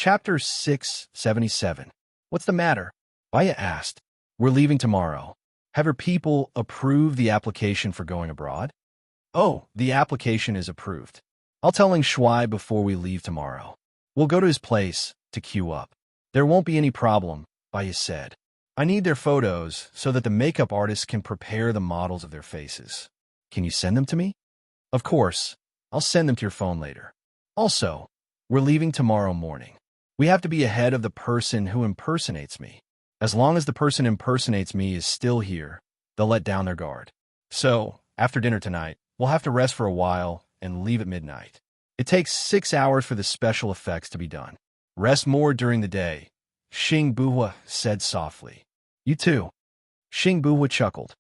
Chapter 677. What's the matter? Baya asked. We're leaving tomorrow. Have your people approved the application for going abroad? Oh, the application is approved. I'll tell Ling Shuai before we leave tomorrow. We'll go to his place to queue up. There won't be any problem, Baya said. I need their photos so that the makeup artist can prepare the models of their faces. Can you send them to me? Of course. I'll send them to your phone later. Also, we're leaving tomorrow morning. We have to be ahead of the person who impersonates me. As long as the person impersonates me is still here, they'll let down their guard. So, after dinner tonight, we'll have to rest for a while and leave at midnight. It takes 6 hours for the special effects to be done. Rest more during the day, Xing Buhua said softly. You too. Xing Buhua chuckled.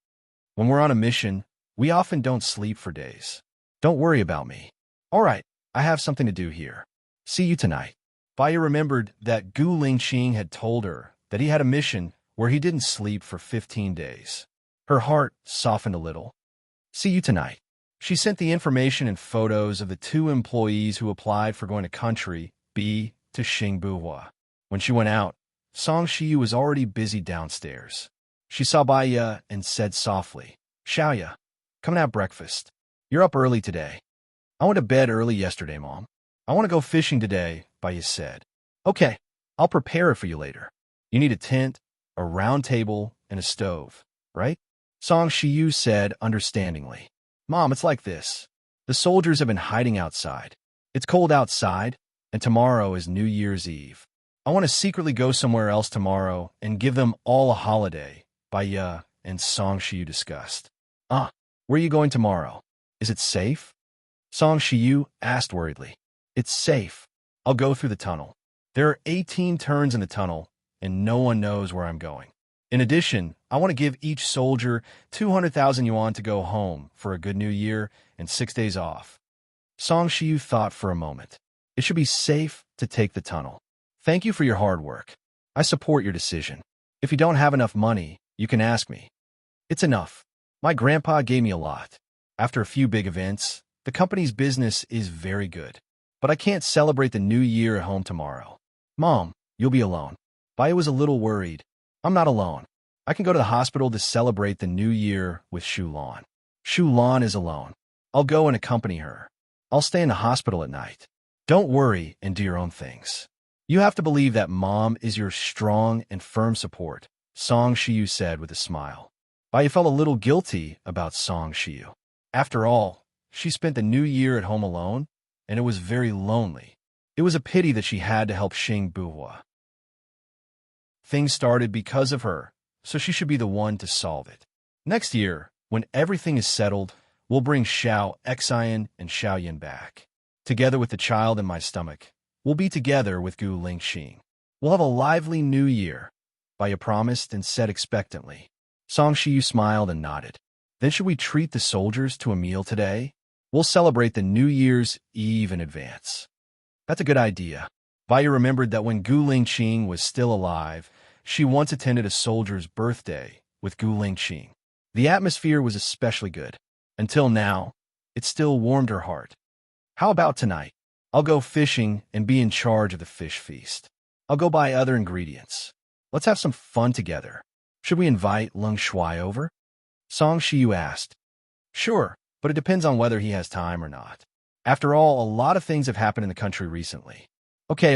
When we're on a mission, we often don't sleep for days. Don't worry about me. All right, I have something to do here. See you tonight. Baya remembered that Gu Lingqing had told her that he had a mission where he didn't sleep for 15 days. Her heart softened a little. See you tonight. She sent the information and photos of the 2 employees who applied for going to country B to Xing Buhua. When she went out, Song Shiyu was already busy downstairs. She saw Baya and said softly, Xiaoya, come and have breakfast. You're up early today. I went to bed early yesterday, Mom. I want to go fishing today, Baya said. Okay, I'll prepare it for you later. You need a tent, a round table, and a stove, right? Song Shiyu said understandingly. Mom, it's like this. The soldiers have been hiding outside. It's cold outside, and tomorrow is New Year's Eve. I want to secretly go somewhere else tomorrow and give them all a holiday, Baya and Song Shiyu discussed. Where are you going tomorrow? Is it safe? Song Shiyu asked worriedly. It's safe. I'll go through the tunnel. There are 18 turns in the tunnel, and no one knows where I'm going. In addition, I want to give each soldier 200,000 yuan to go home for a good new year and 6 days off. Song Shiyu thought for a moment. It should be safe to take the tunnel. Thank you for your hard work. I support your decision. If you don't have enough money, you can ask me. It's enough. My grandpa gave me a lot. After a few big events, the company's business is very good. But I can't celebrate the new year at home tomorrow. Mom, you'll be alone. Baya was a little worried. I'm not alone. I can go to the hospital to celebrate the new year with Shu Lan. Shu Lan is alone. I'll go and accompany her. I'll stay in the hospital at night. Don't worry and do your own things. You have to believe that Mom is your strong and firm support, Song Shiyu said with a smile. Baya felt a little guilty about Song Shiyu. After all, she spent the new year at home alone, and it was very lonely. It was a pity that she had to help Xing Buhua. Things started because of her, so she should be the one to solve it. Next year, when everything is settled, we'll bring Xiao Xian and Xiaoyan back. Together with the child in my stomach, we'll be together with Gu Lingqing. We'll have a lively new year, Baya promised and said expectantly. Song Shiyu smiled and nodded. Then should we treat the soldiers to a meal today? We'll celebrate the New Year's Eve in advance. That's a good idea. Baya remembered that when Gu Lingqing was still alive, she once attended a soldier's birthday with Gu Lingqing. The atmosphere was especially good. Until now, it still warmed her heart. How about tonight? I'll go fishing and be in charge of the fish feast. I'll go buy other ingredients. Let's have some fun together. Should we invite Ling Shuai over? Song Shiyu asked. Sure, but it depends on whether he has time or not. After all, a lot of things have happened in the country recently. Okay.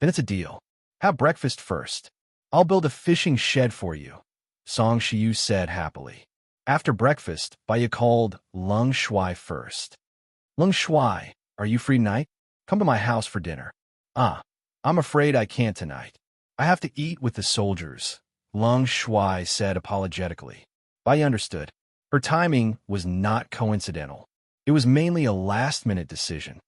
Then it's a deal. Have breakfast first. I'll build a fishing shed for you, Song Shiyu said happily. After breakfast, Baya called Ling Shuai first. Ling Shuai, are you free tonight? Come to my house for dinner. I'm afraid I can't tonight. I have to eat with the soldiers, Ling Shuai said apologetically. Baya understood. Her timing was not coincidental. It was mainly a last-minute decision.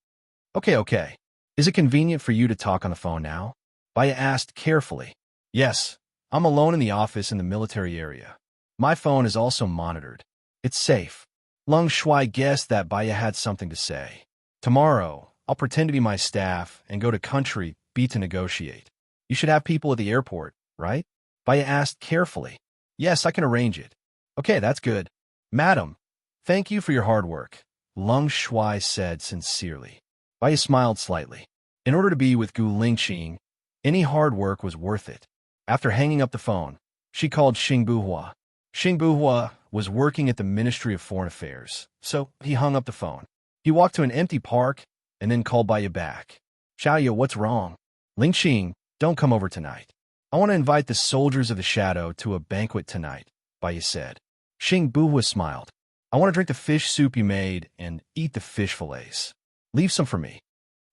Okay. Is it convenient for you to talk on the phone now? Baya asked carefully. Yes, I'm alone in the office in the military area. My phone is also monitored. It's safe. Ling Shuai guessed that Baya had something to say. Tomorrow, I'll pretend to be my staff and go to country B to negotiate. You should have people at the airport, right? Baya asked carefully. Yes, I can arrange it. Okay, that's good. Madam, thank you for your hard work, Ling Shuai said sincerely. Baya smiled slightly. In order to be with Gu Lingqing, any hard work was worth it. After hanging up the phone, she called Xing Buhua. Xing Buhua was working at the Ministry of Foreign Affairs, so he hung up the phone. He walked to an empty park and then called Baiya back. Xiaoya, what's wrong? Lingqing, don't come over tonight. I want to invite the soldiers of the shadow to a banquet tonight, Baiya said. Xing Buhua smiled. I want to drink the fish soup you made and eat the fish fillets. Leave some for me.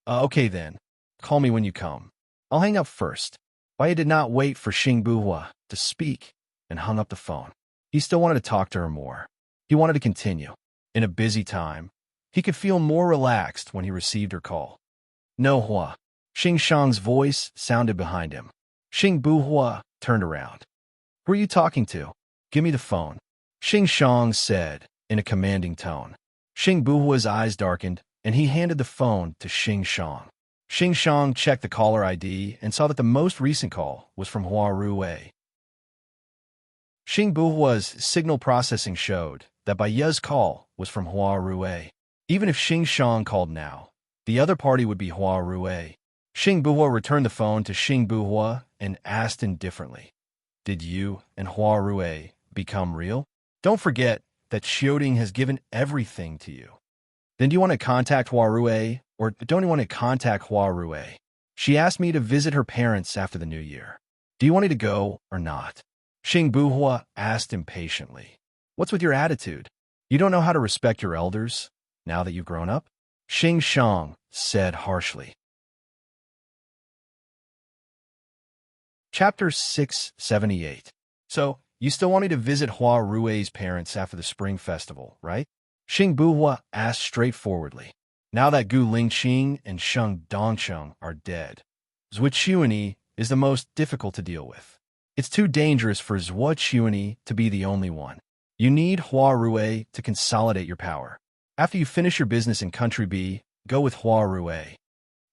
Okay then. Call me when you come. I'll hang up first. Baiya did not wait for Xing Buhua to speak and hung up the phone. He still wanted to talk to her more. He wanted to continue. In a busy time, he could feel more relaxed when he received her call. No Hua. Xing Shang's voice sounded behind him. Xing Buhua turned around. Who are you talking to? Give me the phone. Xing Shang said in a commanding tone. Xing Buhua's eyes darkened, and he handed the phone to Xing Shang. Xing Shang checked the caller ID and saw that the most recent call was from Hua Ruwei. Xing Buhua's signal processing showed that Baiya's call was from Hua Ruwei. Even if Xing Shang called now, the other party would be Hua Ruwei. Xing Buhua returned the phone to Xing Buhua and asked indifferently, Did you and Hua Ruwei become real? Don't forget that Xiaoding has given everything to you. Then do you want to contact Hua Ruwei, or don't you want to contact Hua Ruwei? She asked me to visit her parents after the new year. Do you want me to go or not? Xing Buhua asked impatiently. What's with your attitude? You don't know how to respect your elders, now that you've grown up? Xing Shang said harshly. Chapter 678. So, you still want me to visit Hua Ruwei's parents after the Spring Festival, right? Xing Buhua asked straightforwardly. Now that Gu Lingqing and Sheng Dongcheng are dead, Zhuo Chuanyi is the most difficult to deal with. It's too dangerous for Zhuo Chuanyi to be the only one. You need Hua Ruwei to consolidate your power. After you finish your business in Country B, go with Hua Ruwei.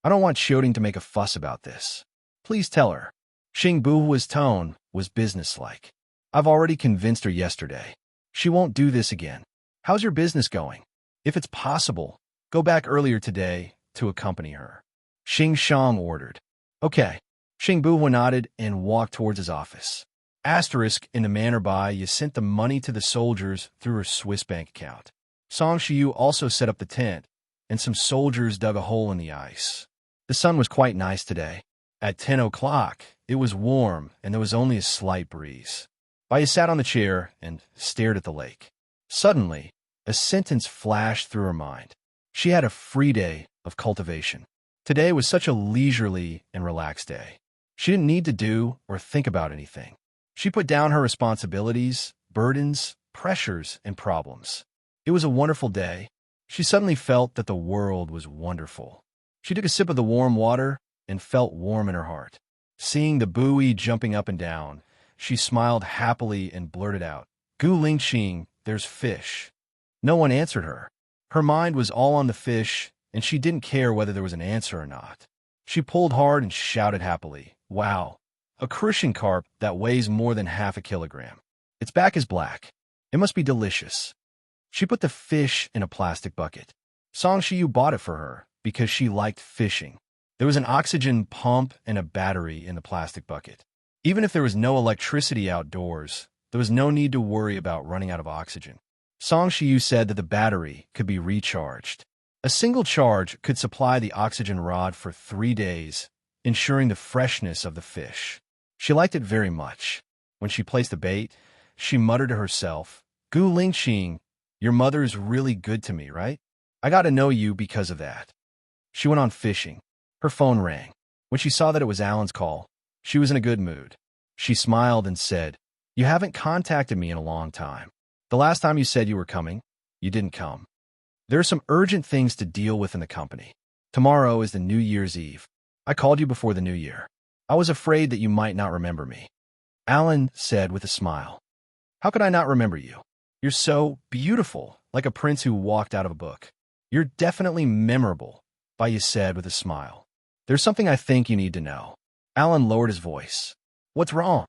I don't want Xiaoding to make a fuss about this. Please tell her. Xing Buhua's tone was businesslike. I've already convinced her yesterday. She won't do this again. How's your business going? If it's possible, go back earlier today to accompany her. Xing Shang ordered. Okay. Xing Buhua nodded and walked towards his office. Asterisk in the manner Baiya sent the money to the soldiers through her Swiss bank account. Song Shiyu also set up the tent, and some soldiers dug a hole in the ice. The sun was quite nice today. At 10 o'clock, it was warm and there was only a slight breeze. Baiya sat on the chair and stared at the lake. Suddenly, a sentence flashed through her mind. She had a free day of cultivation. Today was such a leisurely and relaxed day. She didn't need to do or think about anything. She put down her responsibilities, burdens, pressures, and problems. It was a wonderful day. She suddenly felt that the world was wonderful. She took a sip of the warm water and felt warm in her heart. Seeing the buoy jumping up and down, she smiled happily and blurted out, Gu Lingqing, there's fish. No one answered her. Her mind was all on the fish, and she didn't care whether there was an answer or not. She pulled hard and shouted happily, Wow, a crucian carp that weighs more than half a kilogram. Its back is black. It must be delicious. She put the fish in a plastic bucket. Song Shiyu bought it for her because she liked fishing. There was an oxygen pump and a battery in the plastic bucket. Even if there was no electricity outdoors, there was no need to worry about running out of oxygen. Song Shiyu said that the battery could be recharged. A single charge could supply the oxygen rod for 3 days, ensuring the freshness of the fish. She liked it very much. When she placed the bait, she muttered to herself, Gu Lingqing, your mother is really good to me, right? I got to know you because of that. She went on fishing. Her phone rang. When she saw that it was Alan's call, she was in a good mood. She smiled and said, You haven't contacted me in a long time. The last time you said you were coming, you didn't come. There are some urgent things to deal with in the company. Tomorrow is the New Year's Eve. I called you before the New Year. I was afraid that you might not remember me. Alan said with a smile. How could I not remember you? You're so beautiful, like a prince who walked out of a book. You're definitely memorable, Baiya said with a smile. There's something I think you need to know. Alan lowered his voice. What's wrong?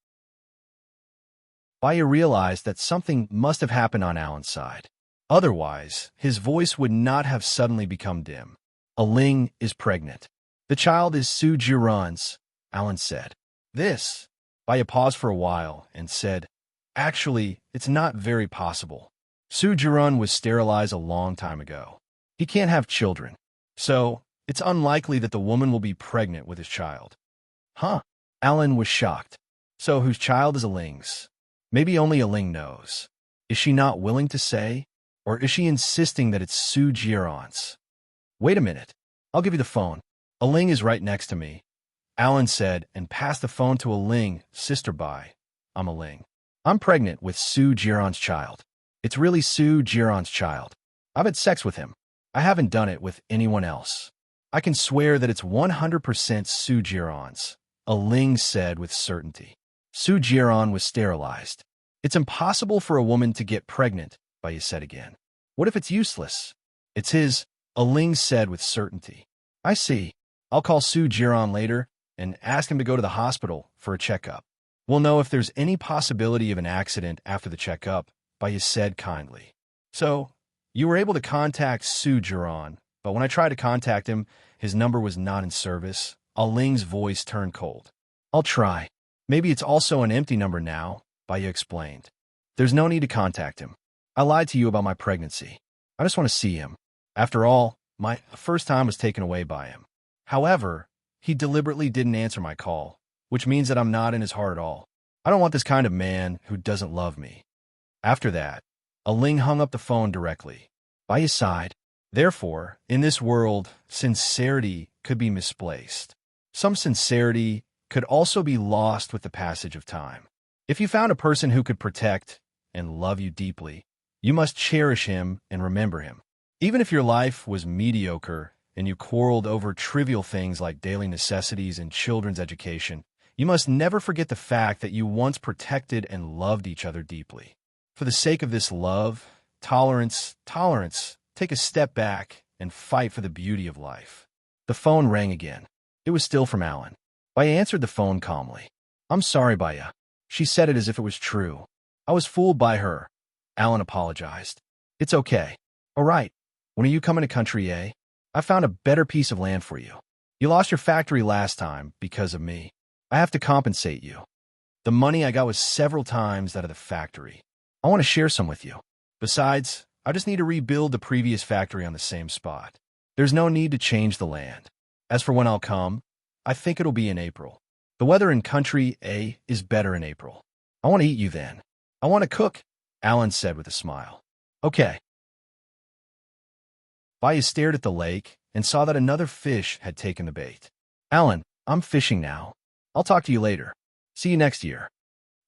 Baiya realized that something must have happened on Alan's side. Otherwise, his voice would not have suddenly become dim. Aling is pregnant. The child is Su Jiran's, Alan said. This, Baya paused for a while and said, actually, it's not very possible. Su Jiran was sterilized a long time ago. He can't have children. So, it's unlikely that the woman will be pregnant with his child. Huh? Alan was shocked. So whose child is Aling's? Maybe only Aling knows. Is she not willing to say? Or is she insisting that it's Su Jiran's? Wait a minute. I'll give you the phone. Aling is right next to me, Alan said and passed the phone to Aling. Sister Bai, I'm Aling. I'm pregnant with Su Jiran's child. It's really Su Jiran's child. I've had sex with him. I haven't done it with anyone else. I can swear that it's 100% Su Jiran's, Aling said with certainty. Su Jiran was sterilized. It's impossible for a woman to get pregnant, Baya said again. What if it's useless? It's his, Aling said with certainty. I see. I'll call Su Jiran later and ask him to go to the hospital for a checkup. We'll know if there's any possibility of an accident after the checkup, Baya said kindly. So, you were able to contact Su Jiran, but when I tried to contact him, his number was not in service. Aling's voice turned cold. I'll try. Maybe it's also an empty number now, Baya explained. There's no need to contact him. I lied to you about my pregnancy. I just want to see him. After all, my first time was taken away by him. However, he deliberately didn't answer my call, which means that I'm not in his heart at all. I don't want this kind of man who doesn't love me. After that, Aling hung up the phone directly. Baya sighed. Therefore, in this world, sincerity could be misplaced. Some sincerity could also be lost with the passage of time. If you found a person who could protect and love you deeply, you must cherish him and remember him. Even if your life was mediocre and you quarreled over trivial things like daily necessities and children's education, you must never forget the fact that you once protected and loved each other deeply. For the sake of this love, tolerance, take a step back and fight for the beauty of life. The phone rang again. It was still from Alan. Baya answered the phone calmly. I'm sorry, Baya. She said it as if it was true. I was fooled by her. Alan apologized. It's okay. All right. When are you coming to Country A? I found a better piece of land for you. You lost your factory last time because of me. I have to compensate you. The money I got was several times that of the factory. I want to share some with you. Besides, I just need to rebuild the previous factory on the same spot. There's no need to change the land. As for when I'll come, I think it'll be in April. The weather in Country A is better in April. I want to eat you then. I want to cook, Alan said with a smile. Okay. Baya stared at the lake and saw that another fish had taken the bait. Alan, I'm fishing now. I'll talk to you later. See you next year.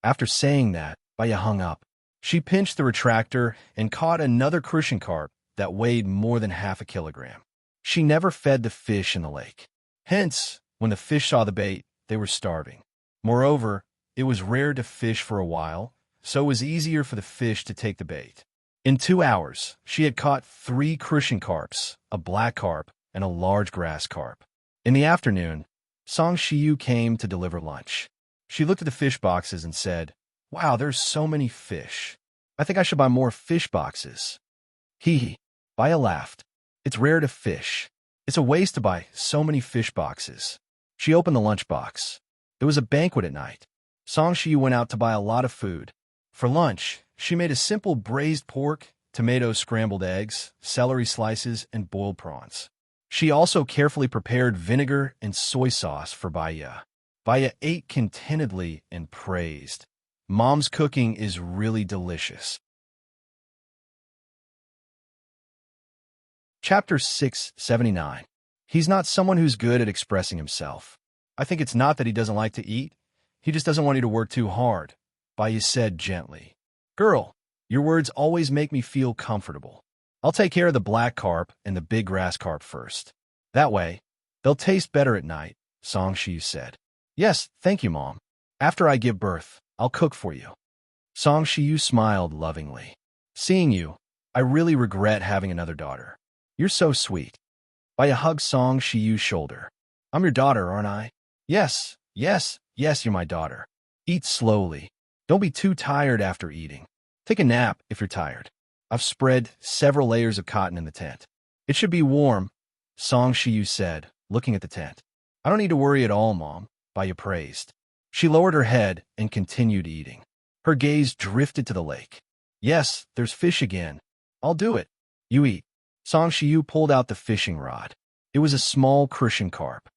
After saying that, Baya hung up. She pinched the retractor and caught another crucian carp that weighed more than half a kilogram. She never fed the fish in the lake. Hence, when the fish saw the bait, they were starving. Moreover, it was rare to fish for a while, so it was easier for the fish to take the bait. In 2 hours, she had caught 3 crucian carps, a black carp, and a large grass carp. In the afternoon, Song Shiyu came to deliver lunch. She looked at the fish boxes and said, Wow, there's so many fish. I think I should buy more fish boxes. Hee hee. Baya laughed. It's rare to fish. It's a waste to buy so many fish boxes. She opened the lunch box. It was a banquet at night. Song Shiyu went out to buy a lot of food. For lunch, she made a simple braised pork, tomato scrambled eggs, celery slices, and boiled prawns. She also carefully prepared vinegar and soy sauce for Baya. Baya ate contentedly and praised. Mom's cooking is really delicious. Chapter 679. He's not someone who's good at expressing himself. I think it's not that he doesn't like to eat. He just doesn't want you to work too hard, Baya said gently. Girl, your words always make me feel comfortable. I'll take care of the black carp and the big grass carp first. That way, they'll taste better at night, Song Shiyu said. Yes, thank you, Mom. After I give birth, I'll cook for you. Song Shiyu smiled lovingly. Seeing you, I really regret having another daughter. You're so sweet. Baya hugged Song Shiyu's shoulder. I'm your daughter, aren't I? Yes, you're my daughter. Eat slowly. Don't be too tired after eating. Take a nap if you're tired. I've spread several layers of cotton in the tent. It should be warm, Song Shiyu said, looking at the tent. I don't need to worry at all, Mom, Baya praised. She lowered her head and continued eating. Her gaze drifted to the lake. Yes, there's fish again. I'll do it. You eat. Song Shiyu pulled out the fishing rod. It was a small crucian carp.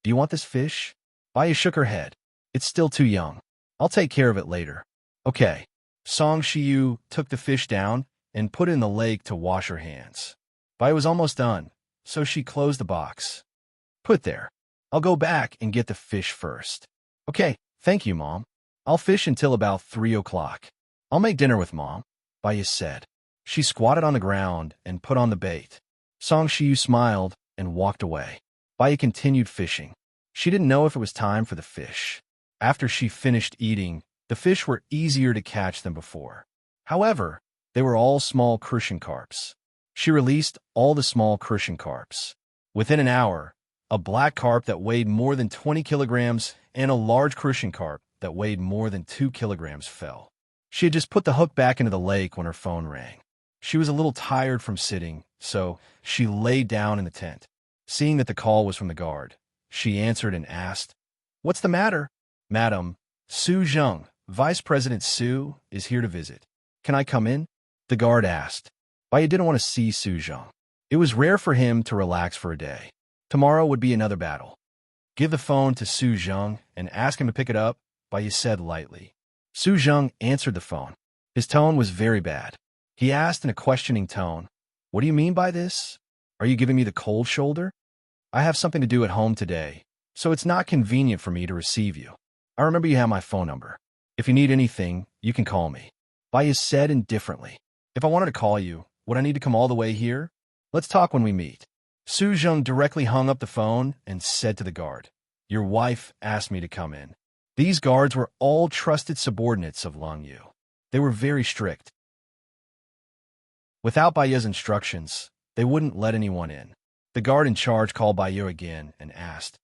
Do you want this fish? Baya shook her head. It's still too young. I'll take care of it later. Okay. Song Shiyu took the fish down and put it in the lake to wash her hands. Baya was almost done, so she closed the box. Put there. I'll go back and get the fish first. Okay, thank you, Mom. I'll fish until about 3 o'clock. I'll make dinner with Mom, Baya said. She squatted on the ground and put on the bait. Song Shiyu smiled and walked away. Baya continued fishing. She didn't know if it was time for the fish. After she finished eating, the fish were easier to catch than before. However, they were all small crucian carps. She released all the small crucian carps. Within an hour, a black carp that weighed more than 20 kilograms and a large crucian carp that weighed more than 2 kilograms fell. She had just put the hook back into the lake when her phone rang. She was a little tired from sitting, so she lay down in the tent. Seeing that the call was from the guard, she answered and asked, "What's the matter?" "Madam, Su Zheng, Vice President Su, is here to visit. Can I come in?" The guard asked. Baya didn't want to see Su Zheng. It was rare for him to relax for a day. Tomorrow would be another battle. "Give the phone to Su Zheng and ask him to pick it up," Baya said lightly. Su Zheng answered the phone. His tone was very bad. He asked in a questioning tone, "What do you mean by this? Are you giving me the cold shoulder? I have something to do at home today, so it's not convenient for me to receive you. I remember you have my phone number. If you need anything, you can call me." Baya said indifferently. "If I wanted to call you, would I need to come all the way here? Let's talk when we meet." Su Zheng directly hung up the phone and said to the guard, "Your wife asked me to come in." These guards were all trusted subordinates of Long Yu. They were very strict. Without Baya's instructions, they wouldn't let anyone in. The guard in charge called Baya again and asked,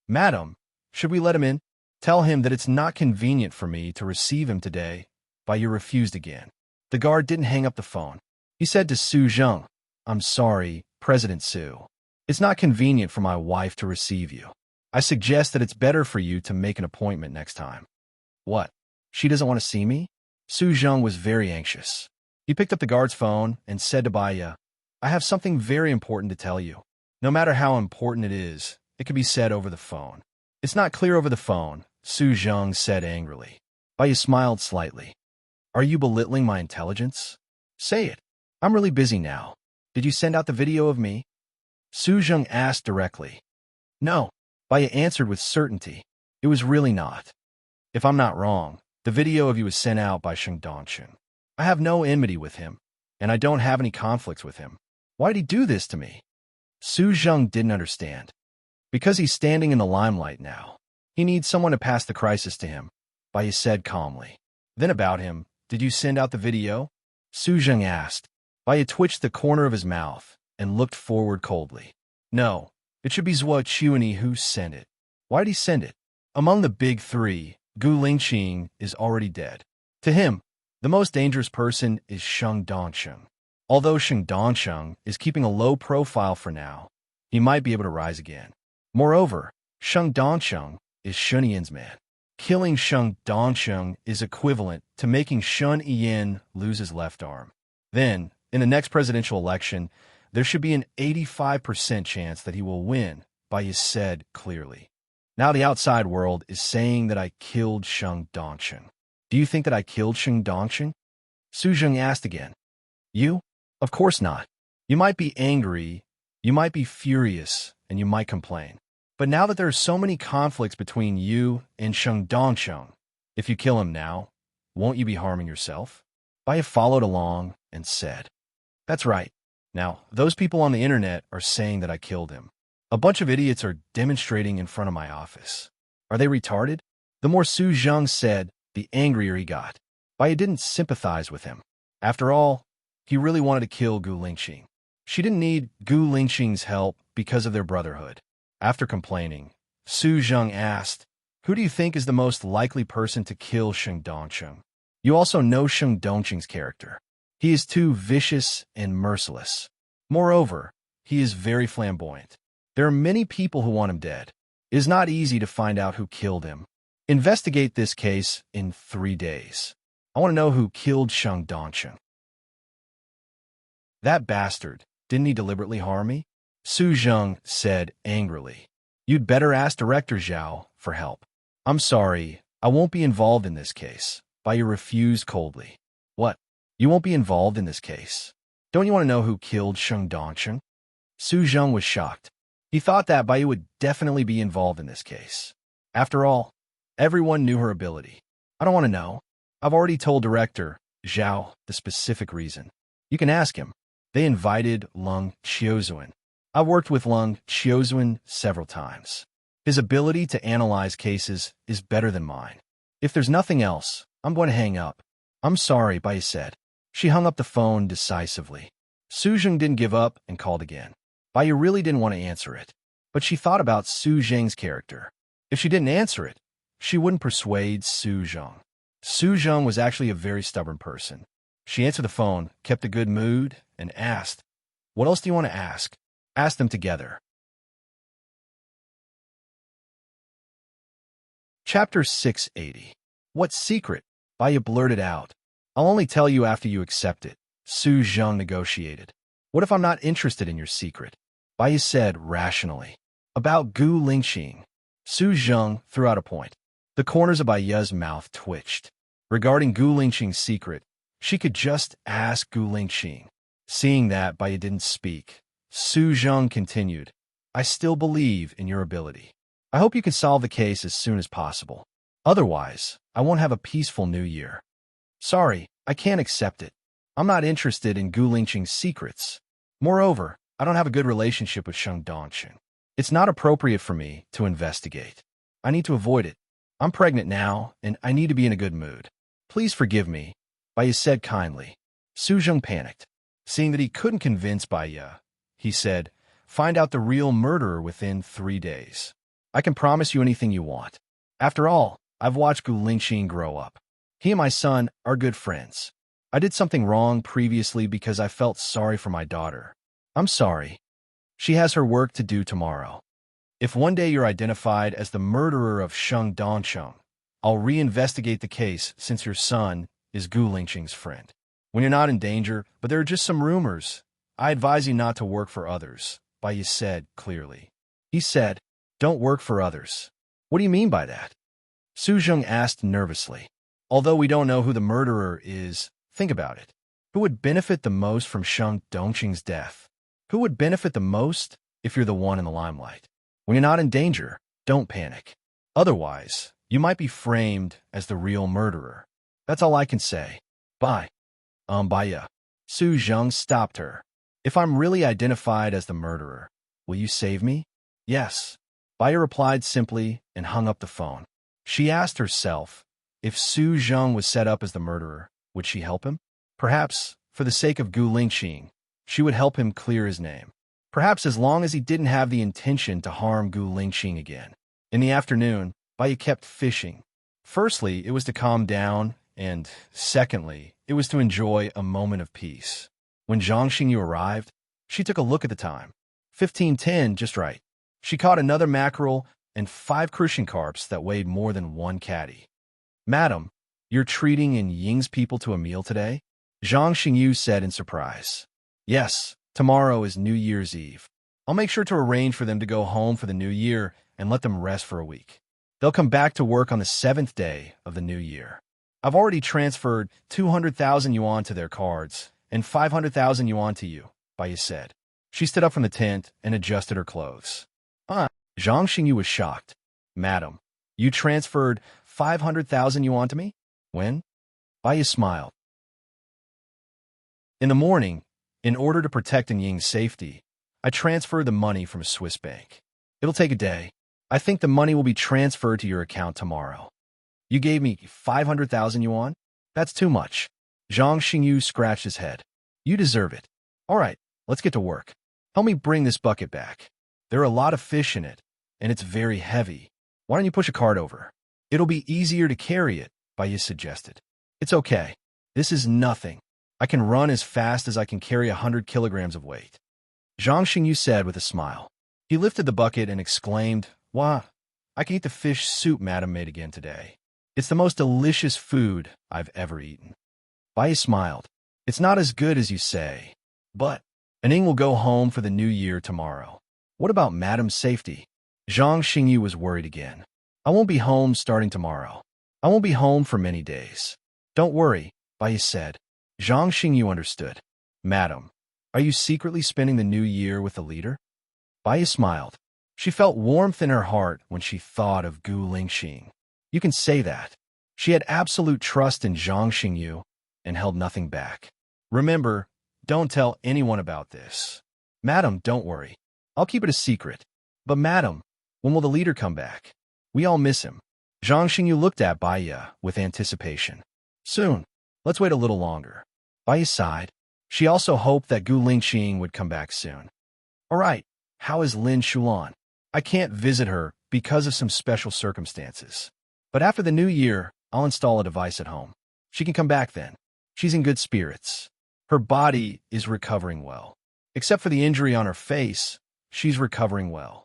"Madam, should we let him in? Tell him that it's not convenient for me to receive him today." Baya refused again. The guard didn't hang up the phone. He said to Su Zheng, "I'm sorry, President Su. It's not convenient for my wife to receive you. I suggest that it's better for you to make an appointment next time." "What? She doesn't want to see me?" Su Zheng was very anxious. He picked up the guard's phone and said to Baya, "I have something very important to tell you. No matter how important it is, it can be said over the phone." "It's not clear over the phone," Su Zheng said angrily. Baya smiled slightly. "Are you belittling my intelligence? Say it. I'm really busy now. Did you send out the video of me?" Su Zheng asked directly. "No," Baya answered with certainty. "It was really not. If I'm not wrong, the video of you was sent out by Sheng Dongchen. I have no enmity with him, and I don't have any conflicts with him. Why'd he do this to me?" Su Zheng didn't understand. "Because he's standing in the limelight now. He needs someone to pass the crisis to him," Baya said calmly. "Then about him, did you send out the video?" Su Zheng asked. Baya twitched the corner of his mouth and looked forward coldly. "No, it should be Zhuo Chuani who sent it." "Why'd he send it?" "Among the big three, Gu Lingqing is already dead. To him, the most dangerous person is Sheng Dongsheng. Although Sheng Dongsheng is keeping a low profile for now, he might be able to rise again. Moreover, Sheng Dongsheng is Shun Yin's man. Killing Sheng Dongsheng is equivalent to making Shun Yin lose his left arm. Then, in the next presidential election, there should be an 85% chance that he will win," Baya said clearly. "Now the outside world is saying that I killed Sheng Dongsheng. Do you think that I killed Sheng Dongsheng?" Su Zheng asked again. "You? Of course not. You might be angry, you might be furious, and you might complain. But now that there are so many conflicts between you and Sheng Dongsheng, if you kill him now, won't you be harming yourself?" Baya followed along and said, "That's right. Now, those people on the internet are saying that I killed him. A bunch of idiots are demonstrating in front of my office. Are they retarded?" The more Su Zheng said, the angrier he got. Baya didn't sympathize with him. After all, he really wanted to kill Gu Lingqing. She didn't need Gu Lingqing's help because of their brotherhood. After complaining, Su Zheng asked, "Who do you think is the most likely person to kill Sheng Dongsheng? You also know Sheng Dongqing's character. He is too vicious and merciless. Moreover, he is very flamboyant. There are many people who want him dead. It is not easy to find out who killed him. Investigate this case in 3 days. I want to know who killed Shang Dongcheng. That bastard. Didn't he deliberately harm me? Su Zheng said angrily. You'd better ask Director Zhao for help. I'm sorry, I won't be involved in this case. Bai refused coldly. What? You won't be involved in this case? Don't you want to know who killed Shang Dongcheng? Su Zheng was shocked. He thought that Bai would definitely be involved in this case. After all, everyone knew her ability. I don't want to know. I've already told Director Zhao the specific reason. You can ask him. They invited Lung Qiuzuan. I've worked with Lung Qiuzuan several times. His ability to analyze cases is better than mine. If there's nothing else, I'm going to hang up. I'm sorry, Bai said. She hung up the phone decisively. Su Zheng didn't give up and called again. Bai really didn't want to answer it, but she thought about Su Zheng's character. If she didn't answer it, she wouldn't persuade Su Zheng. Su Zheng was actually a very stubborn person. She answered the phone, kept a good mood, and asked, "What else do you want to ask?" Ask them together. Chapter 680. What secret? Bai blurted out. I'll only tell you after you accept it. Su Zheng negotiated. What if I'm not interested in your secret? Bai said rationally. About Gu Lingqing. Su Zheng threw out a point. The corners of Bai's mouth twitched. Regarding Gu Lingqing's secret, she could just ask Gu Lingqing. Seeing that Bai didn't speak, Su Zheng continued, I still believe in your ability. I hope you can solve the case as soon as possible. Otherwise, I won't have a peaceful new year. Sorry, I can't accept it. I'm not interested in Gu Lingqing's secrets. Moreover, I don't have a good relationship with Shang Dongcheng. It's not appropriate for me to investigate. I need to avoid it. I'm pregnant now, and I need to be in a good mood. Please forgive me, Bai said kindly. Su Zheng panicked. Seeing that he couldn't convince Bai, he said, find out the real murderer within 3 days. I can promise you anything you want. After all, I've watched Gu Lingqing grow up. He and my son are good friends. I did something wrong previously because I felt sorry for my daughter. I'm sorry. She has her work to do tomorrow. If one day you're identified as the murderer of Shang Dongcheng, I'll reinvestigate the case since your son is Gu Lingqing's friend. When you're not in danger, but there are just some rumors, I advise you not to work for others, Bai said clearly. He said, don't work for others. What do you mean by that? Su Zheng asked nervously. Although we don't know who the murderer is, think about it. Who would benefit the most from Shang Dongqing's death? Who would benefit the most if you're the one in the limelight? When you're not in danger, don't panic. Otherwise, you might be framed as the real murderer. That's all I can say. Bye. Baya. Su Zheng stopped her. If I'm really identified as the murderer, will you save me? Yes. Baya replied simply and hung up the phone. She asked herself, if Su Zheng was set up as the murderer, would she help him? Perhaps, for the sake of Gu Lingqing, she would help him clear his name. Perhaps as long as he didn't have the intention to harm Gu Lingqing again. In the afternoon, Bai kept fishing. Firstly, it was to calm down, and secondly, it was to enjoy a moment of peace. When Zhang Xingyu arrived, she took a look at the time. 15:10, just right. She caught another mackerel and 5 crucian carps that weighed more than 1 catty. Madam, you're treating in Ying's people to a meal today? Zhang Xingyu said in surprise. Yes, tomorrow is New Year's Eve. I'll make sure to arrange for them to go home for the new year and let them rest for a week. They'll come back to work on the 7th day of the new year. I've already transferred 200,000 yuan to their cards and 500,000 yuan to you, Bai said. She stood up from the tent and adjusted her clothes. Zhang Xingyu was shocked. Madam, you transferred 500,000 yuan to me? When? Bai smiled. In the morning, in order to protect Ying's safety, I transferred the money from a Swiss bank. It'll take a day. I think the money will be transferred to your account tomorrow. You gave me 500,000 yuan? That's too much. Zhang Xingyu scratched his head. You deserve it. All right, let's get to work. Help me bring this bucket back. There are a lot of fish in it, and it's very heavy. Why don't you push a cart over? It'll be easier to carry it, Bai suggested. It's okay. This is nothing. I can run as fast as I can carry 100 kilograms of weight. Zhang Xingyu said with a smile. He lifted the bucket and exclaimed, Wah, I can eat the fish soup Madam made again today. It's the most delicious food I've ever eaten. Bai smiled. It's not as good as you say, but Aning will go home for the new year tomorrow. What about Madam's safety? Zhang Xingyu was worried again. I won't be home starting tomorrow. I won't be home for many days. Don't worry, Bai said. Zhang Xingyu understood. Madam, are you secretly spending the new year with the leader? Bai smiled. She felt warmth in her heart when she thought of Gu Lingxing. You can say that. She had absolute trust in Zhang Xingyu and held nothing back. Remember, don't tell anyone about this. Madam, don't worry. I'll keep it a secret. But madam, when will the leader come back? We all miss him. Zhang Xingyu looked at Baiya with anticipation. Soon. Let's wait a little longer. Baiya sighed. She also hoped that Gu Lingxing would come back soon. All right, how is Lin Shulan? I can't visit her because of some special circumstances. But after the new year, I'll install a device at home. She can come back then. She's in good spirits. Her body is recovering well. Except for the injury on her face, she's recovering well.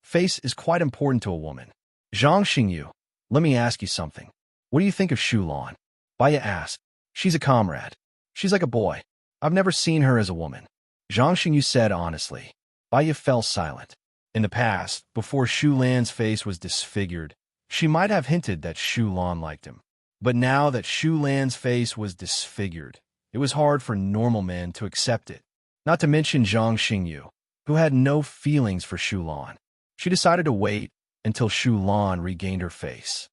Face is quite important to a woman. Zhang Xingyu, let me ask you something. What do you think of Shulan? Baiya asked. She's a comrade. She's like a boy. I've never seen her as a woman. Zhang Xingyu said honestly. Baiya fell silent. In the past, before Shulan's face was disfigured, she might have hinted that Shulan liked him. But now that Shulan's face was disfigured, it was hard for normal men to accept it. Not to mention Zhang Xingyu, who had no feelings for Shulan. She decided to wait until Shulan regained her face.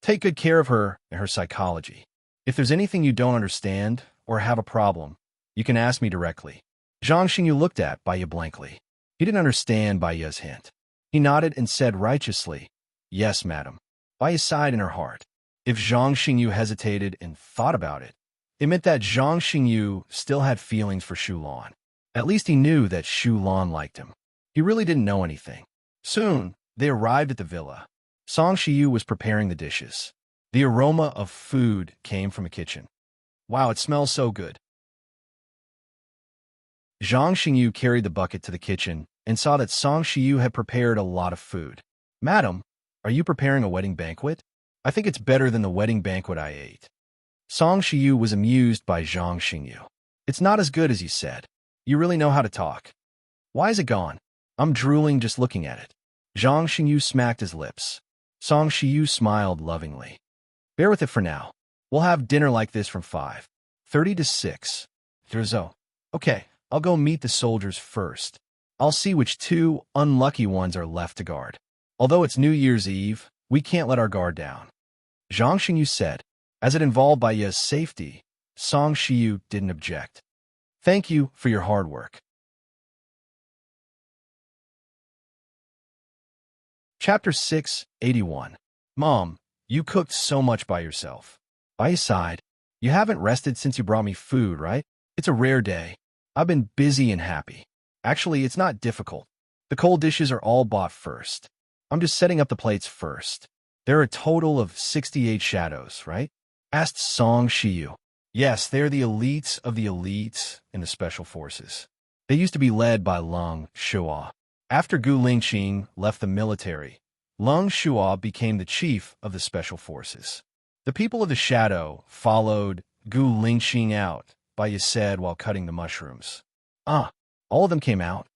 Take good care of her and her psychology. If there's anything you don't understand or have a problem, you can ask me directly. Zhang Xingyu looked at Baiya blankly. He didn't understand Baiya's hint. He nodded and said righteously, Yes, madam. Baiya sighed in her heart. If Zhang Xingyu hesitated and thought about it, it meant that Zhang Xingyu still had feelings for Shulan. At least he knew that Shulan liked him. He really didn't know anything. Soon, they arrived at the villa. Song Shiyu was preparing the dishes. The aroma of food came from the kitchen. Wow, it smells so good. Zhang Xingyu carried the bucket to the kitchen and saw that Song Shiyu had prepared a lot of food. Madam, are you preparing a wedding banquet? I think it's better than the wedding banquet I ate. Song Shiyu was amused by Zhang Xingyu. It's not as good as you said. You really know how to talk. Why is it gone? I'm drooling just looking at it. Zhang Xingyu smacked his lips. Song Shiyu smiled lovingly. Bear with it for now. We'll have dinner like this from 5:30 to 6. Zhou. Okay, I'll go meet the soldiers first. I'll see which 2 unlucky ones are left to guard. Although it's New Year's Eve, we can't let our guard down. Zhang Xingyu said. As it involved Baiya's safety, Song Shiyu didn't object. Thank you for your hard work. Chapter 681. Mom, you cooked so much by yourself. Baiya sighed. You haven't rested since you brought me food, right? It's a rare day. I've been busy and happy. Actually, it's not difficult. The cold dishes are all bought first. I'm just setting up the plates first. There are a total of 68 shadows, right? Asked Song Shiyu. Yes, they're the elites of the elites in the special forces. They used to be led by Leng Shuo. After Gu Lingxing left the military, Leng Shuo became the chief of the special forces. The people of the shadow followed Gu Lingxing out, Baiya said while cutting the mushrooms. All of them came out.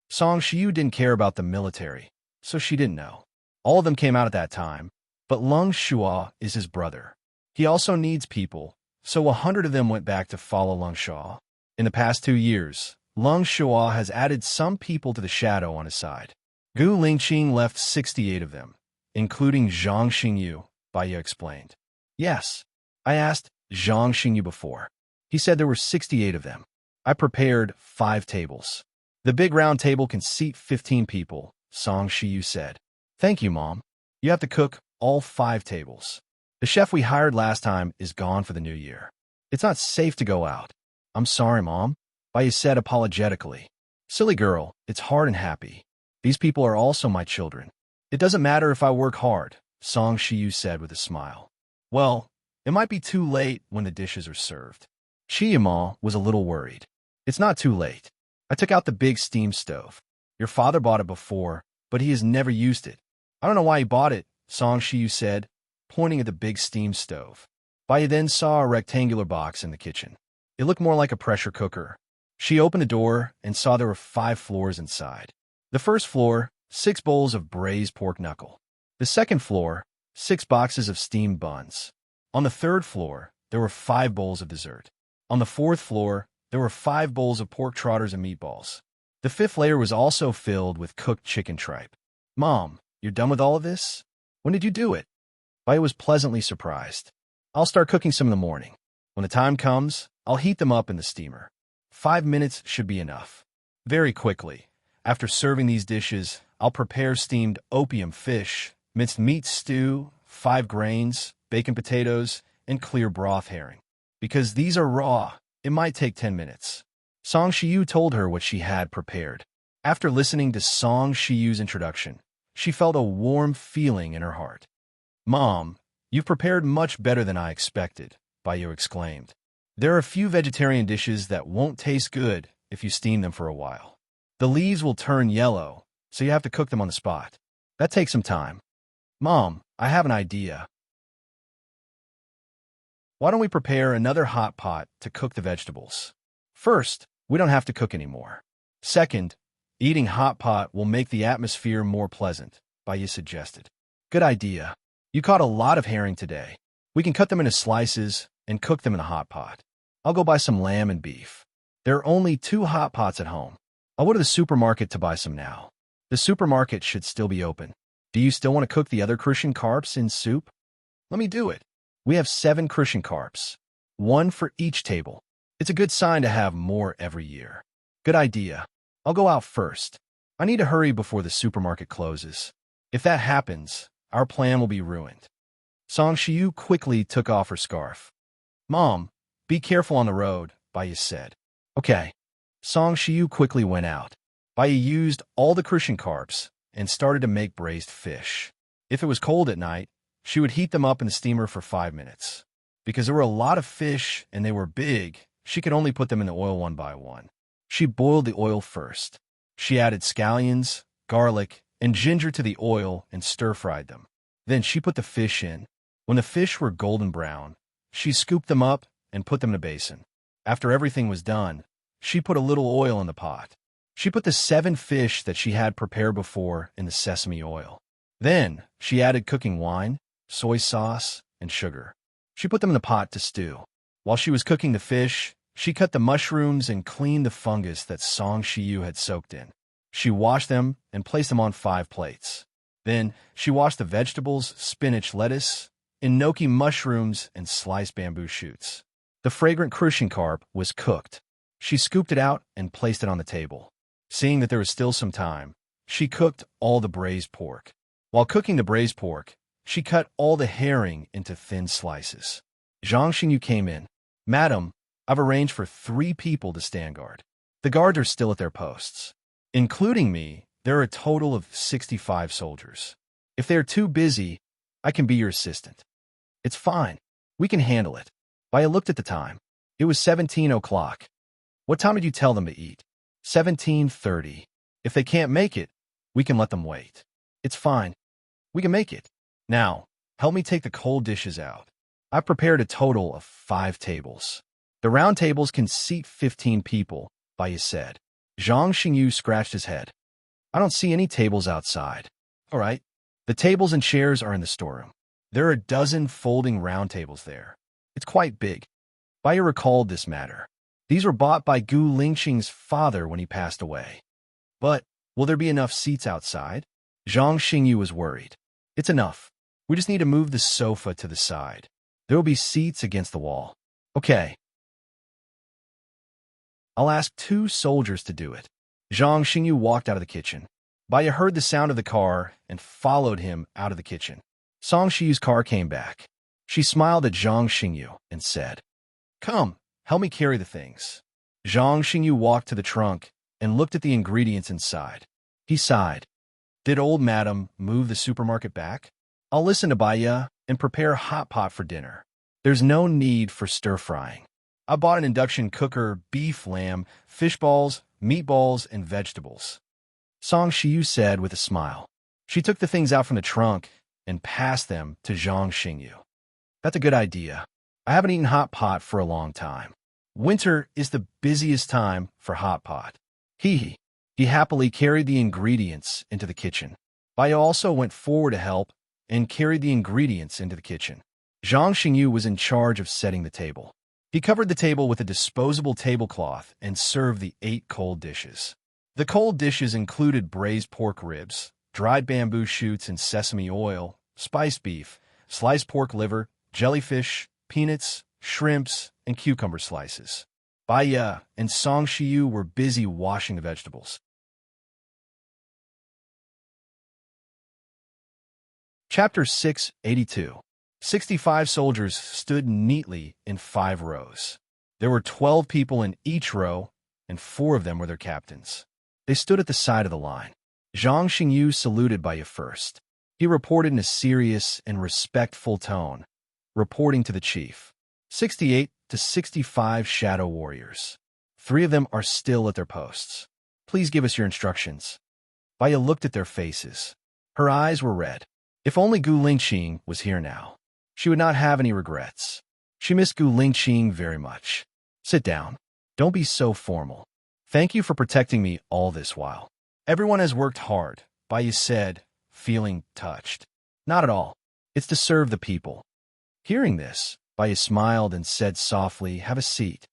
Song Shiyu didn't care about the military, so she didn't know. All of them came out at that time, but Leng Shuo is his brother. He also needs people, so 100 of them went back to follow Leng Shuo. In the past 2 years, Leng Shuo has added some people to the shadow on his side. Gu Lingxing left 68 of them, including Zhang Xingyu, Baiya explained. Yes, I asked Zhang Xingyu before. He said there were 68 of them. I prepared 5 tables. The big round table can seat 15 people, Song Shiyu said. Thank you, Mom. You have to cook all 5 tables. The chef we hired last time is gone for the new year. It's not safe to go out. I'm sorry, Mom, Baiya said apologetically. Silly girl, it's hard and happy. These people are also my children. It doesn't matter if I work hard, Song Shiyu said with a smile. Well, it might be too late when the dishes are served. Chiyama was a little worried. It's not too late. I took out the big steam stove. Your father bought it before, but he has never used it. I don't know why he bought it, Song Shiyu said, pointing at the big steam stove. Baya then saw a rectangular box in the kitchen. It looked more like a pressure cooker. She opened the door and saw there were 5 floors inside. The first floor, 6 bowls of braised pork knuckle. The second floor, 6 boxes of steamed buns. On the third floor, there were 5 bowls of dessert. On the fourth floor, there were 5 bowls of pork trotters and meatballs. The fifth layer was also filled with cooked chicken tripe. Mom, you're done with all of this? When did you do it? Baya was pleasantly surprised. I'll start cooking some in the morning. When the time comes, I'll heat them up in the steamer. 5 minutes should be enough. Very quickly, after serving these dishes, I'll prepare steamed opium fish, minced meat stew, 5 grains, bacon potatoes, and clear broth herring. Because these are raw, it might take 10 minutes. Song Shiyu told her what she had prepared. After listening to Song Shiyu's introduction, she felt a warm feeling in her heart. Mom, you've prepared much better than I expected, Baya exclaimed. There are a few vegetarian dishes that won't taste good if you steam them for a while. The leaves will turn yellow, so you have to cook them on the spot. That takes some time. Mom, I have an idea. Why don't we prepare another hot pot to cook the vegetables? First, we don't have to cook anymore. Second, eating hot pot will make the atmosphere more pleasant, Baya suggested. Good idea. You caught a lot of herring today. We can cut them into slices and cook them in a hot pot. I'll go buy some lamb and beef. There are only 2 hot pots at home. I'll go to the supermarket to buy some now. The supermarket should still be open. Do you still want to cook the other crucian carps in soup? Let me do it. We have 7 crucian carps, 1 for each table. It's a good sign to have more every year. Good idea. I'll go out first. I need to hurry before the supermarket closes. If that happens, our plan will be ruined. Song Shiyu quickly took off her scarf. Mom, be careful on the road, Baya said. Okay. Song Shiyu quickly went out. Baya used all the crucian carps and started to make braised fish. If it was cold at night, she would heat them up in the steamer for 5 minutes. Because there were a lot of fish and they were big, she could only put them in the oil one by one. She boiled the oil first. She added scallions, garlic, and ginger to the oil and stir-fried them. Then she put the fish in. When the fish were golden brown, she scooped them up and put them in a basin. After everything was done, she put a little oil in the pot. She put the 7 fish that she had prepared before in the sesame oil. Then she added cooking wine, soy sauce, and sugar. She put them in the pot to stew. While she was cooking the fish, she cut the mushrooms and cleaned the fungus that Song Shiyu had soaked in. She washed them and placed them on 5 plates. Then she washed the vegetables, spinach, lettuce, enoki mushrooms, and sliced bamboo shoots. The fragrant crucian carp was cooked. She scooped it out and placed it on the table. Seeing that there was still some time, she cooked all the braised pork. While cooking the braised pork, she cut all the herring into thin slices. Zhang Xingyu came in. Madam, I've arranged for 3 people to stand guard. The guards are still at their posts. Including me, there are a total of 65 soldiers. If they are too busy, I can be your assistant. It's fine. We can handle it. Baya looked at the time. It was 17 o'clock. What time did you tell them to eat? 17:30. If they can't make it, we can let them wait. It's fine. We can make it. Now, help me take the cold dishes out. I've prepared a total of 5 tables. The round tables can seat 15 people, Baya said. Zhang Xingyu scratched his head. I don't see any tables outside. All right. The tables and chairs are in the storeroom. There are a dozen folding round tables there. It's quite big. Baya recalled this matter. These were bought by Gu Lingxing's father when he passed away. But will there be enough seats outside? Zhang Xingyu was worried. It's enough. We just need to move the sofa to the side. There will be seats against the wall. Okay. I'll ask 2 soldiers to do it. Zhang Xingyu walked out of the kitchen. Baya heard the sound of the car and followed him out of the kitchen. Song Shiyu's car came back. She smiled at Zhang Xingyu and said, Come, help me carry the things. Zhang Xingyu walked to the trunk and looked at the ingredients inside. He sighed. Did old madam move the supermarket back? I'll listen to Baya and prepare a hot pot for dinner. There's no need for stir-frying. I bought an induction cooker, beef, lamb, fish balls, meatballs, and vegetables. Song Shiyu said with a smile. She took the things out from the trunk and passed them to Zhang Xingyu. That's a good idea. I haven't eaten hot pot for a long time. Winter is the busiest time for hot pot. He happily carried the ingredients into the kitchen. Bai also went forward to help and carried the ingredients into the kitchen. Zhang Xingyu was in charge of setting the table. He covered the table with a disposable tablecloth and served the 8 cold dishes. The cold dishes included braised pork ribs, dried bamboo shoots in sesame oil, spiced beef, sliced pork liver, jellyfish, peanuts, shrimps, and cucumber slices. Baya and Song Shiyu were busy washing the vegetables. Chapter 682. 65 soldiers stood neatly in 5 rows. There were 12 people in each row, and 4 of them were their captains. They stood at the side of the line. Zhang Xingyu saluted Baya first. He reported in a serious and respectful tone, reporting to the chief. 68 to 65 shadow warriors. 3 of them are still at their posts. Please give us your instructions. Baya looked at their faces. Her eyes were red. If only Gu Lingqing was here now, she would not have any regrets. She missed Gu Lingqing very much. Sit down. Don't be so formal. Thank you for protecting me all this while. Everyone has worked hard, Baya said, feeling touched. Not at all. It's to serve the people. Hearing this, Baya smiled and said softly, have a seat.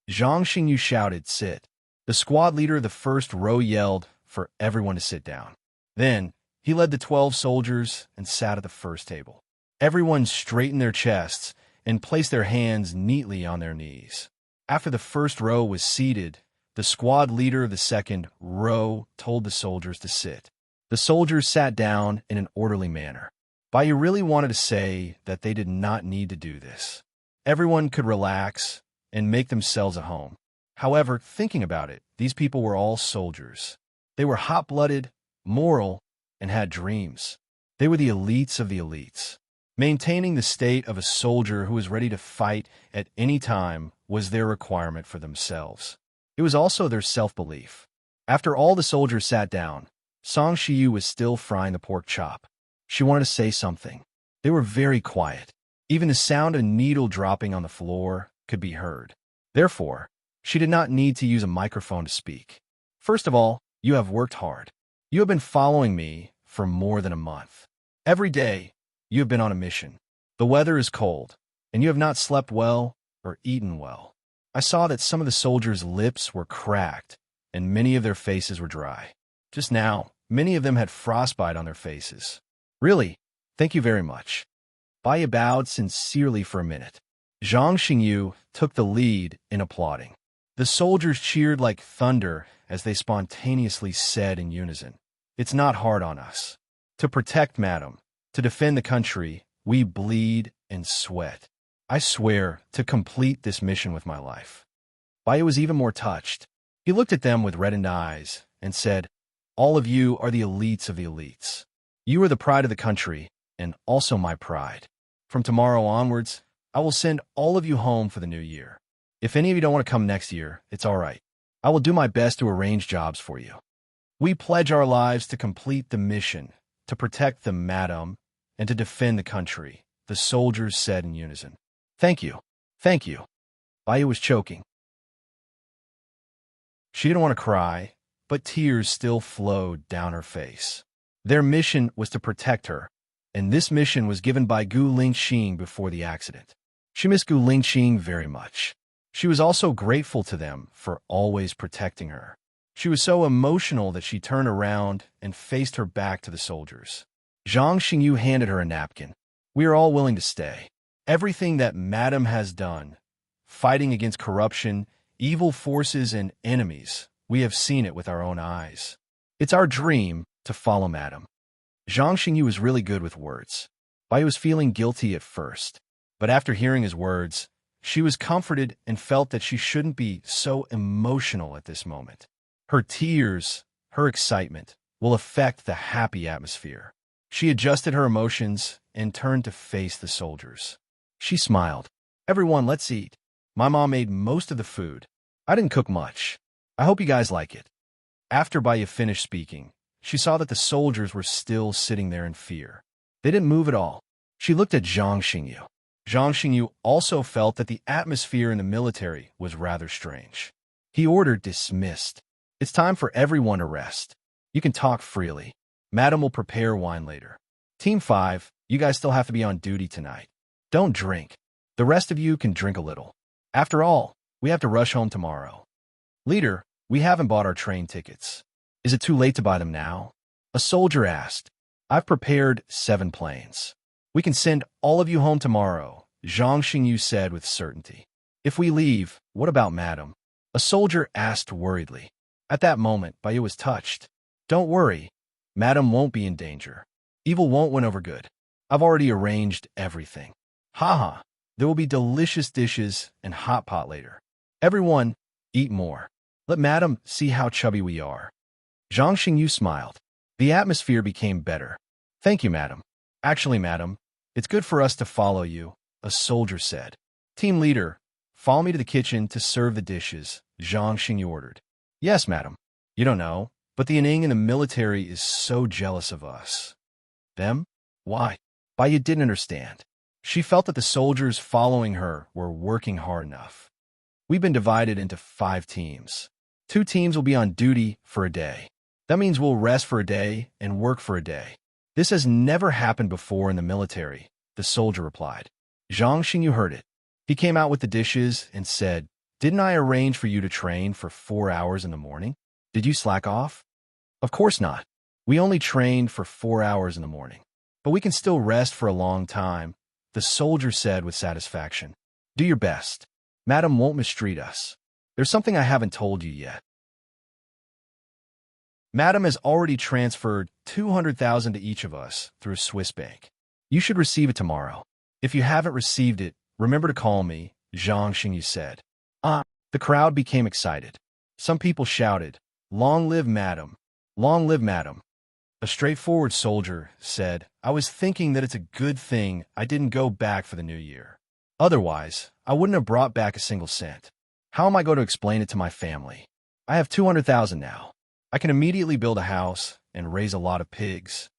Zhang Xingyu shouted, sit. The squad leader of the first row yelled for everyone to sit down. Then, he led the 12 soldiers and sat at the first table. Everyone straightened their chests and placed their hands neatly on their knees. After the first row was seated, the squad leader of the second row told the soldiers to sit. The soldiers sat down in an orderly manner. Baya really wanted to say that they did not need to do this. Everyone could relax and make themselves at home. However, thinking about it, these people were all soldiers. They were hot-blooded, moral, and had dreams. They were the elites of the elites. Maintaining the state of a soldier who was ready to fight at any time was their requirement for themselves. It was also their self-belief. After all the soldiers sat down, Song Shiyu was still frying the pork chop. She wanted to say something. They were very quiet. Even the sound of a needle dropping on the floor could be heard. Therefore, she did not need to use a microphone to speak. First of all, you have worked hard. You have been following me for more than a month. Every day, you have been on a mission. The weather is cold, and you have not slept well or eaten well. I saw that some of the soldiers' lips were cracked, and many of their faces were dry. Just now, many of them had frostbite on their faces. Really, thank you very much. Baya bowed sincerely for a minute. Zhang Xingyu took the lead in applauding. The soldiers cheered like thunder as they spontaneously said in unison, it's not hard on us. To protect, madam, to defend the country, we bleed and sweat. I swear to complete this mission with my life. Baya was even more touched. He looked at them with reddened eyes and said, all of you are the elites of the elites. You are the pride of the country and also my pride. From tomorrow onwards, I will send all of you home for the new year. If any of you don't want to come next year, it's all right. I will do my best to arrange jobs for you. We pledge our lives to complete the mission, to protect the madam, and to defend the country, the soldiers said in unison. Thank you. Thank you. Baya was choking. She didn't want to cry, but tears still flowed down her face. Their mission was to protect her, and this mission was given by Gu Lingqing before the accident. She missed Gu Lingqing very much. She was also grateful to them for always protecting her. She was so emotional that she turned around and faced her back to the soldiers. Zhang Xingyu handed her a napkin. We are all willing to stay. Everything that Madam has done, fighting against corruption, evil forces, and enemies, we have seen it with our own eyes. It's our dream to follow Madam. Zhang Xingyu was really good with words. Baya was feeling guilty at first, but after hearing his words, she was comforted and felt that she shouldn't be so emotional at this moment. Her tears, her excitement, will affect the happy atmosphere. She adjusted her emotions and turned to face the soldiers. She smiled. Everyone, let's eat. My mom made most of the food. I didn't cook much. I hope you guys like it. After Baya finished speaking, she saw that the soldiers were still sitting there in fear. They didn't move at all. She looked at Zhang Xingyu. Zhang Xingyu also felt that the atmosphere in the military was rather strange. He ordered dismissed. It's time for everyone to rest. You can talk freely. Madam will prepare wine later. Team 5, you guys still have to be on duty tonight. Don't drink. The rest of you can drink a little. After all, we have to rush home tomorrow. Leader, we haven't bought our train tickets. Is it too late to buy them now? A soldier asked. I've prepared 7 planes. We can send all of you home tomorrow, Zhang Xingyu said with certainty. If we leave, what about Madam? A soldier asked worriedly. At that moment, Baiyu was touched. Don't worry. Madam won't be in danger. Evil won't win over good. I've already arranged everything. Haha, there will be delicious dishes and hot pot later. Everyone, eat more. Let Madam see how chubby we are. Zhang Xingyu smiled. The atmosphere became better. Thank you, Madam. Actually, Madam, it's good for us to follow you, a soldier said. Team leader, follow me to the kitchen to serve the dishes, Zhang Xingyu ordered. Yes, Madam. You don't know, but the Aning in the military is so jealous of us. Them? Why? Baiyu didn't understand. She felt that the soldiers following her were working hard enough. We've been divided into 5 teams. 2 teams will be on duty for a day. That means we'll rest for a day and work for a day. This has never happened before in the military, the soldier replied. Zhang Xingyu heard it. He came out with the dishes and said, Didn't I arrange for you to train for 4 hours in the morning? Did you slack off? Of course not. We only trained for 4 hours in the morning. But we can still rest for a long time, the soldier said with satisfaction. Do your best. Madam won't mistreat us. There's something I haven't told you yet. Madam has already transferred 200,000 to each of us through a Swiss bank. You should receive it tomorrow. If you haven't received it, remember to call me, Zhang Xingyu said. The crowd became excited. Some people shouted, Long live Madam! Long live Madam! A straightforward soldier said, I was thinking that it's a good thing I didn't go back for the new year. Otherwise, I wouldn't have brought back a single cent. How am I going to explain it to my family? I have 200,000 now. I can immediately build a house and raise a lot of pigs.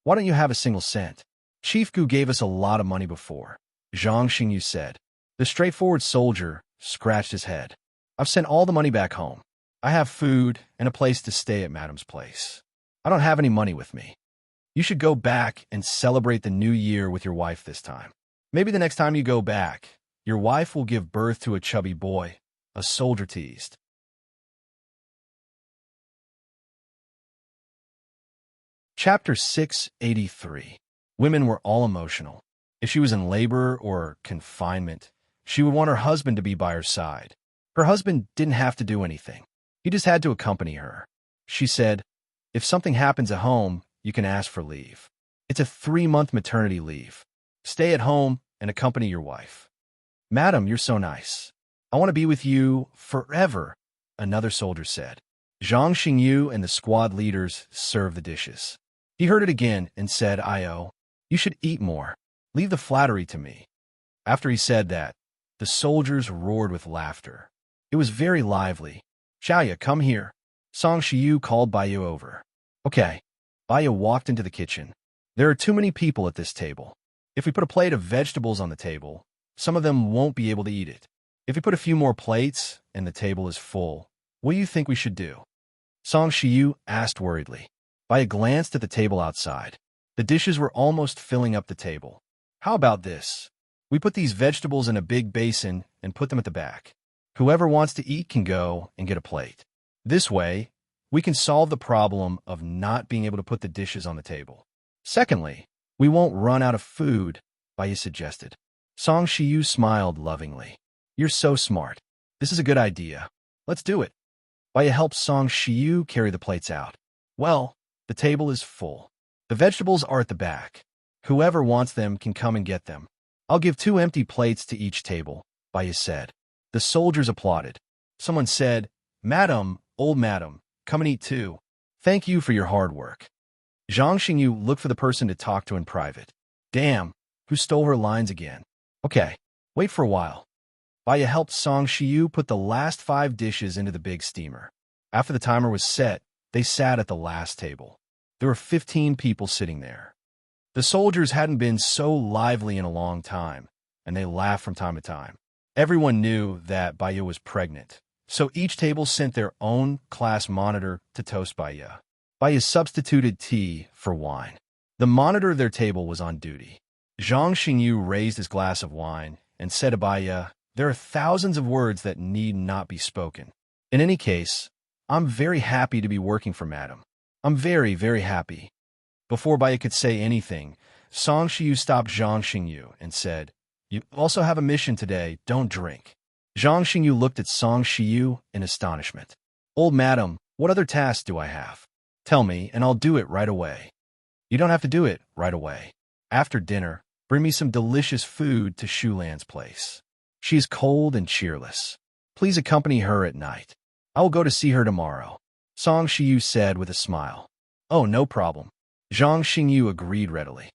Why don't you have a single cent? Chief Gu gave us a lot of money before, Zhang Xingyu said. The straightforward soldier scratched his head. I've sent all the money back home. I have food and a place to stay at Madam's place. I don't have any money with me. You should go back and celebrate the new year with your wife this time. Maybe the next time you go back, your wife will give birth to a chubby boy, a soldier teased. Chapter 683. Women were all emotional. If she was in labor or confinement, she would want her husband to be by her side. Her husband didn't have to do anything. He just had to accompany her. She said, If something happens at home, you can ask for leave. It's a 3-month maternity leave. Stay at home and accompany your wife. Madam, you're so nice. I want to be with you forever, another soldier said. Zhang Xingyu and the squad leaders served the dishes. He heard it again and said, Io, you should eat more. Leave the flattery to me. After he said that, the soldiers roared with laughter. It was very lively. Xiaoya, come here. Song Shiyu called Baiyu over. Okay. Baiyu walked into the kitchen. There are too many people at this table. If we put a plate of vegetables on the table, some of them won't be able to eat it. If we put a few more plates and the table is full, what do you think we should do? Song Shiyu asked worriedly. Baiyu glanced at the table outside. The dishes were almost filling up the table. How about this? We put these vegetables in a big basin and put them at the back. Whoever wants to eat can go and get a plate. This way, we can solve the problem of not being able to put the dishes on the table. Secondly, we won't run out of food, Baiyu suggested. Song Shiyu smiled lovingly. You're so smart. This is a good idea. Let's do it. Baiyu helped Song Shiyu carry the plates out. Well, the table is full. The vegetables are at the back. Whoever wants them can come and get them. I'll give 2 empty plates to each table, Baiyu said. The soldiers applauded. Someone said, Madam, old madam, come and eat too. Thank you for your hard work. Zhang Xingyu looked for the person to talk to in private. Damn, who stole her lines again? Okay, wait for a while. Baiyu helped Song Shiyu put the last 5 dishes into the big steamer. After the timer was set, they sat at the last table. There were 15 people sitting there. The soldiers hadn't been so lively in a long time, and they laughed from time to time. Everyone knew that Baya was pregnant, so each table sent their own class monitor to toast Baya. Baya substituted tea for wine. The monitor of their table was on duty. Zhang Xingyu raised his glass of wine and said to Baya, "There are thousands of words that need not be spoken. In any case, I'm very happy to be working for Madam. I'm very, very happy." Before Baya could say anything, Song Shiyu stopped Zhang Xingyu and said, "You also have a mission today, don't drink." Zhang Xingyu looked at Song Shiyu in astonishment. "Old madam, what other tasks do I have? Tell me, and I'll do it right away." "You don't have to do it right away. After dinner, bring me some delicious food to Shulan's place. She is cold and cheerless. Please accompany her at night. I will go to see her tomorrow," Song Shiyu said with a smile. "Oh, no problem." Zhang Xingyu agreed readily.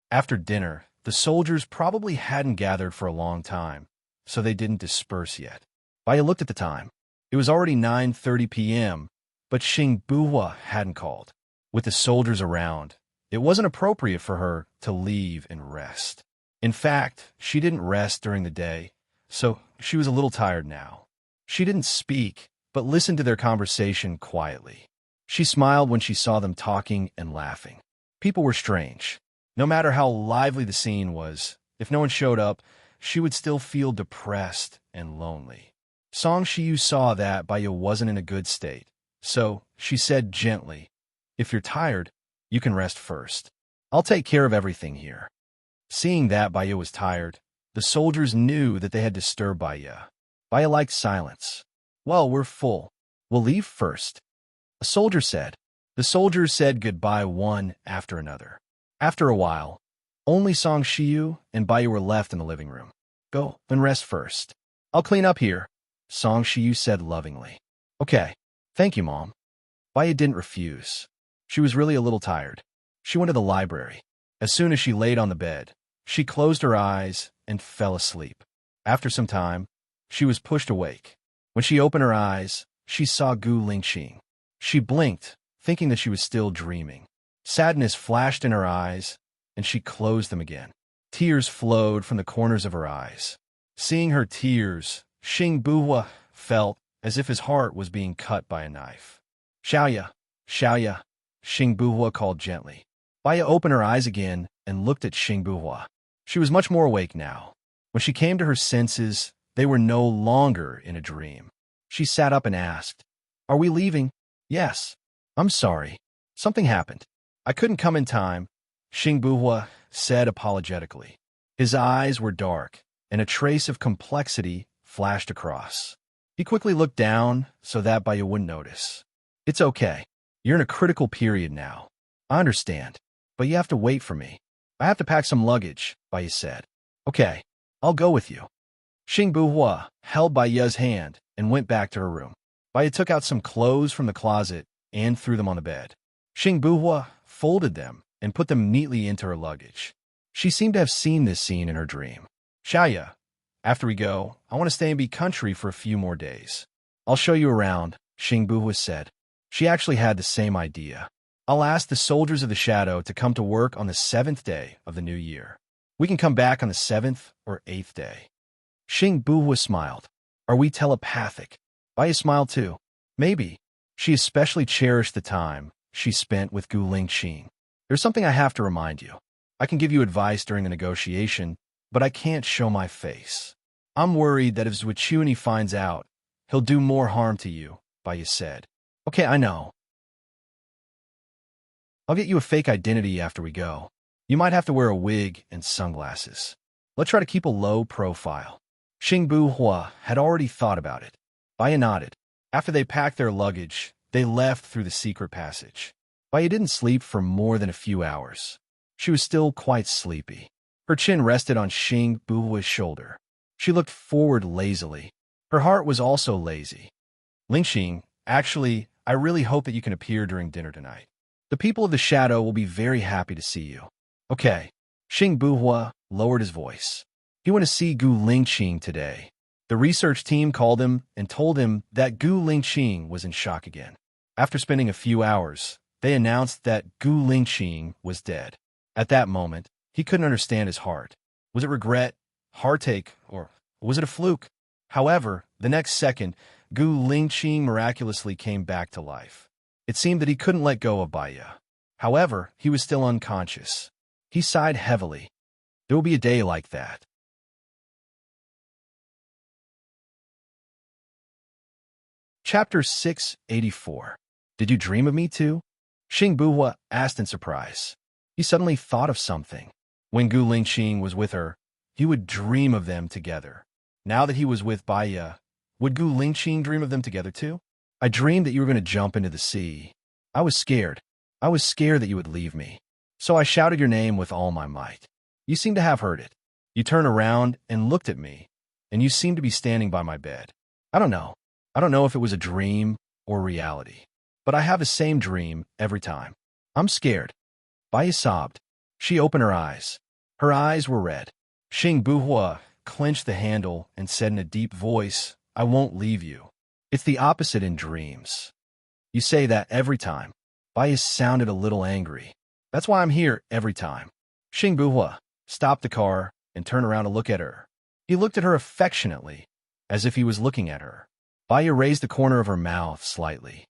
After dinner, the soldiers probably hadn't gathered for a long time, so they didn't disperse yet. Baya looked at the time. It was already 9:30 p.m., but Xing Buhua hadn't called. With the soldiers around, it wasn't appropriate for her to leave and rest. In fact, she didn't rest during the day, so she was a little tired now. She didn't speak, but listened to their conversation quietly. She smiled when she saw them talking and laughing. People were strange. No matter how lively the scene was, if no one showed up, she would still feel depressed and lonely. Song Shiyu saw that Baya wasn't in a good state, so she said gently, "If you're tired, you can rest first. I'll take care of everything here." Seeing that Baya was tired, the soldiers knew that they had disturbed Baya. Baya liked silence. "Well, we're full. We'll leave first," a soldier said. The soldiers said goodbye one after another. After a while, only Song Shiyu and Baya were left in the living room. "Go and rest first. I'll clean up here," Song Shiyu said lovingly. "Okay, thank you, Mom." Baya didn't refuse. She was really a little tired. She went to the library. As soon as she laid on the bed, she closed her eyes and fell asleep. After some time, she was pushed awake. When she opened her eyes, she saw Gu Lingqing. She blinked, thinking that she was still dreaming. Sadness flashed in her eyes, and she closed them again. Tears flowed from the corners of her eyes. Seeing her tears, Xing Buhua felt as if his heart was being cut by a knife. "Xiaoya, Xiaoya," Xing Buhua called gently. Baya opened her eyes again and looked at Xing Buhua. She was much more awake now. When she came to her senses, they were no longer in a dream. She sat up and asked, "Are we leaving?" "Yes." "I'm sorry. Something happened. I couldn't come in time," Xing Buhua said apologetically. His eyes were dark, and a trace of complexity flashed across. He quickly looked down so that Baya wouldn't notice. "It's okay. You're in a critical period now. I understand, but you have to wait for me. I have to pack some luggage," Baya said. "Okay, I'll go with you." Xing Buhua held Baya's hand and went back to her room. Baya took out some clothes from the closet and threw them on the bed. Xing Buhua folded them and put them neatly into her luggage. She seemed to have seen this scene in her dream. "Xiaoya, after we go, I want to stay and be country for a few more days. I'll show you around," Xing Buhua said. She actually had the same idea. "I'll ask the soldiers of the shadow to come to work on the 7th day of the new year. We can come back on the 7th or 8th day." Xing Buhua smiled. "Are we telepathic?" Baya smiled too. "Maybe." She especially cherished the time she spent with Gu Lingqing. "There's something I have to remind you. I can give you advice during the negotiation, but I can't show my face. I'm worried that if Zwichuni finds out, he'll do more harm to you," Baya said. "Okay, I know. I'll get you a fake identity after we go. You might have to wear a wig and sunglasses. Let's try to keep a low profile." Xing Buhua had already thought about it. Baya nodded. After they packed their luggage, they left through the secret passage. Baya didn't sleep for more than a few hours. She was still quite sleepy. Her chin rested on Xing Buhua's shoulder. She looked forward lazily. Her heart was also lazy. "Lingqing, actually, I really hope that you can appear during dinner tonight. The people of the shadow will be very happy to see you." "Okay." Xing Buhua lowered his voice. He went to see Gu Lingqing today. The research team called him and told him that Gu Lingqing was in shock again. After spending a few hours, they announced that Gu Lingqing was dead. At that moment, he couldn't understand his heart. Was it regret, heartache, or was it a fluke? However, the next second, Gu Lingqing miraculously came back to life. It seemed that he couldn't let go of Baya. However, he was still unconscious. He sighed heavily. There will be a day like that. Chapter 684. Did you dream of me too? Xing Buhua asked in surprise. He suddenly thought of something. When Gu Lingqing was with her, he would dream of them together. Now that he was with Baya, would Gu Lingqing dream of them together too? I dreamed that you were going to jump into the sea. I was scared. I was scared that you would leave me. So I shouted your name with all my might. You seem to have heard it. You turned around and looked at me, and you seemed to be standing by my bed. I don't know. I don't know if it was a dream or reality, but I have the same dream every time. I'm scared. Baya sobbed. She opened her eyes. Her eyes were red. Xing Buhua clenched the handle and said in a deep voice, I won't leave you. It's the opposite in dreams. You say that every time. Baya sounded a little angry. That's why I'm here every time. Xing Buhua stopped the car and turned around to look at her. He looked at her affectionately, as if he was looking at her. Baya raised the corner of her mouth slightly.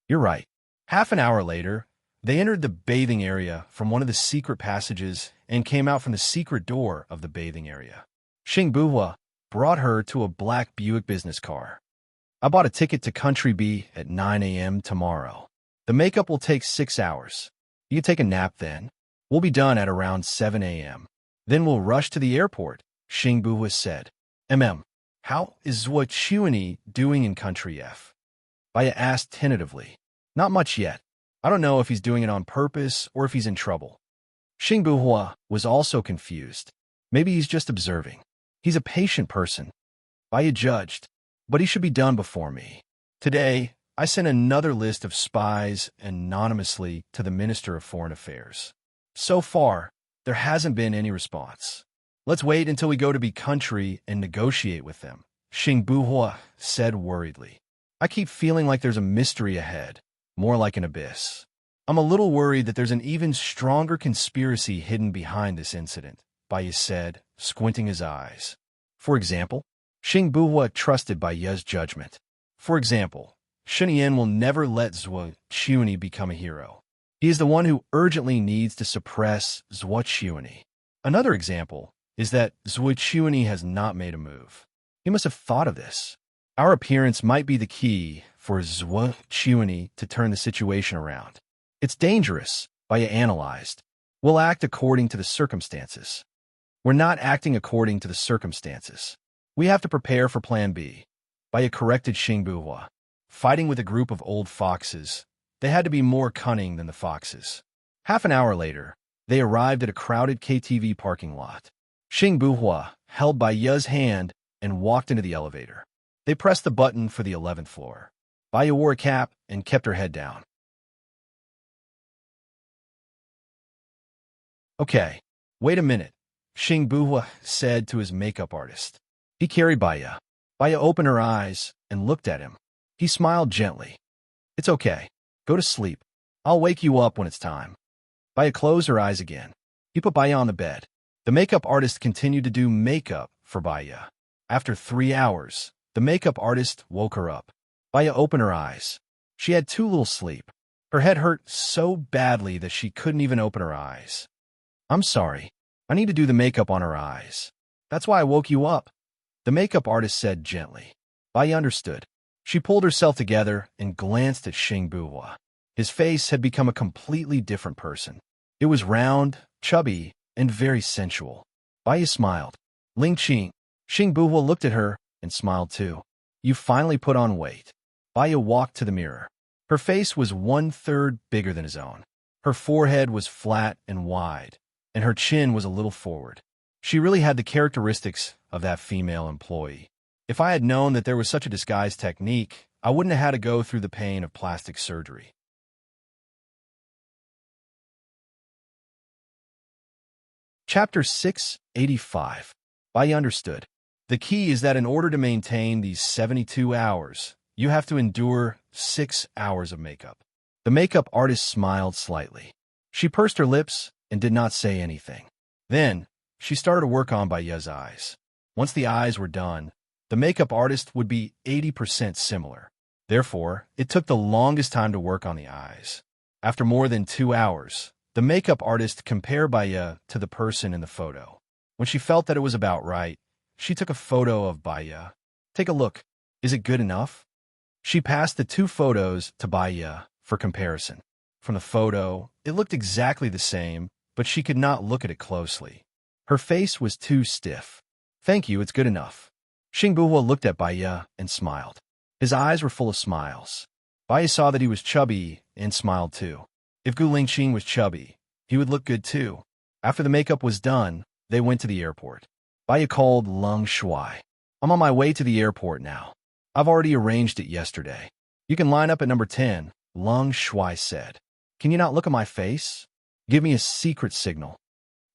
You're right. Half an hour later, they entered the bathing area from one of the secret passages and came out from the secret door of the bathing area. Xing Buhua brought her to a black Buick business car. I bought a ticket to Country B at 9 a.m. tomorrow. The makeup will take 6 hours. You can take a nap then. We'll be done at around 7 a.m. Then we'll rush to the airport, Xing Buhua said. How is Zhuo doing in Country F? Baya asked tentatively. Not much yet. I don't know if he's doing it on purpose or if he's in trouble. Xing Buhua was also confused. Maybe he's just observing. He's a patient person. Baya judged, but he should be done before me. Today, I sent another list of spies anonymously to the Minister of Foreign Affairs. So far, there hasn't been any response. Let's wait until we go to Be Country and negotiate with them, Xing Buhua said worriedly. I keep feeling like there's a mystery ahead, more like an abyss. I'm a little worried that there's an even stronger conspiracy hidden behind this incident, Baya said, squinting his eyes. For example, Xing Buhua trusted Baya's judgment. For example, Shunyan will never let Zhuo become a hero. He is the one who urgently needs to suppress Zhuo. Another example is that Zhuo has not made a move. He must have thought of this. Our appearance might be the key for Zhuo to turn the situation around. It's dangerous, Baya analyzed. We'll act according to the circumstances. We're not acting according to the circumstances. We have to prepare for Plan B. Baya corrected Xing Buhua. Fighting with a group of old foxes, they had to be more cunning than the foxes. Half an hour later, they arrived at a crowded KTV parking lot. Xing Buhua held Baya's hand and walked into the elevator. They pressed the button for the 11th floor. Baya wore a cap and kept her head down. Okay, wait a minute, Xing Buhua said to his makeup artist. He carried Baya. Baya opened her eyes and looked at him. He smiled gently. It's okay. Go to sleep. I'll wake you up when it's time. Baya closed her eyes again. He put Baya on the bed. The makeup artist continued to do makeup for Baya. After 3 hours, the makeup artist woke her up. Baya opened her eyes. She had too little sleep. Her head hurt so badly that she couldn't even open her eyes. I'm sorry. I need to do the makeup on her eyes. That's why I woke you up, the makeup artist said gently. Baya understood. She pulled herself together and glanced at Xing Buhua. His face had become a completely different person. It was round, chubby, and very sensual. Baya smiled. Lingqing. Xing Buhua looked at her and smiled too. You finally put on weight. Baya walked to the mirror. Her face was 1/3 bigger than his own. Her forehead was flat and wide, and her chin was a little forward. She really had the characteristics of that female employee. If I had known that there was such a disguise technique, I wouldn't have had to go through the pain of plastic surgery. Chapter 685. Baya understood. The key is that in order to maintain these 72 hours, You have to endure 6 hours of makeup. The makeup artist smiled slightly. She pursed her lips and did not say anything. Then, she started to work on Baya's eyes. Once the eyes were done, the makeup artist would be 80% similar. Therefore, it took the longest time to work on the eyes. After more than 2 hours, the makeup artist compared Baya to the person in the photo. When she felt that it was about right, she took a photo of Baya. Take a look. Is it good enough? She passed the 2 photos to Baya for comparison. From the photo, it looked exactly the same, but she could not look at it closely. Her face was too stiff. Thank you, it's good enough. Xingbuhua looked at Baya and smiled. His eyes were full of smiles. Baya saw that he was chubby and smiled too. If Gu Lingqing was chubby, he would look good too. After the makeup was done, they went to the airport. Baya called Leng Shuai. I'm on my way to the airport now. I've already arranged it yesterday. You can line up at number 10, Leng Shuai said. Can you not look at my face? Give me a secret signal.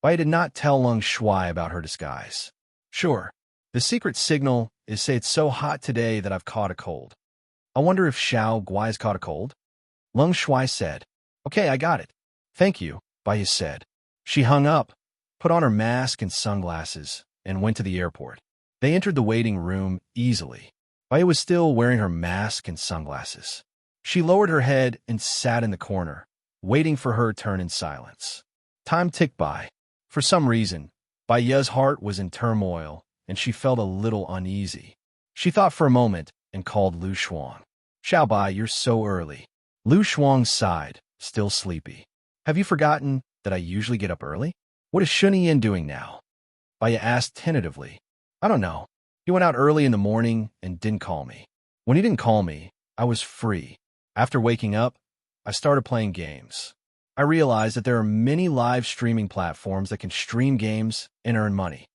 Baya did not tell Leng Shuai about her disguise. Sure. The secret signal is say it's so hot today that I've caught a cold. I wonder if Xiao Guai's caught a cold? Leng Shuai said. Okay, I got it. Thank you, Baya said. She hung up, put on her mask and sunglasses, and went to the airport. They entered the waiting room easily. Baya was still wearing her mask and sunglasses. She lowered her head and sat in the corner, waiting for her turn in silence. Time ticked by. For some reason, Baya's heart was in turmoil, and she felt a little uneasy. She thought for a moment and called Lu Shuang. Xiao Bai, you're so early. Lu Shuang sighed, still sleepy. Have you forgotten that I usually get up early? What is Shunyin doing now? Baya asked tentatively. I don't know. He went out early in the morning and didn't call me. When he didn't call me, I was free. After waking up, I started playing games. I realized that there are many live streaming platforms that can stream games and earn money.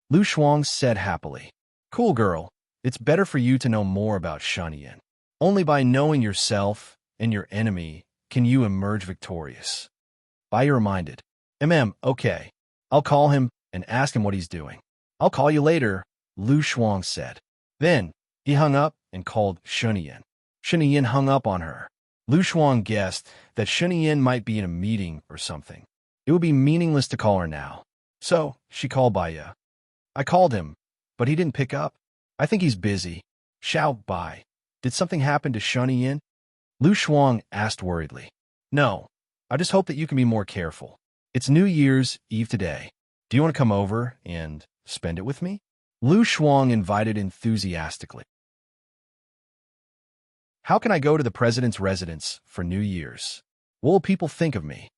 Lu Shuang said happily. Cool girl, it's better for you to know more about Shunyin. Only by knowing yourself and your enemy can you emerge victorious. Baya reminded. Okay. I'll call him and ask him what he's doing. I'll call you later, Lu Shuang said. Then, he hung up and called Shunyin. Shunyin hung up on her. Lu Shuang guessed that Shunyin might be in a meeting or something. It would be meaningless to call her now. So, she called Baya. I called him, but he didn't pick up. I think he's busy. Xiao Bai, did something happen to Shunyin? Lu Shuang asked worriedly. No, I just hope that you can be more careful. It's New Year's Eve today. Do you want to come over and spend it with me? Lu Shuang invited enthusiastically. How can I go to the president's residence for New Year's? What will people think of me?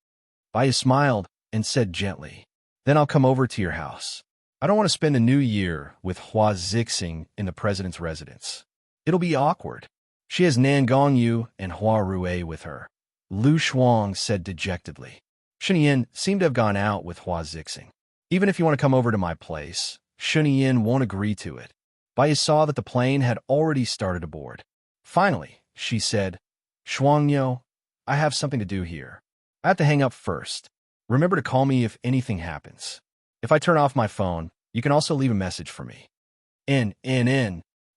Baya smiled and said gently, Then I'll come over to your house. I don't want to spend the New Year with Hua Zixing in the president's residence. It'll be awkward. She has Nan Gongyu and Hua Rui with her. Lu Shuang said dejectedly. Shunyin seemed to have gone out with Hua Zixing. Even if you want to come over to my place, Shunyin won't agree to it. Baya saw that the plane had already started aboard. Finally, she said, Shuangyo, I have something to do here. I have to hang up first. Remember to call me if anything happens. If I turn off my phone, you can also leave a message for me.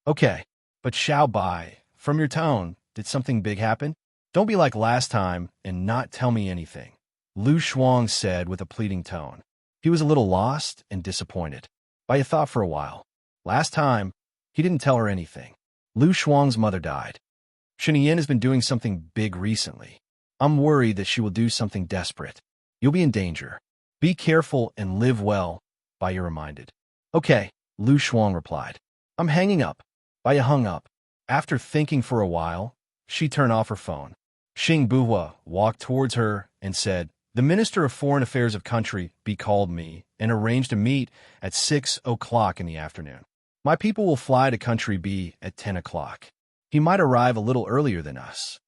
Okay, but Xiao Bai, from your tone, did something big happen? Don't be like last time and not tell me anything, Lu Shuang said with a pleading tone. He was a little lost and disappointed. Baya thought for a while. Last time, he didn't tell her anything. Lu Shuang's mother died. Shunyin has been doing something big recently. I'm worried that she will do something desperate. You'll be in danger. Be careful and live well, Baya reminded. Okay, Lu Shuang replied. I'm hanging up. Baya hung up. After thinking for a while, she turned off her phone. Xingbuhua walked towards her and said, The Minister of Foreign Affairs of Country B called me and arranged to meet at 6 o'clock in the afternoon. My people will fly to Country B at 10 o'clock. He might arrive a little earlier than us.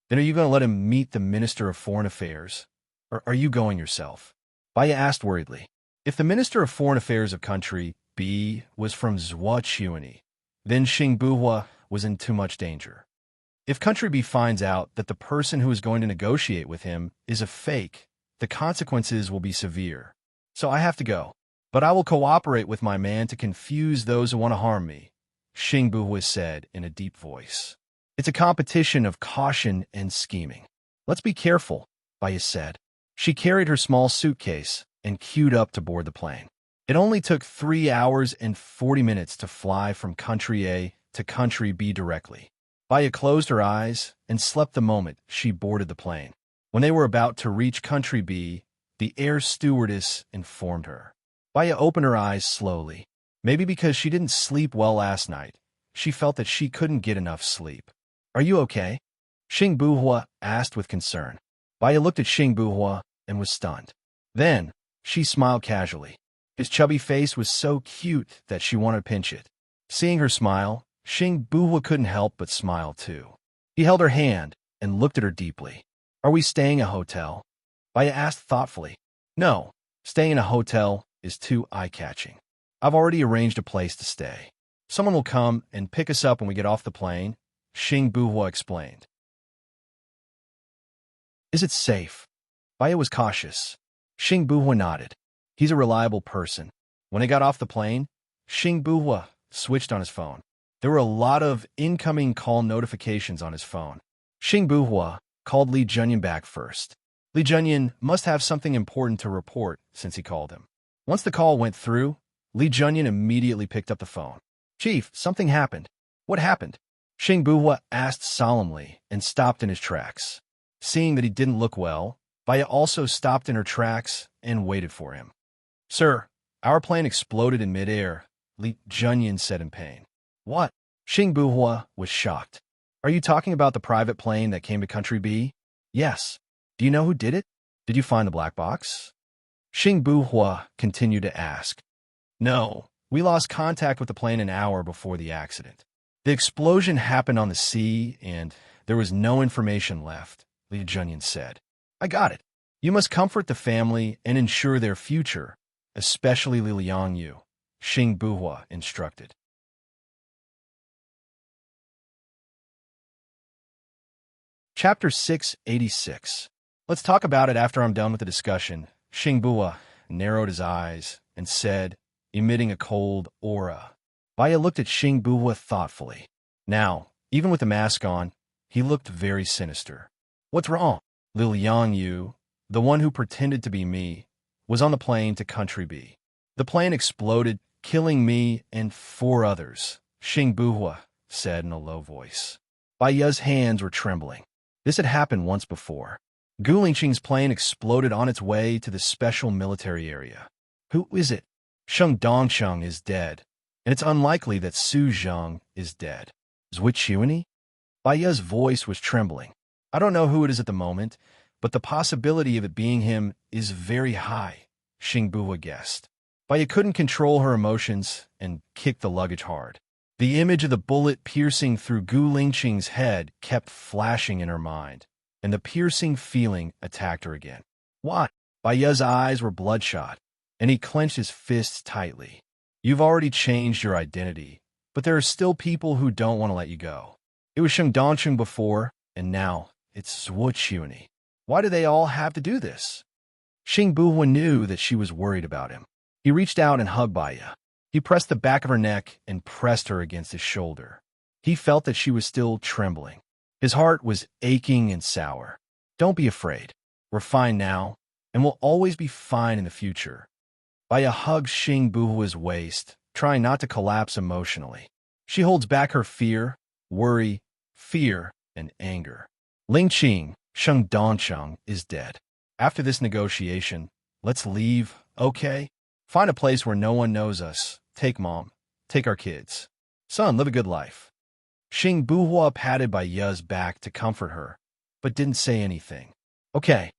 Then are you going to let him meet the Minister of Foreign Affairs? Or are you going yourself? Baya asked worriedly. If the Minister of Foreign Affairs of Country B was from Zhuochuani, then Xingbuhua was in too much danger. If Country B finds out that the person who is going to negotiate with him is a fake, the consequences will be severe. So I have to go. But I will cooperate with my man to confuse those who want to harm me, Xingbuhua said in a deep voice. It's a competition of caution and scheming. Let's be careful, Baya said. She carried her small suitcase and queued up to board the plane. It only took 3 hours and 40 minutes to fly from country A to country B directly. Baya closed her eyes and slept the moment she boarded the plane. When they were about to reach country B, the air stewardess informed her. Baya opened her eyes slowly. Maybe because she didn't sleep well last night, she felt that she couldn't get enough sleep. Are you okay? Xing Buhua asked with concern. Baya looked at Xing Buhua and was stunned. Then, she smiled casually. His chubby face was so cute that she wanted to pinch it. Seeing her smile, Xing Buhua couldn't help but smile too. He held her hand and looked at her deeply. Are we staying in a hotel? Baya asked thoughtfully. No, staying in a hotel is too eye-catching. I've already arranged a place to stay. Someone will come and pick us up when we get off the plane, Xing Buhua explained. Is it safe? Baya was cautious. Xing Buhua nodded. He's a reliable person. When they got off the plane, Xing Buhua switched on his phone. There were a lot of incoming call notifications on his phone. Xing Buhua called Li Junyan back first. Li Junyan must have something important to report since he called him. Once the call went through, Li Junyan immediately picked up the phone. Chief, something happened. What happened? Xing Buhua asked solemnly and stopped in his tracks. Seeing that he didn't look well, Baya also stopped in her tracks and waited for him. Sir, our plane exploded in midair, Li Junyan said in pain. What? Xing Buhua was shocked. Are you talking about the private plane that came to Country B? Yes. Do you know who did it? Did you find the black box? Xing Buhua continued to ask. No, we lost contact with the plane an hour before the accident. The explosion happened on the sea, and there was no information left, Li Junyan said. I got it. You must comfort the family and ensure their future, especially Li Liangyu, Xing Buhua instructed. Chapter 686. Let's talk about it after I'm done with the discussion. Xing Buhua narrowed his eyes and said, emitting a cold aura. Baya looked at Xing Buhua thoughtfully. Now, even with the mask on, he looked very sinister. What's wrong? Li Liangyu, the one who pretended to be me, was on the plane to Country B. The plane exploded, killing me and 4 others, Xing Buhua said in a low voice. Baya's hands were trembling. This had happened once before. Gu Lingqing's plane exploded on its way to the special military area. Who is it? Sheng Dongsheng is dead, and it's unlikely that Su Zheng is dead. Zhuqiuni? Baya's voice was trembling. I don't know who it is at the moment, but the possibility of it being him is very high, Xing Buhua guessed. Baya couldn't control her emotions and kicked the luggage hard. The image of the bullet piercing through Gu Lingqing's head kept flashing in her mind, and the piercing feeling attacked her again. What? Baya's eyes were bloodshot, and he clenched his fists tightly. You've already changed your identity, but there are still people who don't want to let you go. It was Sheng Dongsheng before, and now it's Zhuqiuni. Why do they all have to do this? Xing Buhua knew that she was worried about him. He reached out and hugged Baya. He pressed the back of her neck and pressed her against his shoulder. He felt that she was still trembling. His heart was aching and sour. Don't be afraid. We're fine now, and we'll always be fine in the future. Baya hugged Xing Buhua's waist, trying not to collapse emotionally. She holds back her fear, worry, fear, and anger. Lingqing, Sheng Dongsheng, is dead. After this negotiation, let's leave, okay? Find a place where no one knows us. Take Mom. Take our kids. Son, live a good life. Xing Buhua patted Baya's back to comfort her, but didn't say anything. Okay,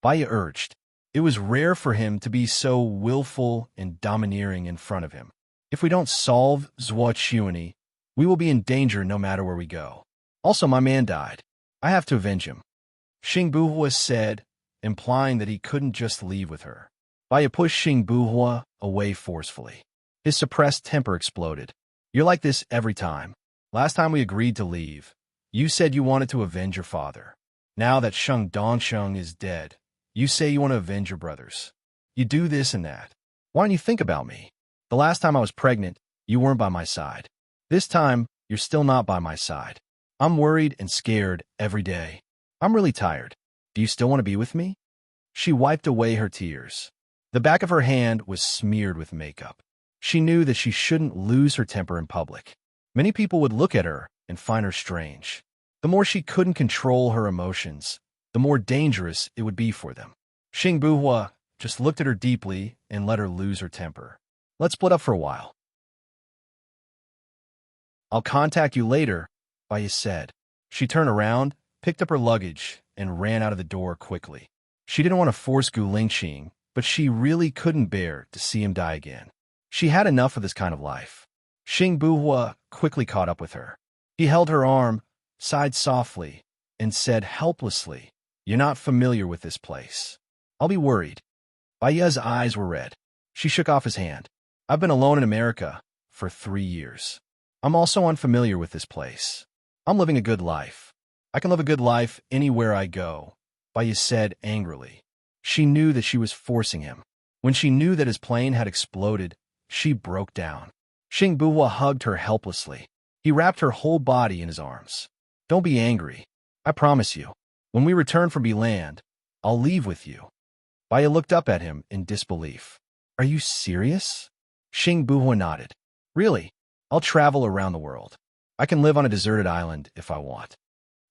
Baya urged. It was rare for him to be so willful and domineering in front of him. If we don't solve Zhuqiuni, we will be in danger no matter where we go. Also, my man died. I have to avenge him. Xing Buhua said, implying that he couldn't just leave with her. Baya pushed Xing Buhua away forcefully. His suppressed temper exploded. You're like this every time. Last time we agreed to leave, you said you wanted to avenge your father. Now that Sheng Dongsheng is dead, you say you want to avenge your brothers. You do this and that. Why don't you think about me? The last time I was pregnant, you weren't by my side. This time, you're still not by my side. I'm worried and scared every day. I'm really tired. Do you still want to be with me? She wiped away her tears. The back of her hand was smeared with makeup. She knew that she shouldn't lose her temper in public. Many people would look at her and find her strange. The more she couldn't control her emotions, the more dangerous it would be for them. Xing Buhua just looked at her deeply and let her lose her temper. Let's split up for a while. I'll contact you later, Baya said. She turned around, picked up her luggage, and ran out of the door quickly. She didn't want to force Gu Lingqing, but she really couldn't bear to see him die again. She had enough of this kind of life. Xing Buhua quickly caught up with her. He held her arm, sighed softly, and said helplessly, "You're not familiar with this place. I'll be worried." Baya's eyes were red. She shook off his hand. "I've been alone in America for 3 years. I'm also unfamiliar with this place. I'm living a good life. I can live a good life anywhere I go," Baya said angrily. She knew that she was forcing him. When she knew that his plane had exploded, she broke down. Xing Buhua hugged her helplessly. He wrapped her whole body in his arms. "Don't be angry. I promise you. When we return from Beland, I'll leave with you." Baya looked up at him in disbelief. "Are you serious?" Xing Buhua nodded. "Really? I'll travel around the world. I can live on a deserted island if I want."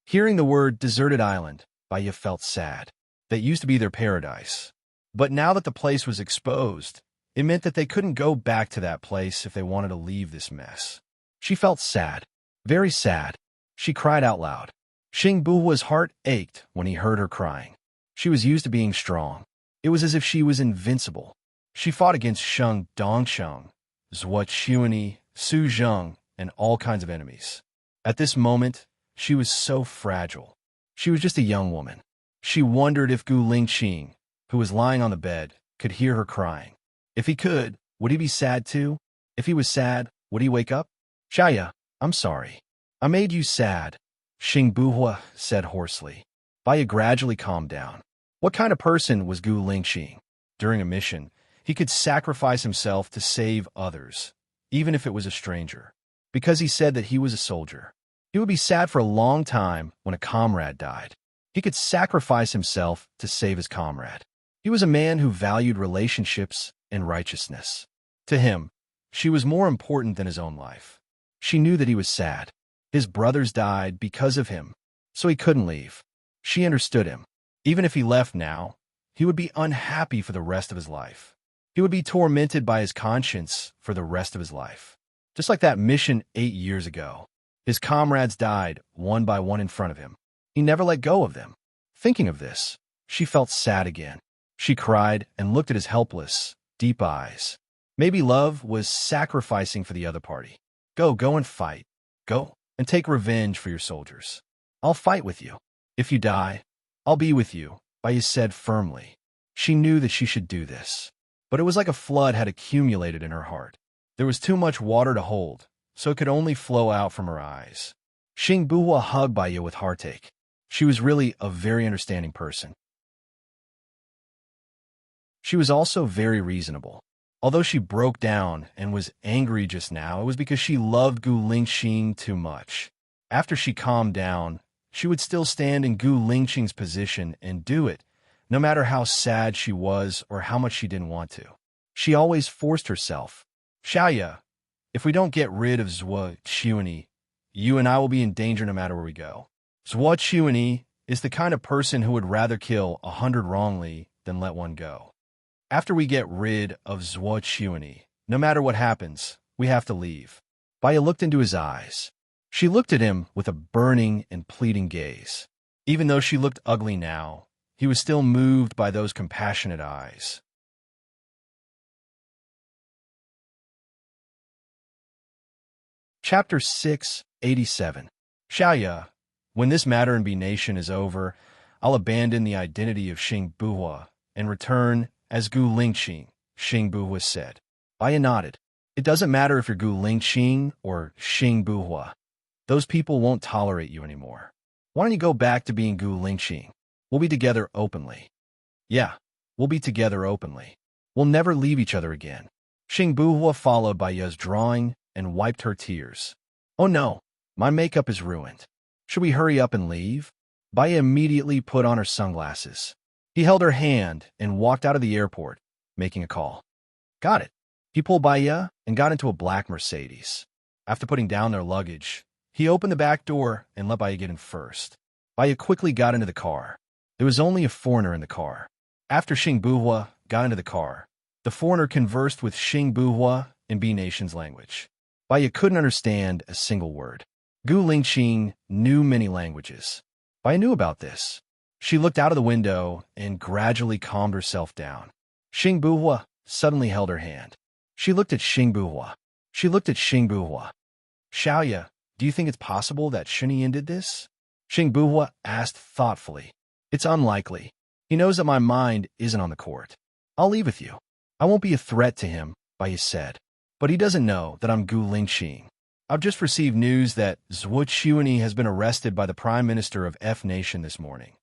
Hearing the word deserted island, Baya felt sad. That used to be their paradise. But now that the place was exposed, it meant that they couldn't go back to that place if they wanted to leave this mess. She felt sad, very sad. She cried out loud. Xing Buhua's heart ached when he heard her crying. She was used to being strong. It was as if she was invincible. She fought against Sheng Dongsheng, Zhuo Chuanyi, Su Zheng, and all kinds of enemies. At this moment, she was so fragile. She was just a young woman. She wondered if Gu Lingqing, who was lying on the bed, could hear her crying. If he could, would he be sad too? If he was sad, would he wake up? "Shaya, I'm sorry. I made you sad," Xing Buhua said hoarsely. Baya gradually calmed down. What kind of person was Gu Lingqing? During a mission, he could sacrifice himself to save others, even if it was a stranger, because he said that he was a soldier. He would be sad for a long time when a comrade died. He could sacrifice himself to save his comrade. He was a man who valued relationships and righteousness. To him, she was more important than his own life. She knew that he was sad. His brothers died because of him, so he couldn't leave. She understood him. Even if he left now, he would be unhappy for the rest of his life. He would be tormented by his conscience for the rest of his life. Just like that mission 8 years ago. His comrades died one by one in front of him. He never let go of them. Thinking of this, she felt sad again. She cried and looked at his helpless, deep eyes. Maybe love was sacrificing for the other party. Go and fight. Go and take revenge for your soldiers. I'll fight with you. If you die, I'll be with you, Baya said firmly. She knew that she should do this. But it was like a flood had accumulated in her heart. There was too much water to hold, so it could only flow out from her eyes. Xing Buhua hugged Baya with heartache. She was really a very understanding person. She was also very reasonable. Although she broke down and was angry just now, it was because she loved Gu Lingqing too much. After she calmed down, she would still stand in Gu Lingqing's position and do it, no matter how sad she was or how much she didn't want to. She always forced herself. "Xiaoya, if we don't get rid of Zhuo Chuanyi, you and I will be in danger no matter where we go." Zhuo Chuanyi is the kind of person who would rather kill 100 wrongly than let one go. After we get rid of Zhuo Chuanyi, no matter what happens, we have to leave. Baya looked into his eyes. She looked at him with a burning and pleading gaze. Even though she looked ugly now, he was still moved by those compassionate eyes. Chapter 687. Xiaoya, when this matter in B Nation is over, I'll abandon the identity of Xing Buhua and return as Gu Lingqing, Xing Buhua said. Baya nodded. It doesn't matter if you're Gu Lingqing or Xing Buhua. Those people won't tolerate you anymore. Why don't you go back to being Gu Lingqing? We'll be together openly. Yeah, we'll be together openly. We'll never leave each other again. Xing Buhua followed Baya's drawing and wiped her tears. Oh no, my makeup is ruined. Should we hurry up and leave? Baya immediately put on her sunglasses. He held her hand and walked out of the airport, making a call. Got it. He pulled Baya and got into a black Mercedes. After putting down their luggage, he opened the back door and let Baya get in first. Baya quickly got into the car. There was only a foreigner in the car. After Xing Buhua got into the car, the foreigner conversed with Xing Buhua in B-Nation's language. Baya couldn't understand a single word. Gu Lingqing knew many languages. Baya knew about this. She looked out of the window and gradually calmed herself down. Xing Buhua suddenly held her hand. She looked at Xing Buhua. She looked at Xing Buhua. Xiaoya, do you think it's possible that Shunyin did this? Xing Buhua asked thoughtfully. It's unlikely. He knows that my mind isn't on the court. I'll leave with you. I won't be a threat to him, Baya said. But he doesn't know that I'm Gu Lingqing. I've just received news that Zhuo Chuani has been arrested by the Prime Minister of F Nation this morning,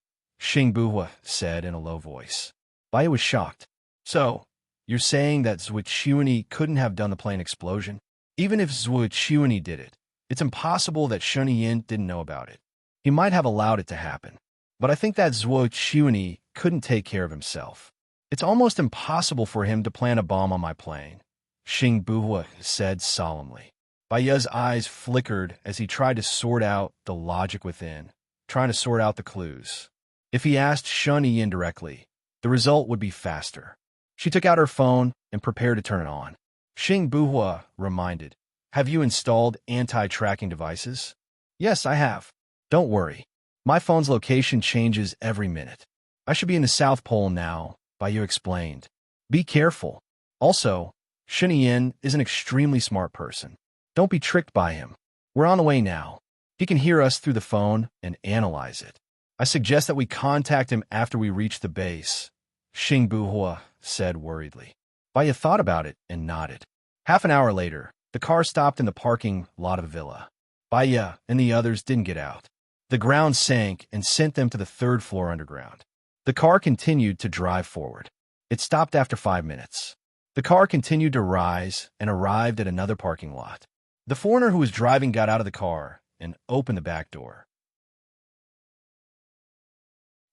Xing Buhua said in a low voice. Baya was shocked. So, you're saying that Zhuo Chuani couldn't have done the plane explosion? Even if Zhuo Chuani did it, it's impossible that Shunyin didn't know about it. He might have allowed it to happen. But I think that Zhuo Chuani couldn't take care of himself. It's almost impossible for him to plant a bomb on my plane, Xing Buhua said solemnly. Baya's eyes flickered as he tried to sort out the logic within, trying to sort out the clues. If he asked Shunyi indirectly, the result would be faster. She took out her phone and prepared to turn it on. Xing Buhua reminded, Have you installed anti-tracking devices? Yes, I have. Don't worry. My phone's location changes every minute. I should be in the South Pole now, Baya explained. Be careful. Also, Shunyin is an extremely smart person. Don't be tricked by him. We're on the way now. He can hear us through the phone and analyze it. I suggest that we contact him after we reach the base, Xing Buhua said worriedly. Baya thought about it and nodded. Half an hour later, the car stopped in the parking lot of a villa. Baya and the others didn't get out. The ground sank and sent them to the third floor underground. The car continued to drive forward. It stopped after 5 minutes. The car continued to rise and arrived at another parking lot. The foreigner who was driving got out of the car and opened the back door.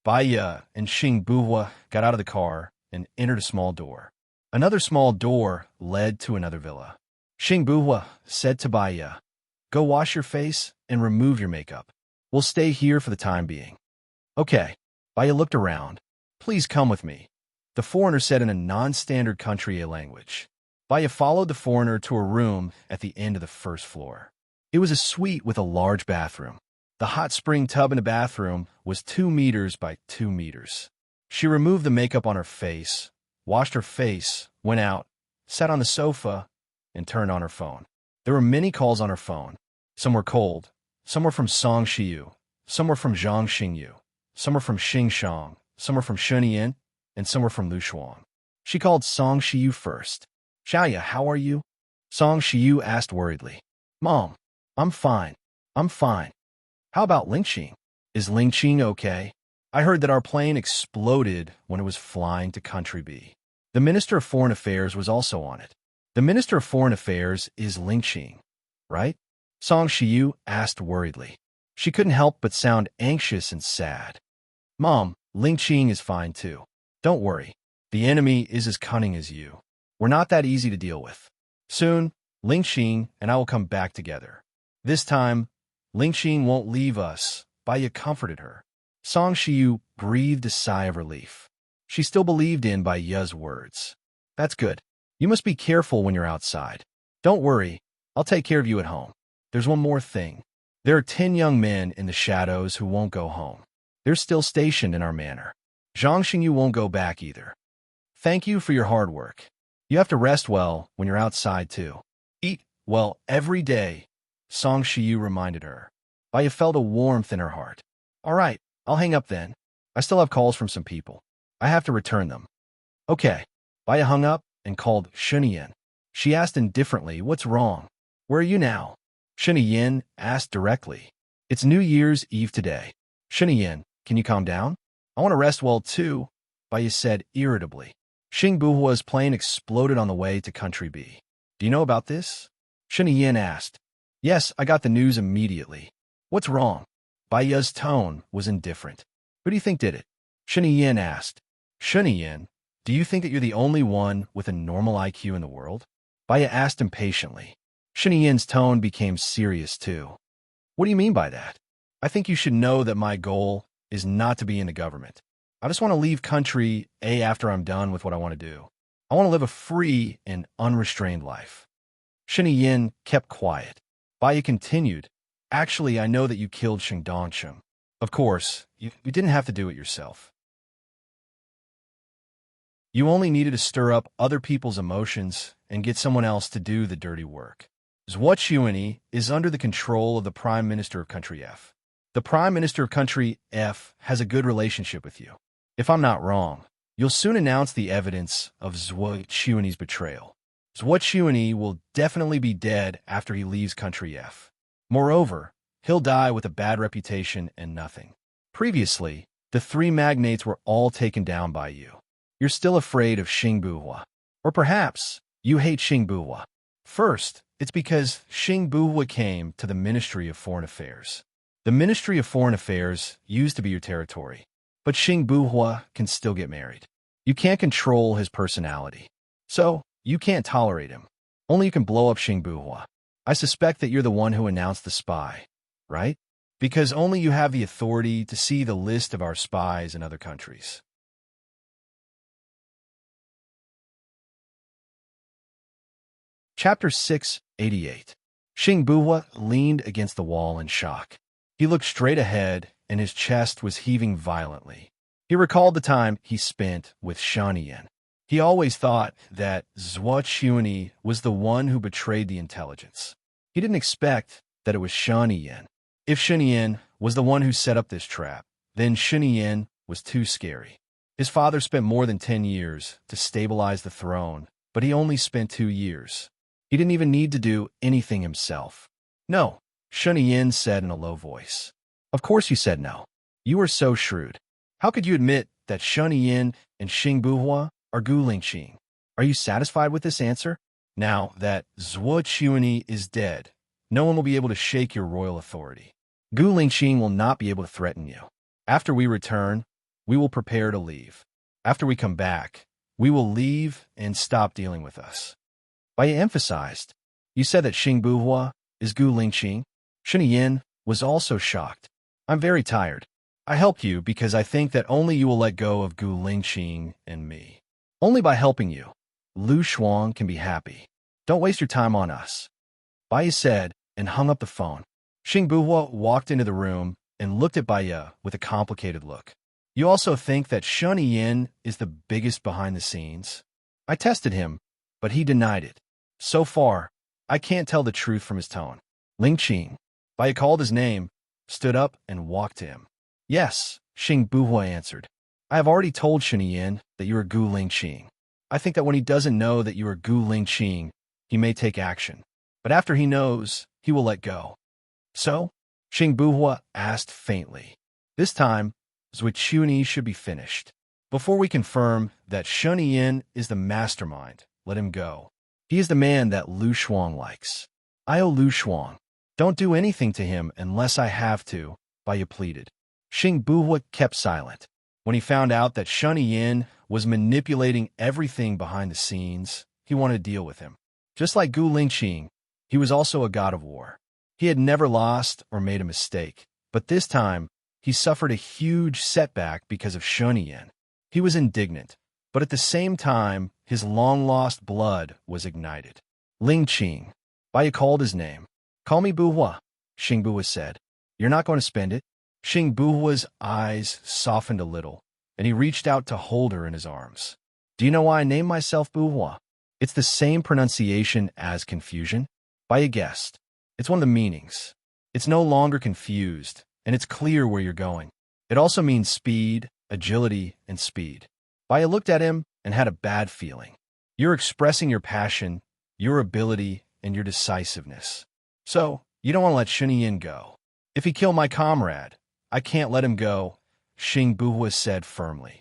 Baya and Xing Buhua got out of the car and entered a small door. Another small door led to another villa. Xing Buhua said to Baya, Go wash your face and remove your makeup. We'll stay here for the time being. Okay. Baya looked around. Please come with me, the foreigner said in a non-standard country language. Baya followed the foreigner to a room at the end of the first floor. It was a suite with a large bathroom. The hot spring tub in the bathroom was 2 meters by 2 meters. She removed the makeup on her face, washed her face, went out, sat on the sofa, and turned on her phone. There were many calls on her phone. Some were cold. Some were from Song Shiyu. Some were from Zhang Xingyu. Some were from Xing Shang. Some were from Shunyin. And some were from Lu Shuang. She called Song Shiyu first. Xiaoya, how are you? Song Shiyu asked worriedly. Mom, I'm fine. I'm fine. How about Lingqing? Is Lingqing okay? I heard that our plane exploded when it was flying to Country B. The Minister of Foreign Affairs was also on it. The Minister of Foreign Affairs is Lingqing, right? Song Shiyu asked worriedly. She couldn't help but sound anxious and sad. Mom, Lingqing is fine too. Don't worry. The enemy is as cunning as you. We're not that easy to deal with. Soon, Lingqing and I will come back together. This time, Lingqing won't leave us. Baya comforted her. Song Shiyu breathed a sigh of relief. She still believed in Baya's words. That's good. You must be careful when you're outside. Don't worry. I'll take care of you at home. There's one more thing. There are 10 young men in the shadows who won't go home. They're still stationed in our manor. Zhang Xingyu won't go back either. Thank you for your hard work. You have to rest well when you're outside too. Eat well every day, Song Shiyu reminded her. Baya felt a warmth in her heart. All right, I'll hang up then. I still have calls from some people. I have to return them. Okay. Baya hung up and called Shunyin. She asked indifferently, What's wrong? Where are you now? Shunyin asked directly. It's New Year's Eve today. Shunyin, can you calm down? I want to rest well too, Baya said irritably. Xing Buhua's plane exploded on the way to Country B. Do you know about this? Shunyin asked. Yes, I got the news immediately. What's wrong? Ya's tone was indifferent. Who do you think did it? Shunyi Yin asked. Shunyi Yin, do you think that you're the only one with a normal IQ in the world? Ya asked impatiently. Shunyi Yin's tone became serious too. What do you mean by that? I think you should know that my goal is not to be in the government. I just want to leave country A after I'm done with what I want to do. I want to live a free and unrestrained life. Shunyi Yin kept quiet. Ya continued. Actually, I know that you killed Shengdongsheng. Of course, you didn't have to do it yourself. You only needed to stir up other people's emotions and get someone else to do the dirty work. Zhuochuani is under the control of the Prime Minister of Country F. The Prime Minister of Country F has a good relationship with you. If I'm not wrong, you'll soon announce the evidence of Zhuochuani's betrayal. Zhuochuani will definitely be dead after he leaves Country F. Moreover, he'll die with a bad reputation and nothing. Previously, the three magnates were all taken down by you. You're still afraid of Xing Buhua. Or perhaps you hate Xing Buhua. First, it's because Xing Buhua came to the Ministry of Foreign Affairs. The Ministry of Foreign Affairs used to be your territory, but Xing Buhua can still get married. You can't control his personality, so you can't tolerate him. Only you can blow up Xing Buhua. I suspect that you're the one who announced the spy, right? Because only you have the authority to see the list of our spies in other countries. Chapter 688. Xing Buhua leaned against the wall in shock. He looked straight ahead, and his chest was heaving violently. He recalled the time he spent with Shunyi Yin. He always thought that Zhuochuani was the one who betrayed the intelligence. He didn't expect that it was Shunyi Yin. If Shunyi Yin was the one who set up this trap, then Shunyi Yin was too scary. His father spent more than 10 years to stabilize the throne, but he only spent 2 years. He didn't even need to do anything himself. No, Shunyi Yin said in a low voice. Of course you said no. You are so shrewd. How could you admit that Shunyi Yin and Xing Buhua are Gu Lingqing? Are you satisfied with this answer? Now that Zhuochuani is dead, no one will be able to shake your royal authority. Gu Lingqing will not be able to threaten you. After we return, we will prepare to leave. After we come back, we will leave and stop dealing with us. Ya emphasized. You said that Xing Buhua is Gu Lingqing. Shunyi Yin was also shocked. I'm very tired. I helped you because I think that only you will let go of Gu Lingqing and me. Only by helping you, Lu Shuang can be happy. Don't waste your time on us. Ya said and hung up the phone. Xing Buhua walked into the room and looked at Ya with a complicated look. You also think that Shunyi Yin is the biggest behind the scenes? I tested him, but he denied it. So far, I can't tell the truth from his tone. Lingqing. Ya called his name, stood up, and walked to him. Yes, Xing Buhua answered. I have already told Shunyi Yin that you are Gu Lingqing. I think that when he doesn't know that you are Gu Lingqing, he may take action. But after he knows, he will let go. So? Xing Buhua asked faintly. This time, Zhuochuani should be finished. Before we confirm that Shunyi Yin is the mastermind, let him go. He is the man that Lu Shuang likes. I owe Lu Shuang. Don't do anything to him unless I have to, Ya pleaded. Xing Buhua kept silent. When he found out that Shunyi Yin was manipulating everything behind the scenes, he wanted to deal with him. Just like Gu Lingqing, he was also a god of war. He had never lost or made a mistake, but this time, he suffered a huge setback because of Shunyi Yin. He was indignant, but at the same time, his long-lost blood was ignited. Lingqing. Ya called his name. Call me Buhua, Xing Buhua said. You're not going to spend it? Xing Buhua's eyes softened a little, and he reached out to hold her in his arms. Do you know why I named myself Buhua? It's the same pronunciation as confusion. Ya guessed. It's one of the meanings. It's no longer confused, and it's clear where you're going. It also means speed, agility, and speed. Ya looked at him and had a bad feeling. You're expressing your passion, your ability, and your decisiveness. So, you don't want to let Shunyi Yin go. If he killed my comrade, I can't let him go, Xing Buhua said firmly.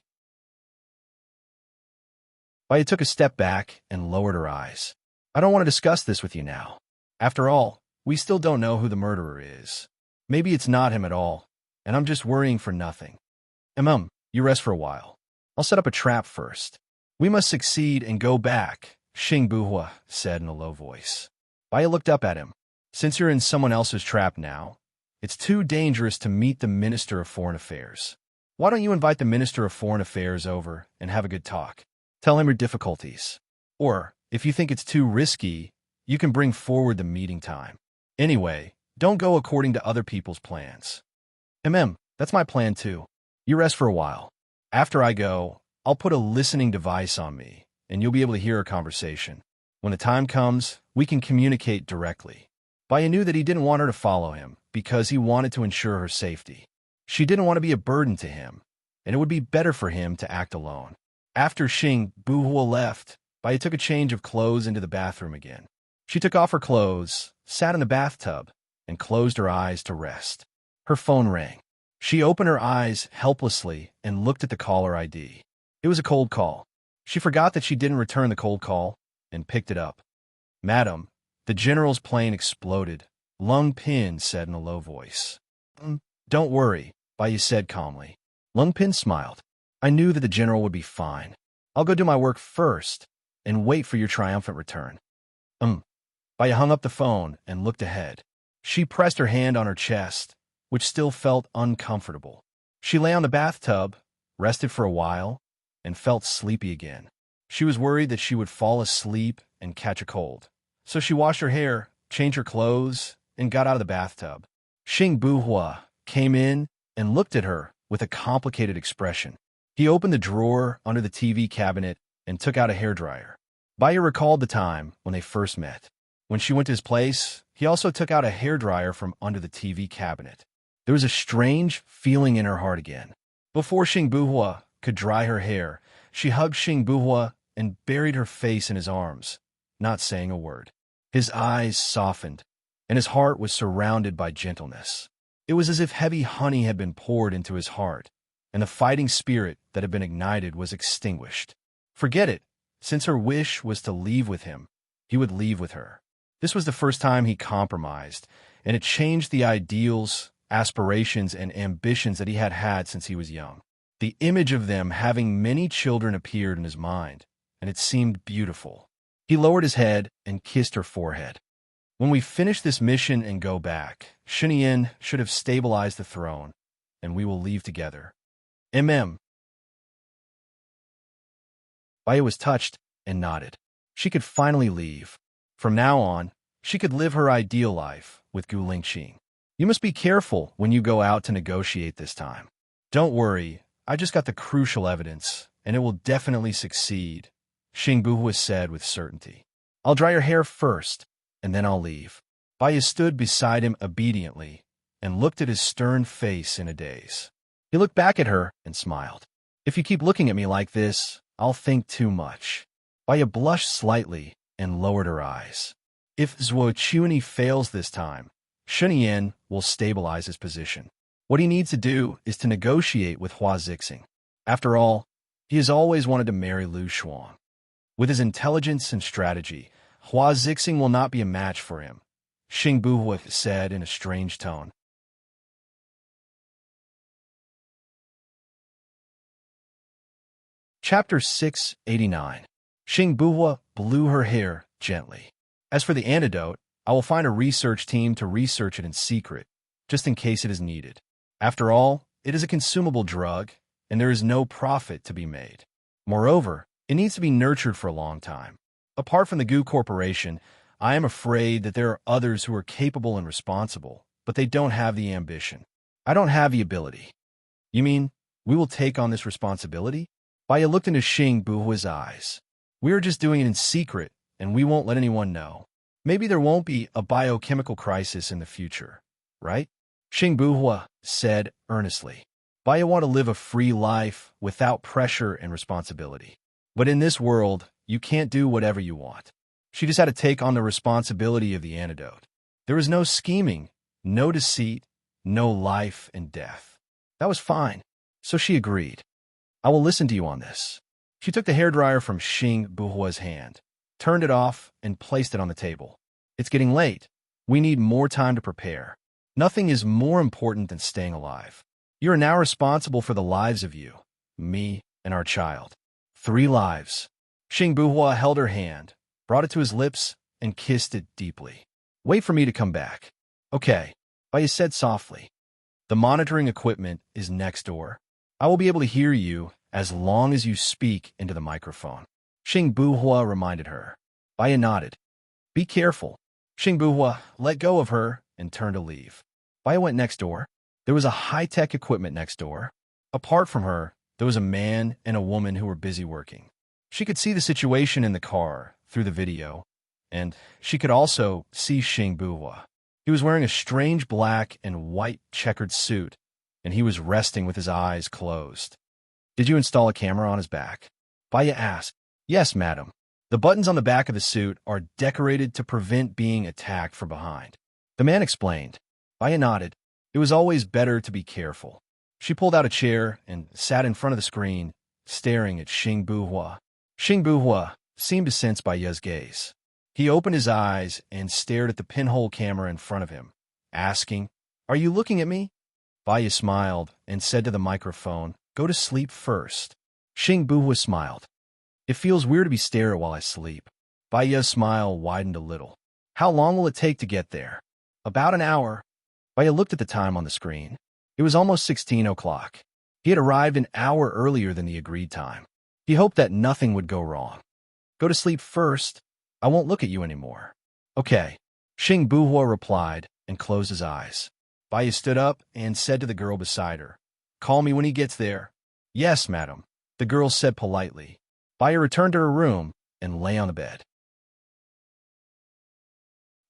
Ya took a step back and lowered her eyes. I don't want to discuss this with you now. After all, we still don't know who the murderer is. Maybe it's not him at all. and I'm just worrying for nothing. You rest for a while. I'll set up a trap first. We must succeed and go back, Xing Buhua said in a low voice. Baya looked up at him. Since you're in someone else's trap now, it's too dangerous to meet the Minister of Foreign Affairs. Why don't you invite the Minister of Foreign Affairs over and have a good talk? Tell him your difficulties. Or, if you think it's too risky, you can bring forward the meeting time. Anyway, don't go according to other people's plans. That's my plan too. You rest for a while. After I go, I'll put a listening device on me, and you'll be able to hear our conversation. When the time comes, we can communicate directly. Baya knew that he didn't want her to follow him because he wanted to ensure her safety. She didn't want to be a burden to him, and it would be better for him to act alone. After Xing Buhua left, Baya took a change of clothes into the bathroom again. She took off her clothes, sat in the bathtub, and closed her eyes to rest. Her phone rang. She opened her eyes helplessly and looked at the caller ID. It was a cold call. She forgot that she didn't return the cold call and picked it up. "Madam, the general's plane exploded," Lung Pin said in a low voice. "Don't worry," Baya said calmly. Lung Pin smiled. "I knew that the general would be fine. I'll go do my work first and wait for your triumphant return." Baya hung up the phone and looked ahead. She pressed her hand on her chest, which still felt uncomfortable. She lay on the bathtub, rested for a while, and felt sleepy again. She was worried that she would fall asleep and catch a cold. So she washed her hair, changed her clothes, and got out of the bathtub. Xing Buhua came in and looked at her with a complicated expression. He opened the drawer under the TV cabinet and took out a hairdryer. Baya recalled the time when they first met. When she went to his place, he also took out a hairdryer from under the TV cabinet. There was a strange feeling in her heart again. Before Xing Buhua could dry her hair, she hugged Xing Buhua and buried her face in his arms, not saying a word. His eyes softened, and his heart was surrounded by gentleness. It was as if heavy honey had been poured into his heart, and the fighting spirit that had been ignited was extinguished. Forget it. Since her wish was to leave with him, he would leave with her. This was the first time he compromised, and it changed the ideals, aspirations, and ambitions that he had had since he was young. The image of them having many children appeared in his mind, and it seemed beautiful. He lowered his head and kissed her forehead. "When we finish this mission and go back, Shunyan should have stabilized the throne, and we will leave together." Baya was touched and nodded. She could finally leave. From now on, she could live her ideal life with Gu Lingqing. "You must be careful when you go out to negotiate this time." "Don't worry, I just got the crucial evidence, and it will definitely succeed," Xing Buhua said with certainty. "I'll dry your hair first, and then I'll leave." Baya stood beside him obediently and looked at his stern face in a daze. He looked back at her and smiled. "If you keep looking at me like this, I'll think too much." Baya blushed slightly and lowered her eyes. If Zhuo Chuny fails this time, Shunyan will stabilize his position. What he needs to do is to negotiate with Hua Zixing. After all, he has always wanted to marry Lu Xuan. With his intelligence and strategy, Hua Zixing will not be a match for him, Xing Buhua said in a strange tone. Chapter 689. Xing Buhua blew her hair gently. "As for the antidote, I will find a research team to research it in secret, just in case it is needed. After all, it is a consumable drug, and there is no profit to be made. Moreover, it needs to be nurtured for a long time. Apart from the Gu Corporation, I am afraid that there are others who are capable and responsible, but they don't have the ambition. I don't have the ability." "You mean, we will take on this responsibility?" Baya looked into Xing Buhua's eyes. "We are just doing it in secret, and we won't let anyone know. Maybe there won't be a biochemical crisis in the future, right?" Xing Buhua said earnestly. "Baya want to live a free life without pressure and responsibility. But in this world, you can't do whatever you want. She just had to take on the responsibility of the antidote. There was no scheming, no deceit, no life and death. That was fine, so she agreed. I will listen to you on this." She took the hairdryer from Xing Buhua's hand, turned it off, and placed it on the table. "It's getting late. We need more time to prepare. Nothing is more important than staying alive. You are now responsible for the lives of you, me, and our child. 3 lives. Xing Buhua held her hand, brought it to his lips, and kissed it deeply. Wait for me to come back. Okay, Baya said softly. The monitoring equipment is next door. I will be able to hear you as long as you speak into the microphone. Xing Buhua reminded her. Baya nodded. Be careful. Xing Buhua let go of her and turned to leave. Baya went next door. There was a high-tech equipment next door. Apart from her, there was a man and a woman who were busy working. She could see the situation in the car through the video, and she could also see Xing Buhua. He was wearing a strange black and white checkered suit, and he was resting with his eyes closed. Did you install a camera on his back? Baya asked. Yes, madam. The buttons on the back of the suit are decorated to prevent being attacked from behind. The man explained. Baya nodded. It was always better to be careful. She pulled out a chair and sat in front of the screen, staring at Xing Buhua. Xing Buhua seemed to sense Baya's gaze. He opened his eyes and stared at the pinhole camera in front of him, asking, Are you looking at me? Baya smiled and said to the microphone, Go to sleep first. Xing Buhua smiled. It feels weird to be stared at while I sleep. Baya's smile widened a little. How long will it take to get there? About an hour. Baya looked at the time on the screen. It was almost 16 o'clock. He had arrived an hour earlier than the agreed time. He hoped that nothing would go wrong. Go to sleep first. I won't look at you anymore. Okay. Xing Buhua replied and closed his eyes. Baya stood up and said to the girl beside her, Call me when he gets there. Yes, madam, the girl said politely. Baya returned to her room and lay on the bed.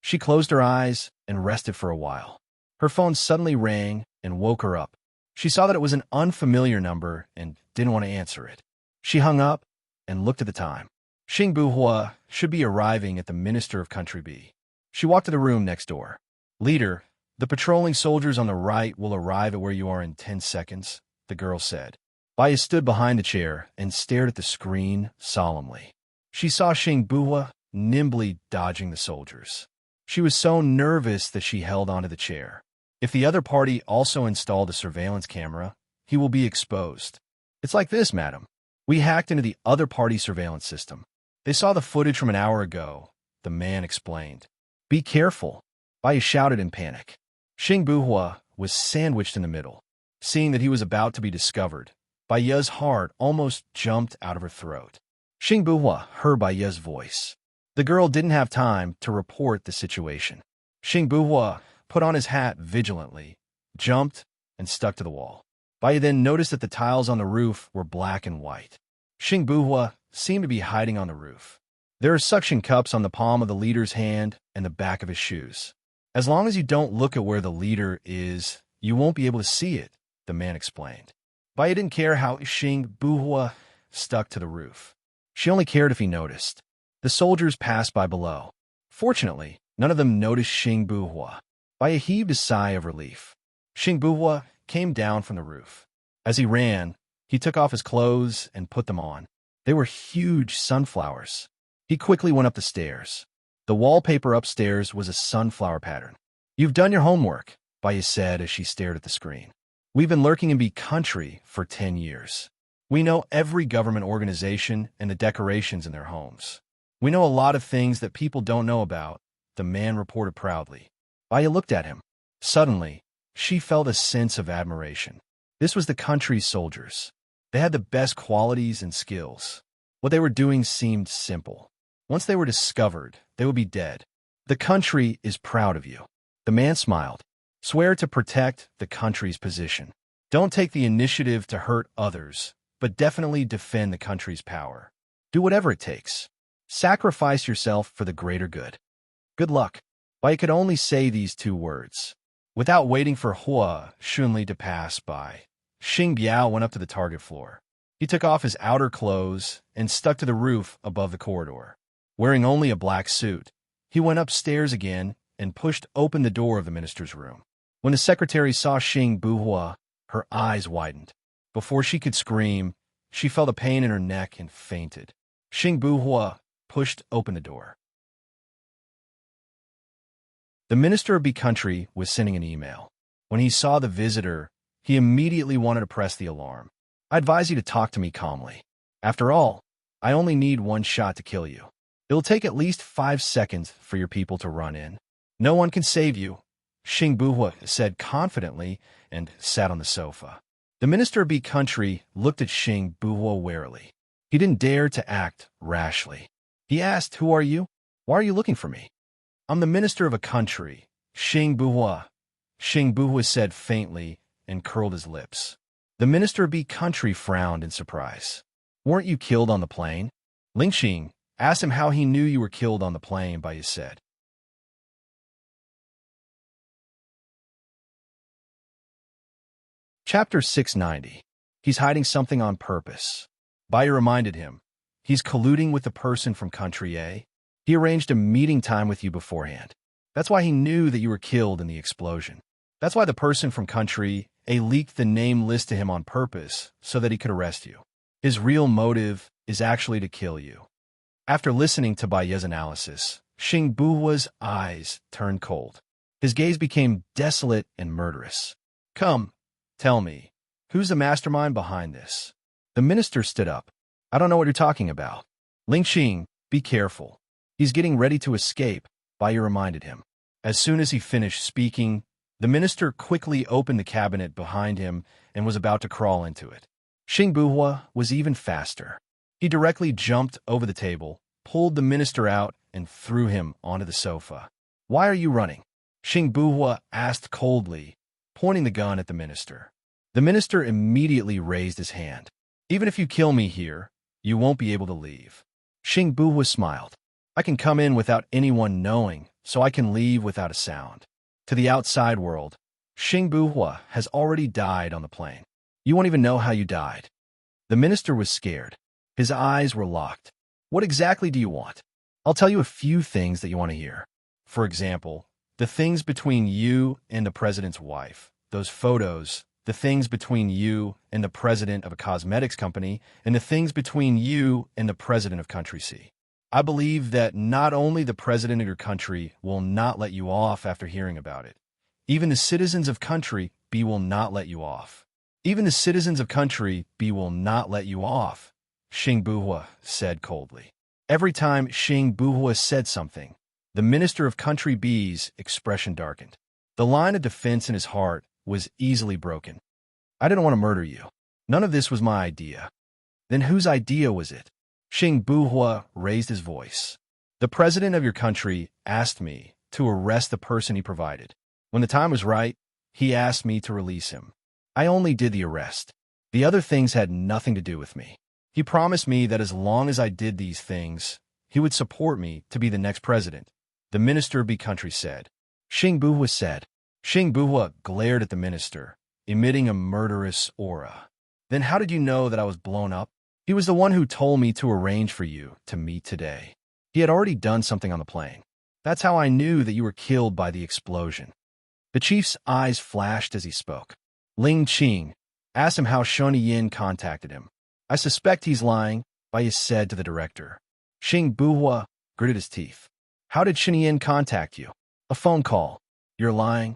She closed her eyes and rested for a while. Her phone suddenly rang and woke her up. She saw that it was an unfamiliar number and didn't want to answer it. She hung up and looked at the time. Xing Buhua should be arriving at the Minister of Country B. She walked to the room next door. Leader, the patrolling soldiers on the right will arrive at where you are in 10 seconds, the girl said. Baya stood behind the chair and stared at the screen solemnly. She saw Xing Buhua nimbly dodging the soldiers. She was so nervous that she held onto the chair. If the other party also installed a surveillance camera, he will be exposed. It's like this, madam. We hacked into the other party's surveillance system. They saw the footage from an hour ago, the man explained. Be careful, Baya shouted in panic. Xing Buhua was sandwiched in the middle. Seeing that he was about to be discovered, Baya's heart almost jumped out of her throat. Xing Buhua heard Baya's voice. The girl didn't have time to report the situation. Xing Buhua put on his hat vigilantly, jumped, and stuck to the wall. Baya then noticed that the tiles on the roof were black and white. Xing Buhua seemed to be hiding on the roof. There are suction cups on the palm of the leader's hand and the back of his shoes. As long as you don't look at where the leader is, you won't be able to see it, the man explained. Baya didn't care how Xing Buhua stuck to the roof. She only cared if he noticed. The soldiers passed by below. Fortunately, none of them noticed Xing Buhua. Baya heaved a sigh of relief. Xing Buhua came down from the roof. As he ran, he took off his clothes and put them on. They were huge sunflowers. He quickly went up the stairs. The wallpaper upstairs was a sunflower pattern. You've done your homework, Baya said as she stared at the screen. We've been lurking in B country for 10 years. We know every government organization and the decorations in their homes. We know a lot of things that people don't know about, the man reported proudly. Baya looked at him. Suddenly, she felt a sense of admiration. This was the country's soldiers. They had the best qualities and skills. What they were doing seemed simple. Once they were discovered, they would be dead. The country is proud of you. The man smiled. Swear to protect the country's position. Don't take the initiative to hurt others, but definitely defend the country's power. Do whatever it takes. Sacrifice yourself for the greater good. Good luck. Baya could only say these 2 words. Without waiting for Hua Xunli to pass by, Xing Biao went up to the target floor. He took off his outer clothes and stuck to the roof above the corridor. Wearing only a black suit, he went upstairs again and pushed open the door of the minister's room. When the secretary saw Xing Buhua, her eyes widened. Before she could scream, she felt a pain in her neck and fainted. Xing Buhua pushed open the door. The minister of B country was sending an email. When he saw the visitor, He immediately wanted to press the alarm. I advise you to talk to me calmly. After all, I only need one shot to kill you. It'll take at least 5 seconds for your people to run in. No one can save you, Xing Buhua said confidently and sat on the sofa. The Minister of Beat Country looked at Xing Buhua warily. He didn't dare to act rashly. He asked, "Who are you? Why are you looking for me?" "I'm the Minister of a country, Xing Buhua," Xing Buhua said faintly and curled his lips. The Minister of Beat Country frowned in surprise. "Weren't you killed on the plane?" Ling Xing asked him how he knew you were killed on the plane by his said. Chapter 690. He's hiding something on purpose. Bai reminded him. He's colluding with the person from Country A. He arranged a meeting time with you beforehand. That's why he knew that you were killed in the explosion. That's why the person from Country A leaked the name list to him on purpose so that he could arrest you. His real motive is actually to kill you. After listening to Bai's analysis, Xing Buhua's eyes turned cold. His gaze became desolate and murderous. "Come, tell me, who's the mastermind behind this?" The minister stood up. "I don't know what you're talking about." "Ling Xing, be careful. He's getting ready to escape," Bai reminded him. As soon as he finished speaking, the minister quickly opened the cabinet behind him and was about to crawl into it. Xing Buhua was even faster. He directly jumped over the table, pulled the minister out, and threw him onto the sofa. "Why are you running?" Xing Buhua asked coldly, pointing the gun at the minister. The minister immediately raised his hand. "Even if you kill me here, you won't be able to leave." Xing Buhua smiled. "I can come in without anyone knowing, so I can leave without a sound. To the outside world, Xing Buhua has already died on the plane. You won't even know how you died." The minister was scared. His eyes were locked. "What exactly do you want?" "I'll tell you a few things that you want to hear. For example, the things between you and the president's wife, those photos, the things between you and the president of a cosmetics company, and the things between you and the president of Country C. I believe that not only the president of your country will not let you off after hearing about it, even the citizens of Country B will not let you off. Even the citizens of Country B will not let you off," Xing Buhua said coldly. Every time Xing Buhua said something, the minister of Country B's expression darkened. The line of defense in his heart was easily broken. "I didn't want to murder you. None of this was my idea." "Then whose idea was it?" Xing Buhua raised his voice. "The president of your country asked me to arrest the person he provided. When the time was right, he asked me to release him. I only did the arrest. The other things had nothing to do with me. He promised me that as long as I did these things, he would support me to be the next president," the minister of Beat Country said. Xing Buhua said. Xing Buhua glared at the minister, emitting a murderous aura. "Then how did you know that I was blown up?" "He was the one who told me to arrange for you to meet today. He had already done something on the plane. That's how I knew that you were killed by the explosion." The chief's eyes flashed as he spoke. Ling Xing asked him how Shoni Yin contacted him. "I suspect he's lying," Bai said to the director. Xing Buhua gritted his teeth. "How did Shoni Yin contact you?" "A phone call." "You're lying."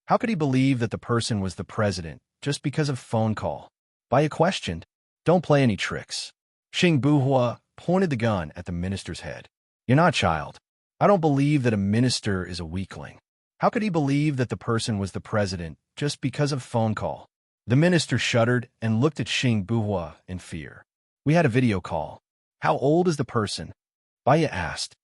How could he believe that the person was the president just because of phone call? Bai questioned. "Don't play any tricks." Xing Buhua pointed the gun at the minister's head. "You're not child. I don't believe that a minister is a weakling. How could he believe that the person was the president just because of phone call?" The minister shuddered and looked at Xing Buhua in fear. "We had a video call. How old is the person?" Bai asked.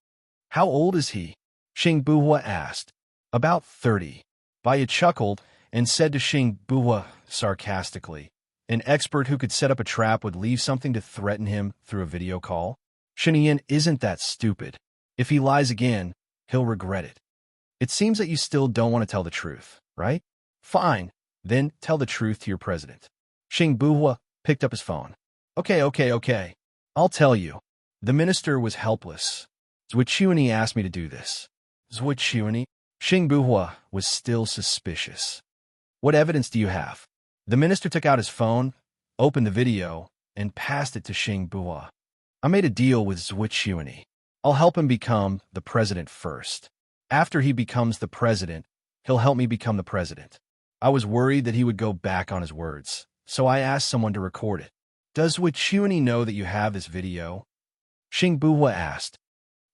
"How old is he?" Xing Buhua asked. "About 30. Bai chuckled and said to Xing Buhua sarcastically, "An expert who could set up a trap would leave something to threaten him through a video call? Shinian isn't that stupid. If he lies again, he'll regret it. It seems that you still don't want to tell the truth, right? Fine, then tell the truth to your president." Xing Buhua picked up his phone. Okay. I'll tell you. The minister was helpless. "Zwichuani asked me to do this." "Zwichuani?" Xing Buhua was still suspicious. "What evidence do you have?" The minister took out his phone, opened the video, and passed it to Xing Buhua. "I made a deal with Zwichuani. I'll help him become the president first. After he becomes the president, He'll help me become the president. I was worried that he would go back on his words, so I asked someone to record it. Does Wichuani know that you have this video? Xing Buhua asked.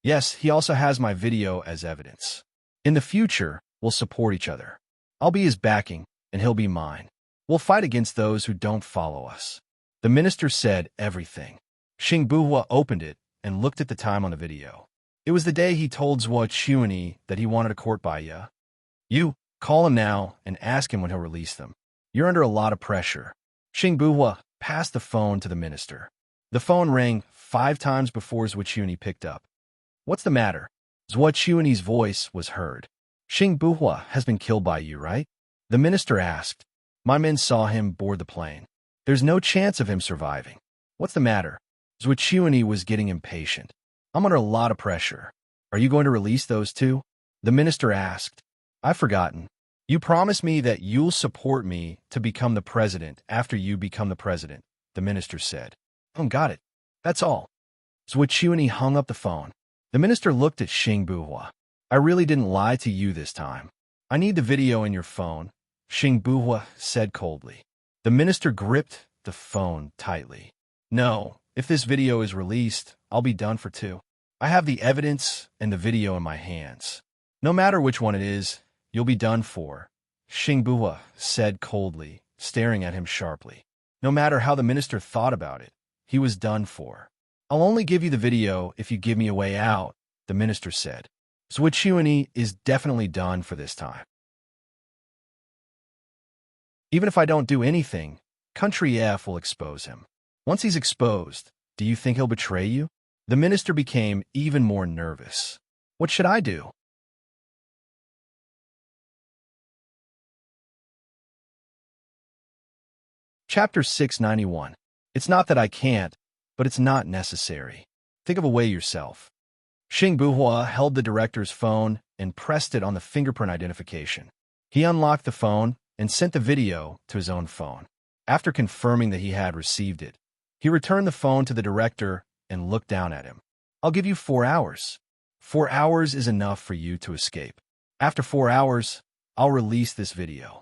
Yes, he also has my video as evidence. In the future, we'll support each other. I'll be his backing, and he'll be mine. We'll fight against those who don't follow us. The minister said everything. Xing Buhua opened it and looked at the time on the video. It was the day he told Zhuo Chuani that he wanted a court by ya. You, call him now and ask him when he'll release them. You're under a lot of pressure. Xing Buhua passed the phone to the minister. The phone rang 5 times before Zhuo Chuani picked up. What's the matter? Zhuo Chuani's voice was heard. Xing Buhua has been killed by you, right? The minister asked. My men saw him board the plane. There's no chance of him surviving. What's the matter? Zhuo Chuani was getting impatient. I'm under a lot of pressure. Are you going to release those two? The minister asked. I've forgotten. You promised me that you'll support me to become the president after you become the president, the minister said. Got it. That's all. Zhuo Chuani hung up the phone. The minister looked at Xing Buhua. I really didn't lie to you this time. I need the video in your phone, Xing Buhua said coldly. The minister gripped the phone tightly. No, if this video is released, I'll be done for two. I have the evidence and the video in my hands. No matter which one it is, you'll be done for, Xing Buhua said coldly, staring at him sharply. No matter how the minister thought about it, he was done for. I'll only give you the video if you give me a way out, the minister said. Zhuo Chuani is definitely done for this time. Even if I don't do anything, Country F will expose him. Once he's exposed, do you think he'll betray you? The minister became even more nervous. What should I do? Chapter 691. It's not that I can't, but it's not necessary. Think of a way yourself. Xing Buhua held the director's phone and pressed it on the fingerprint identification. He unlocked the phone and sent the video to his own phone. After confirming that he had received it, he returned the phone to the director and looked down at him. I'll give you 4 hours. 4 hours is enough for you to escape. After 4 hours, I'll release this video.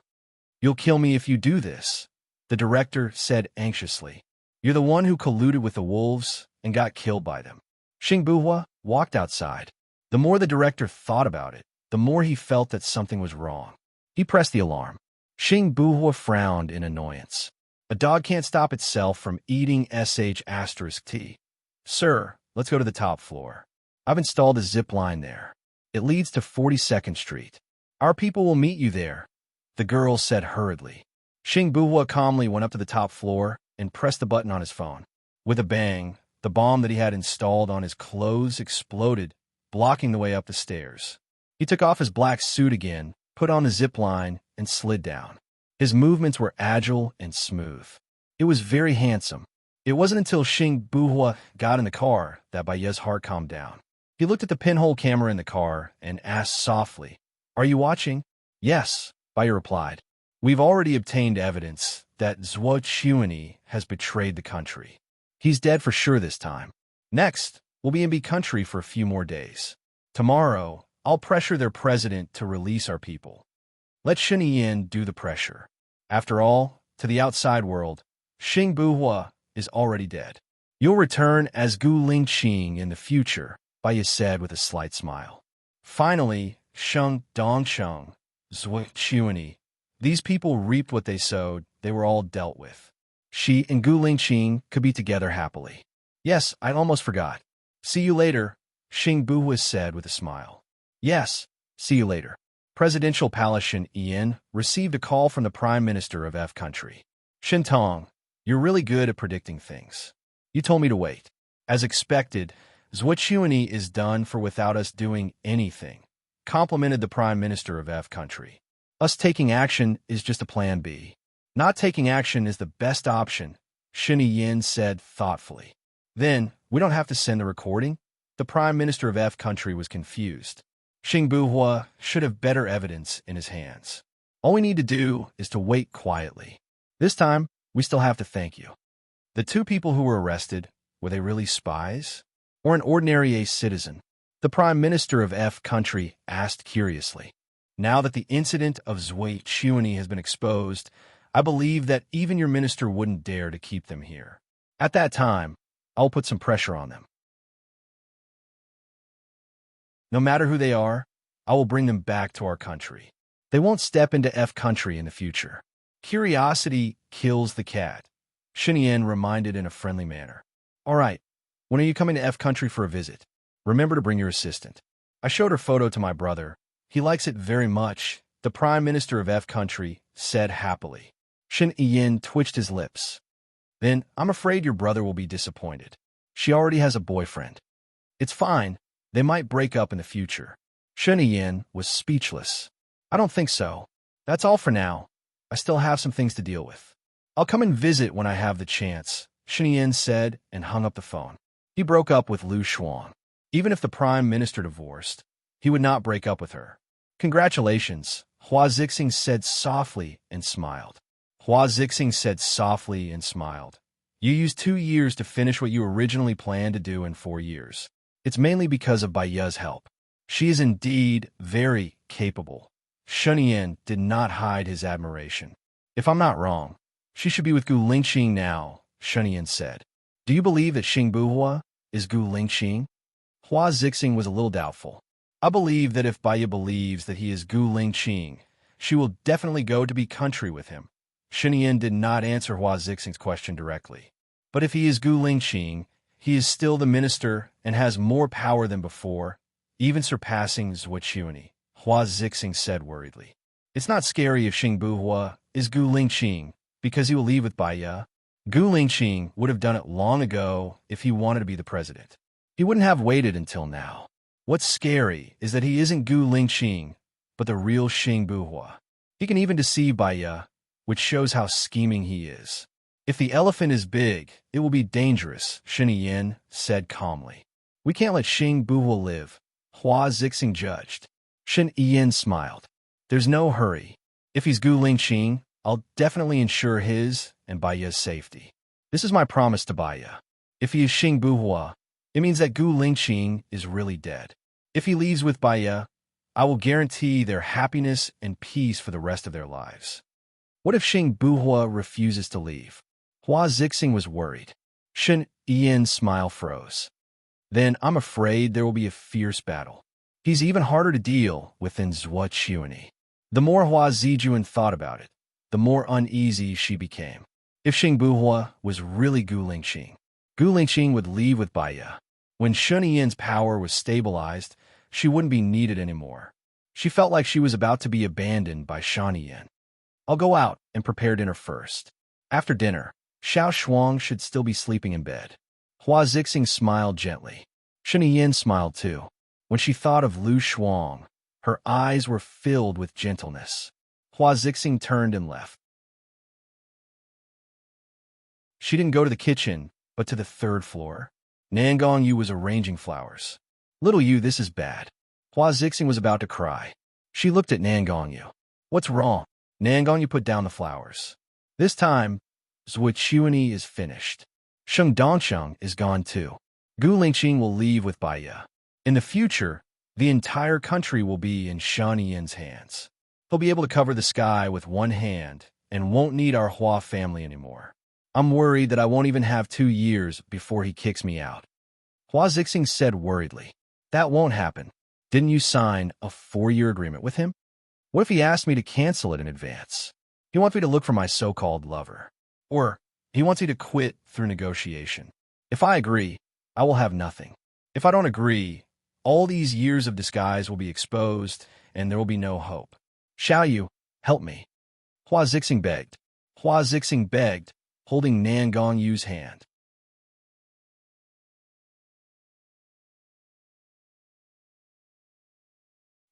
You'll kill me if you do this, the director said anxiously. You're the one who colluded with the wolves and got killed by them. Xing Buhua walked outside. The more the director thought about it, the more he felt that something was wrong. He pressed the alarm. Xing Buhua frowned in annoyance. A dog can't stop itself from eating *T. Sir, let's go to the top floor. I've installed a zip line there. It leads to 42nd Street. Our people will meet you there, the girl said hurriedly. Xing Buhua calmly went up to the top floor and pressed the button on his phone. With a bang, the bomb that he had installed on his clothes exploded, blocking the way up the stairs. He took off his black suit again, put on the zip line, and slid down. His movements were agile and smooth. It was very handsome. It wasn't until Xing Buhua got in the car that Baiya's heart calmed down. He looked at the pinhole camera in the car and asked softly, Are you watching? Yes, Baiya replied. We've already obtained evidence that Zhuo Chuani has betrayed the country. He's dead for sure this time. Next, we'll be in B country for a few more days. Tomorrow, I'll pressure their president to release our people. Let Shen Yin do the pressure. After all, to the outside world, Xing Buhua is already dead. You'll return as Gu Lingqing in the future, Baiya said with a slight smile. Finally, Sheng Dongsheng, Zhuo Chuani. These people reaped what they sowed, they were all dealt with. She and Gu Lingqing could be together happily. Yes, I almost forgot. See you later, Xing Buhua said with a smile. Yes, see you later. Presidential Palace Shen Yin received a call from the Prime Minister of F country. Shen Tong, you're really good at predicting things. You told me to wait. As expected, Zhuo Chuani is done for without us doing anything, complimented the Prime Minister of F country. Us taking action is just a plan B. Not taking action is the best option, Shen Yin said thoughtfully. Then, we don't have to send the recording? The Prime Minister of F country was confused. Xing Buhua should have better evidence in his hands. All we need to do is to wait quietly. This time, we still have to thank you. The 2 people who were arrested, were they really spies? Or an ordinary citizen? The Prime Minister of F country asked curiously. Now that the incident of Zhui Chuani has been exposed, I believe that even your minister wouldn't dare to keep them here. At that time, I'll put some pressure on them. No matter who they are, I will bring them back to our country. They won't step into F country in the future. Curiosity kills the cat, Shinian reminded in a friendly manner. All right, when are you coming to F country for a visit? Remember to bring your assistant. I showed her photo to my brother. He likes it very much, the Prime Minister of F country said happily. Shin Yin twitched his lips. Then, I'm afraid your brother will be disappointed. She already has a boyfriend. It's fine. They might break up in the future. Shin Yin was speechless. I don't think so. That's all for now. I still have some things to deal with. I'll come and visit when I have the chance, Shin Yin said and hung up the phone. He broke up with Lu Shuang. Even if the Prime Minister divorced, he would not break up with her. Congratulations, Hua Zixing said softly and smiled. Hua Zixing said softly and smiled. You used 2 years to finish what you originally planned to do in 4 years. It's mainly because of Baiya's help. She is indeed very capable. Shunyan did not hide his admiration. If I'm not wrong, she should be with Gu Lingqing now, Shunyan said. Do you believe that Xing Buhua is Gu Lingqing? Hua Zixing was a little doubtful. I believe that if Baiya believes that he is Gu Lingqing, she will definitely go to be country with him. Shunyan did not answer Hua Zixing's question directly. But if he is Gu Lingqing, he is still the minister and has more power than before, even surpassing Zhui Chuani, Hua Zixing said worriedly. It's not scary if Xing Buhua is Gu Lingqing, because he will leave with Baiya. Gu Lingqing would have done it long ago if he wanted to be the president. He wouldn't have waited until now. What's scary is that he isn't Gu Lingqing, but the real Xing Buhua. He can even deceive Baiya, which shows how scheming he is. If the elephant is big, it will be dangerous, Shin Yin said calmly. We can't let Xing Buhua live, Hua Zixing judged. Shin Yin smiled. There's no hurry. If he's Gu Lingqing, I'll definitely ensure his and Baiya's safety. This is my promise to Baiya. If he is Xing Buhua, it means that Gu Lingqing is really dead. If he leaves with Baiya, I will guarantee their happiness and peace for the rest of their lives. What if Xing Buhua refuses to leave? Hua Zixing was worried. Shin Yin's smile froze. Then I'm afraid there will be a fierce battle. He's even harder to deal with than Zhui Chuani. The more Hua Zijuan thought about it, the more uneasy she became. If Xing Buhua was really Gu Lingqing would leave with Baiya. When Shun Yin's power was stabilized, she wouldn't be needed anymore. She felt like she was about to be abandoned by Shan Yin. I'll go out and prepare dinner first. After dinner, Xiao Shuang should still be sleeping in bed. Hua Zixing smiled gently. Shan Yin smiled too. When she thought of Lu Shuang, her eyes were filled with gentleness. Hua Zixing turned and left. She didn't go to the kitchen, but to the 3rd floor. Nangong Yu was arranging flowers. Little Yu, this is bad. Hua Zixing was about to cry. She looked at Nangong Yu. What's wrong? Nangong Yu put down the flowers. This time, Zhui Chuani is finished. Sheng Dongsheng is gone too. Gu Lingqing will leave with Baiya. In the future, the entire country will be in Shan Yin's hands. He'll be able to cover the sky with one hand and won't need our Hua family anymore. I'm worried that I won't even have 2 years before he kicks me out. Hua Zixing said worriedly. That won't happen. Didn't you sign a 4-year agreement with him? What if he asked me to cancel it in advance? He wants me to look for my so-called lover. Or he wants me to quit through negotiation. If I agree, I will have nothing. If I don't agree, all these years of disguise will be exposed and there will be no hope. Xiao Yu, help me. Hua Zixing begged. Hua Zixing begged, holding Nangong Yu's hand.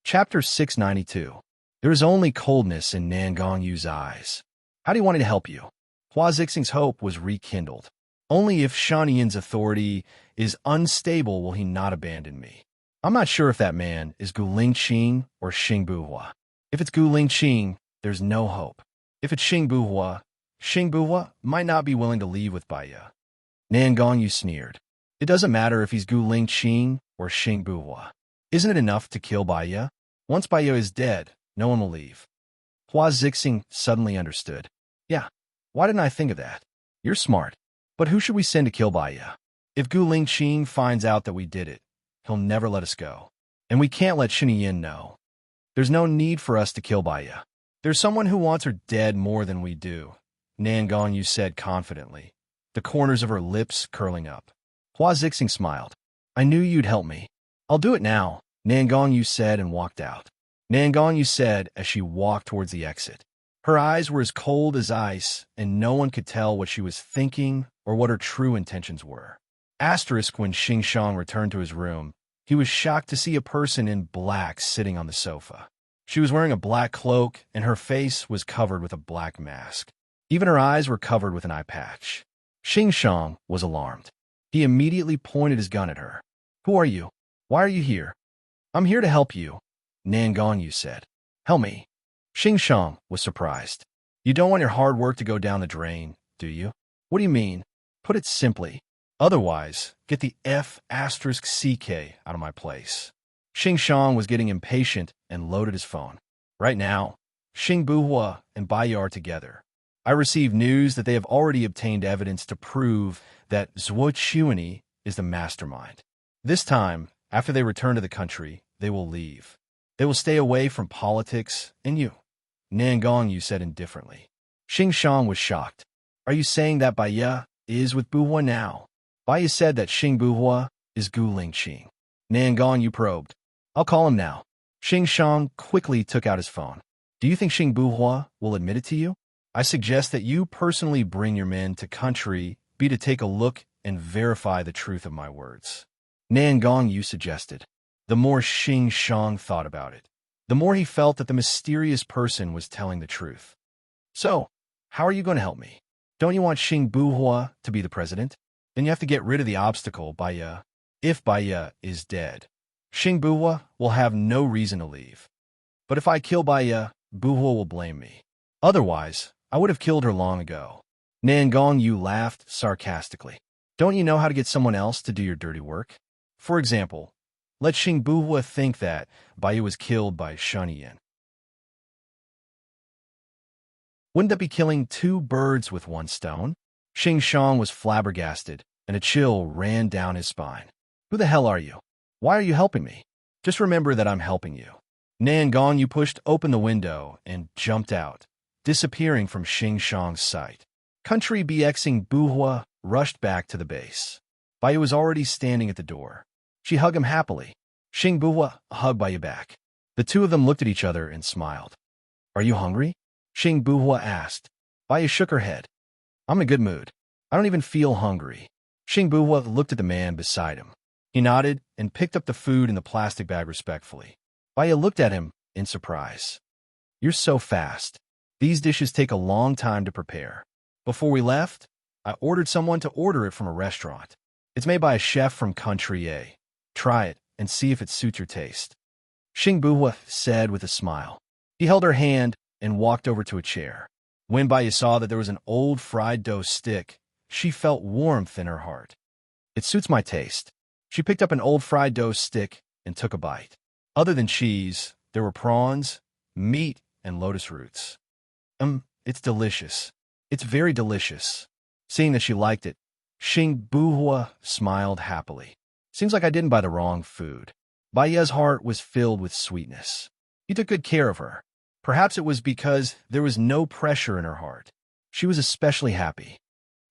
Chapter 692. There is only coldness in Nangong Yu's eyes. How do you want me to help you? Hua Zixing's hope was rekindled. Only if Shan Yin's authority is unstable will he not abandon me. I'm not sure if that man is Gu Lingqing or Xing Buhua. If it's Gu Lingqing, there's no hope. If it's Xing Buhua might not be willing to leave with Baiya. Nangong Yu sneered. It doesn't matter if he's Gu Lingqing or Xing Buhua. Isn't it enough to kill Baiya? Once Baiya is dead, no one will leave. Hua Zixing suddenly understood. Yeah, why didn't I think of that? You're smart. But who should we send to kill Baiya? If Gu Lingqing finds out that we did it, he'll never let us go. And we can't let Xinyan know. There's no need for us to kill Baiya. There's someone who wants her dead more than we do, Nan Gongyu said confidently, the corners of her lips curling up. Hua Zixing smiled. I knew you'd help me. I'll do it now, Nan Gongyu said and walked out. Nan Gongyu said as she walked towards the exit. Her eyes were as cold as ice, and no one could tell what she was thinking or what her true intentions were. Asterisk when Xing Shang returned to his room, he was shocked to see a person in black sitting on the sofa. She was wearing a black cloak, and her face was covered with a black mask. Even her eyes were covered with an eye patch. Xing Shang was alarmed. He immediately pointed his gun at her. Who are you? Why are you here? I'm here to help you, Nan Gongyu said. Help me. Xing Shang was surprised. You don't want your hard work to go down the drain, do you? What do you mean? Put it simply. Otherwise, get the F***CK out of my place. Xing Shang was getting impatient and loaded his phone. Right now, Xing Buhua and Baiya are together. I received news that they have already obtained evidence to prove that Zhuo Chuani is the mastermind. This time, after they return to the country, they will leave. They will stay away from politics and you. Nan Gongyu said indifferently. Xing Shang was shocked. Are you saying that Baiya is with Buhua now? Baiya said that Xing Buhua is Gu Lingqing. Nan Gongyu probed. I'll call him now. Xing Shang quickly took out his phone. Do you think Xing Buhua will admit it to you? I suggest that you personally bring your men to country B to take a look and verify the truth of my words. Nan Gongyu suggested. The more Xing Shang thought about it, the more he felt that the mysterious person was telling the truth. So, how are you going to help me? Don't you want Xing Buhua to be the president? Then you have to get rid of the obstacle, Baiya. If Baiya is dead, Xing Buhua will have no reason to leave. But if I kill Baiya, Buhua will blame me. Otherwise, I would have killed her long ago. Nan Gongyu laughed sarcastically. Don't you know how to get someone else to do your dirty work? For example, let Xing Buhua think that Baiya was killed by Shunyan. Wouldn't that be killing two birds with one stone? Xing Shang was flabbergasted, and a chill ran down his spine. Who the hell are you? Why are you helping me? Just remember that I'm helping you. Nan Gongyu pushed open the window and jumped out, disappearing from Xing Shang's sight. Country BXing Buhua rushed back to the base. Baiya was already standing at the door. She hugged him happily. Xing Buhua hugged Baiya back. The two of them looked at each other and smiled. Are you hungry? Xing Buhua asked. Baiya shook her head. I'm in a good mood. I don't even feel hungry. Xing Buhua looked at the man beside him. He nodded and picked up the food in the plastic bag respectfully. Baiya looked at him in surprise. You're so fast. These dishes take a long time to prepare. Before we left, I ordered someone to order it from a restaurant. It's made by a chef from Country A. Try it and see if it suits your taste. Xing Buhua said with a smile. He held her hand and walked over to a chair. When Baiya saw that there was an old fried dough stick, she felt warmth in her heart. It suits my taste. She picked up an old fried dough stick and took a bite. Other than cheese, there were prawns, meat, and lotus roots. It's delicious. It's very delicious. Seeing that she liked it, Xing Buhua smiled happily. Seems like I didn't buy the wrong food. Baiya's heart was filled with sweetness. He took good care of her. Perhaps it was because there was no pressure in her heart. She was especially happy.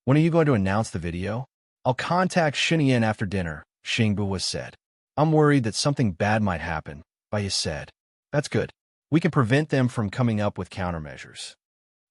When are you going to announce the video? I'll contact Xinyan after dinner, Xing Buhua said. I'm worried that something bad might happen, Baiya said. That's good. We can prevent them from coming up with countermeasures.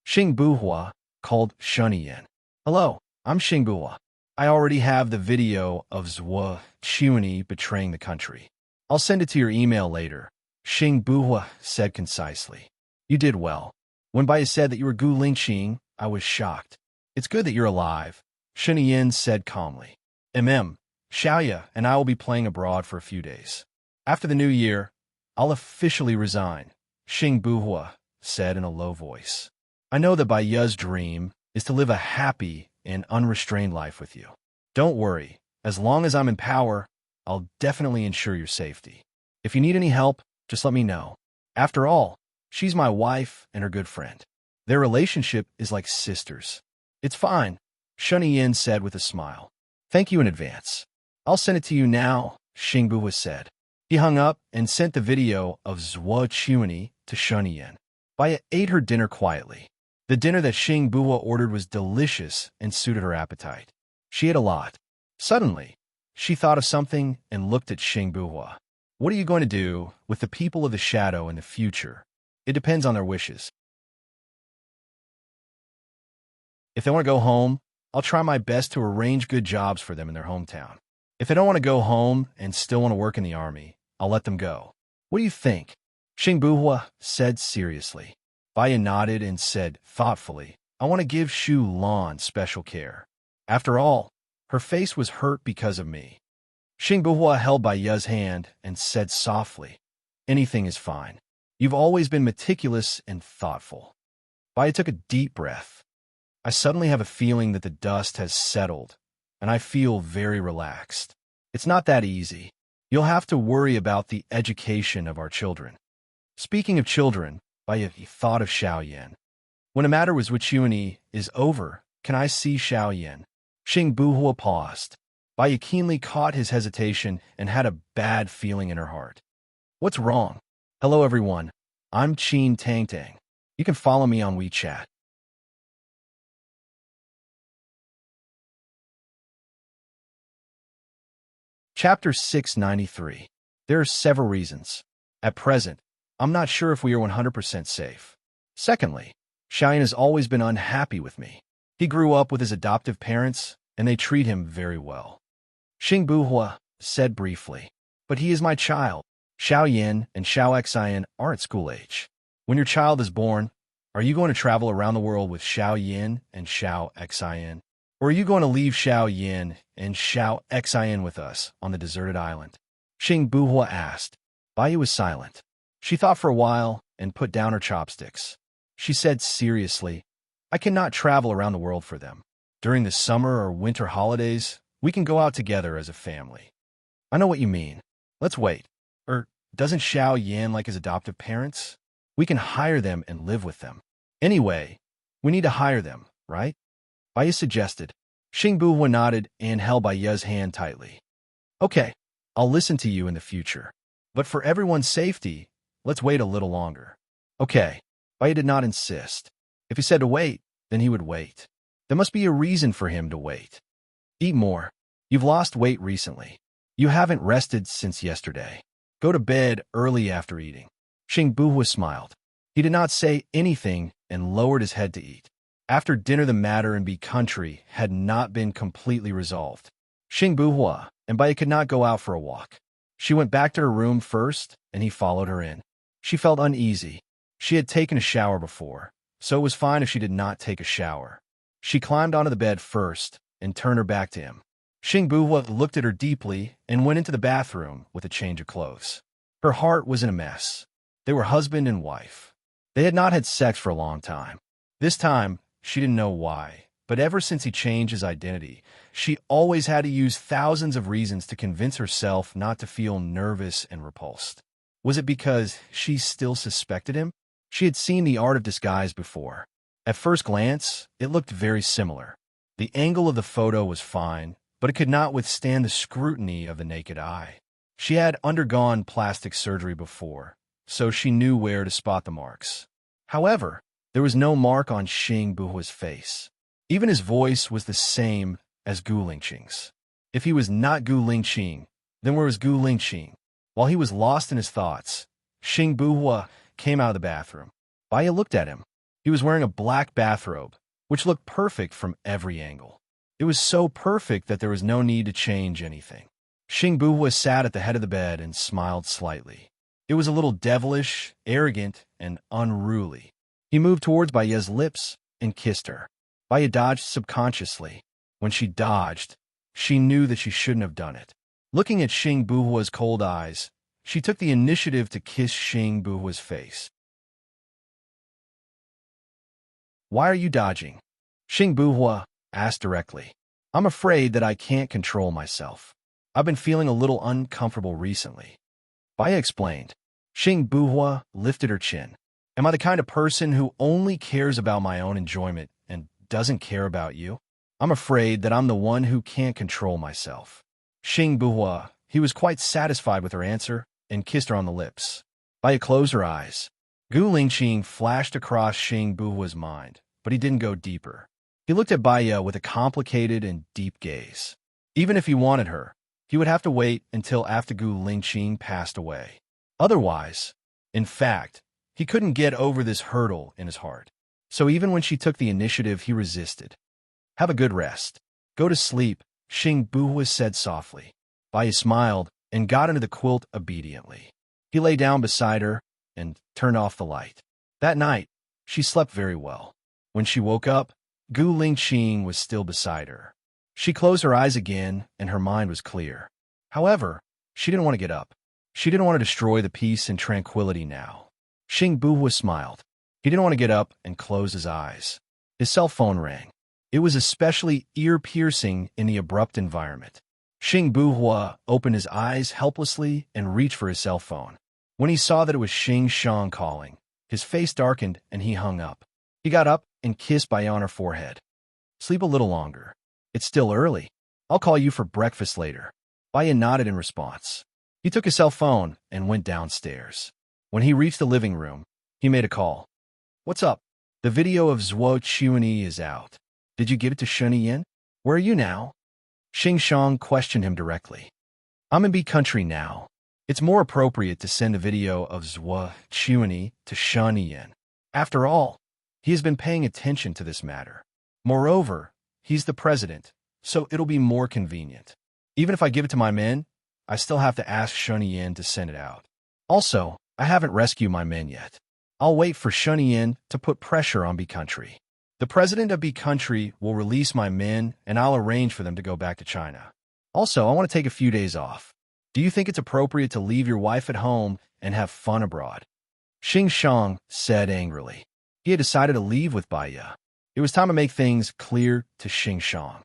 Xing Buhua called Shunyan. Hello, I'm Xing Buhua. I already have the video of Zhuo Chuani betraying the country. I'll send it to your email later, Xing Buhua said concisely. You did well. When Baiya said that you were Gu Lingqing, I was shocked. It's good that you're alive, Shunyan said calmly. Xiaoya and I will be playing abroad for a few days. After the new year, I'll officially resign, Xing Buhua said in a low voice. I know that Baiya's dream is to live a happy and unrestrained life with you. Don't worry, as long as I'm in power, I'll definitely ensure your safety. If you need any help, just let me know. After all, She's my wife and her good friend. Their relationship is like sisters. It's fine, Shunyi Yin said with a smile. Thank you in advance. I'll send it to you now, Xingbu said. He hung up and sent the video of Zhuo Chuanyi to Shunyi Yin. Baya ate her dinner quietly. The dinner that Xingbu ordered was delicious and suited her appetite. She ate a lot. Suddenly, she thought of something and looked at Xingbu. What are you going to do with the people of the shadow in the future? It depends on their wishes. If they want to go home, I'll try my best to arrange good jobs for them in their hometown. If they don't want to go home and still want to work in the army, I'll let them go. What do you think? Xingbu said seriously. Baya nodded and said thoughtfully, I want to give Shu Lan special care. After all, her face was hurt because of me. Xingbu held Baya's hand and said softly, anything is fine. You've always been meticulous and thoughtful. Baya took a deep breath. I suddenly have a feeling that the dust has settled, and I feel very relaxed. It's not that easy. You'll have to worry about the education of our children. Speaking of children, Baya thought of Xiao Yan. When a matter with Chuanyi is over, can I see Xiao Yan? Xingbu paused. Baya keenly caught his hesitation and had a bad feeling in her heart. What's wrong? Hello everyone, I'm Qin Tang Tang. You can follow me on WeChat. Chapter 693. There are several reasons. At present, I'm not sure if we are 100% safe. Secondly, Xiaoyan has always been unhappy with me. He grew up with his adoptive parents, and they treat him very well. Xingbu said briefly, but he is my child. Xiao Yin and Xiao Xian are at school age. When your child is born, are you going to travel around the world with Xiao Yin and Xiao Xian? Or are you going to leave Xiao Yin and Xiao Xian with us on the deserted island? Xingbu asked. Baya was silent. She thought for a while and put down her chopsticks. She said seriously, I cannot travel around the world for them. During the summer or winter holidays, we can go out together as a family. I know what you mean. Let's wait. Doesn't Xiao Yan like his adoptive parents? We can hire them and live with them. Anyway, we need to hire them, right? Baya suggested. Xingbu nodded and held Baya's hand tightly. Okay, I'll listen to you in the future. But for everyone's safety, let's wait a little longer. Okay, Baya did not insist. If he said to wait, then he would wait. There must be a reason for him to wait. Eat more. You've lost weight recently. You haven't rested since yesterday. Go to bed early after eating. Xingbu smiled. He did not say anything and lowered his head to eat. After dinner, the matter in B country had not been completely resolved. Xingbu and Baya could not go out for a walk. She went back to her room first, and he followed her in. She felt uneasy. She had taken a shower before, so it was fine if she did not take a shower. She climbed onto the bed first and turned her back to him. Xingbu looked at her deeply and went into the bathroom with a change of clothes. Her heart was in a mess. They were husband and wife. They had not had sex for a long time. This time, she didn't know why, but ever since he changed his identity, she always had to use thousands of reasons to convince herself not to feel nervous and repulsed. Was it because she still suspected him? She had seen The Art of Disguise before. At first glance, it looked very similar. The angle of the photo was fine, but it could not withstand the scrutiny of the naked eye. She had undergone plastic surgery before, so she knew where to spot the marks. However, there was no mark on Xingbu's face. Even his voice was the same as Gu Lingqing's. If he was not Gu Lingqing, then where was Gu Lingqing? While he was lost in his thoughts, Xingbu came out of the bathroom. Baya looked at him. He was wearing a black bathrobe, which looked perfect from every angle. It was so perfect that there was no need to change anything. Xingbu sat at the head of the bed and smiled slightly. It was a little devilish, arrogant, and unruly. He moved towards Baya's lips and kissed her. Baya dodged subconsciously. When she dodged, she knew that she shouldn't have done it. Looking at Xingbu's cold eyes, she took the initiative to kiss Xingbu's face. Why are you dodging? Xingbu asked directly. I'm afraid that I can't control myself. I've been feeling a little uncomfortable recently. Baya explained. Xingbu lifted her chin. Am I the kind of person who only cares about my own enjoyment and doesn't care about you? I'm afraid that I'm the one who can't control myself. Xing Buhua, he was quite satisfied with her answer and kissed her on the lips. Baya closed her eyes. Gu Lingqing flashed across Xing Buhua's mind, but he didn't go deeper. He looked at Baya with a complicated and deep gaze. Even if he wanted her, he would have to wait until after Gu Lingqing passed away. Otherwise, in fact, he couldn't get over this hurdle in his heart. So even when she took the initiative, he resisted. Have a good rest. Go to sleep, Xing Buhua said softly. Baya smiled and got into the quilt obediently. He lay down beside her and turned off the light. That night, she slept very well. When she woke up, Gu Lingqing was still beside her. She closed her eyes again, and her mind was clear. However, she didn't want to get up. She didn't want to destroy the peace and tranquility now. Xing Buhua smiled. He didn't want to get up and close his eyes. His cell phone rang. It was especially ear-piercing in the abrupt environment. Xing Buhua opened his eyes helplessly and reached for his cell phone. When he saw that it was Xing Shang calling, his face darkened and he hung up. He got up and kissed Baya on her forehead. Sleep a little longer. It's still early. I'll call you for breakfast later. Baya nodded in response. He took his cell phone and went downstairs. When he reached the living room, he made a call. What's up? The video of Zhuo Chuanyi is out. Did you give it to Shun Yin? Where are you now? Xing Shang questioned him directly. I'm in B country now. It's more appropriate to send a video of Zhuo Chuanyi to Shun Yin. After all, he has been paying attention to this matter. Moreover, he's the president, so it'll be more convenient. Even if I give it to my men, I still have to ask Shun Yin to send it out. Also, I haven't rescued my men yet. I'll wait for Shun Yin to put pressure on B country. The president of B country will release my men, and I'll arrange for them to go back to China. Also, I want to take a few days off. Do you think it's appropriate to leave your wife at home and have fun abroad? Xing Shang said angrily. He had decided to leave with Baya. It was time to make things clear to Xing Shang.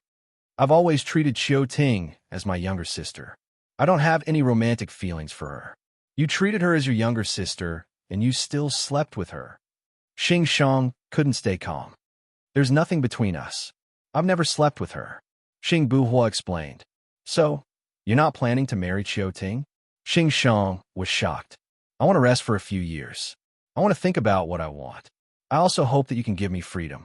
I've always treated Qiu Ting as my younger sister. I don't have any romantic feelings for her. You treated her as your younger sister, and you still slept with her. Xing Shang couldn't stay calm. There's nothing between us. I've never slept with her. Xing Buhua explained. So, you're not planning to marry Qiu Ting? Xing Shang was shocked. I want to rest for a few years. I want to think about what I want. I also hope that you can give me freedom.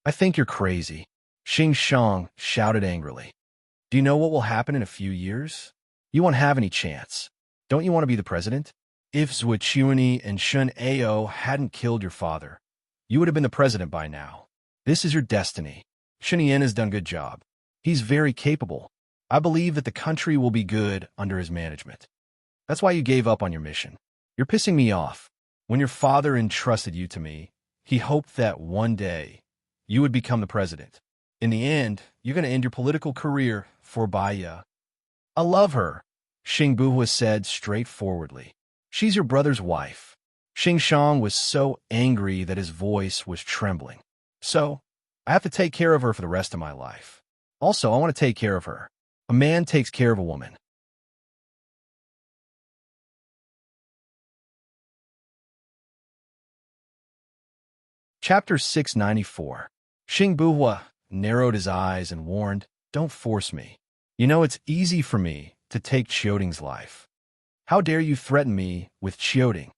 I think you're crazy. Xing Shang shouted angrily. Do you know what will happen in a few years? You won't have any chance. Don't you want to be the president? If Zhuo Chuanyi and Shun Ao hadn't killed your father, you would have been the president by now. This is your destiny. Shun Yin has done a good job. He's very capable. I believe that the country will be good under his management. That's why you gave up on your mission. You're pissing me off. When your father entrusted you to me, he hoped that one day you would become the president. In the end, you're going to end your political career for Baya. I love her, Xing Buhua said straightforwardly. She's your brother's wife. Xing Shang was so angry that his voice was trembling. So, I have to take care of her for the rest of my life. Also, I want to take care of her. A man takes care of a woman. Chapter 694. Xing Buhua narrowed his eyes and warned, Don't force me. You know it's easy for me to take Qiuting's life. How dare you threaten me with Qiuting?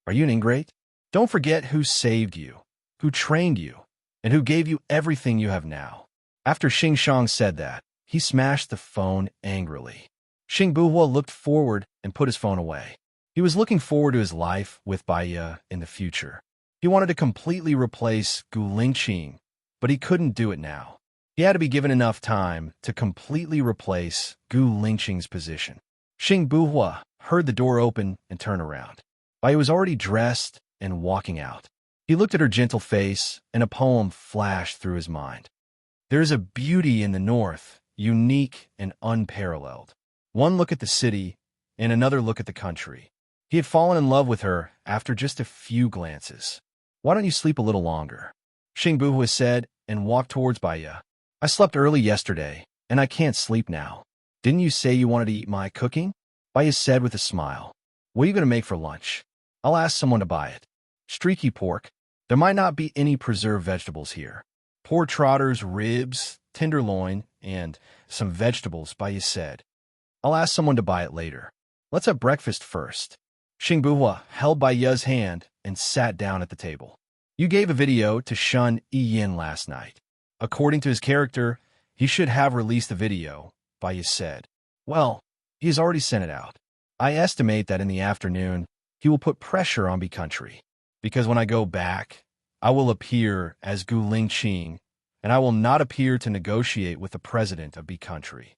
Are you an ingrate? Don't forget who saved you, who trained you, and who gave you everything you have now. After Xing Shang said that, he smashed the phone angrily. Xing Buhua looked forward and put his phone away. He was looking forward to his life with Baya in the future. He wanted to completely replace Gu Lingqing, but he couldn't do it now. He had to be given enough time to completely replace Gu Lingqing's position. Xing Buhua heard the door open and turn around. Baya was already dressed and walking out. He looked at her gentle face, and a poem flashed through his mind. There is a beauty in the north, unique and unparalleled. One look at the city, and another look at the country. He had fallen in love with her after just a few glances. Why don't you sleep a little longer? Xing Buhua said, and walked towards Baya. I slept early yesterday, and I can't sleep now. Didn't you say you wanted to eat my cooking? Baya said with a smile. What are you going to make for lunch? I'll ask someone to buy it. Streaky pork. There might not be any preserved vegetables here. Pork trotters, ribs, tenderloin, and some vegetables, Bai said. I'll ask someone to buy it later. Let's have breakfast first. Xingbuhua held Bai Ye's hand and sat down at the table. You gave a video to Shun Yin last night. According to his character, he should have released the video, Bai said. Well, he has already sent it out. I estimate that in the afternoon, he will put pressure on B Country. Because when I go back, I will appear as Gu Lingqing, and I will not appear to negotiate with the president of B Country.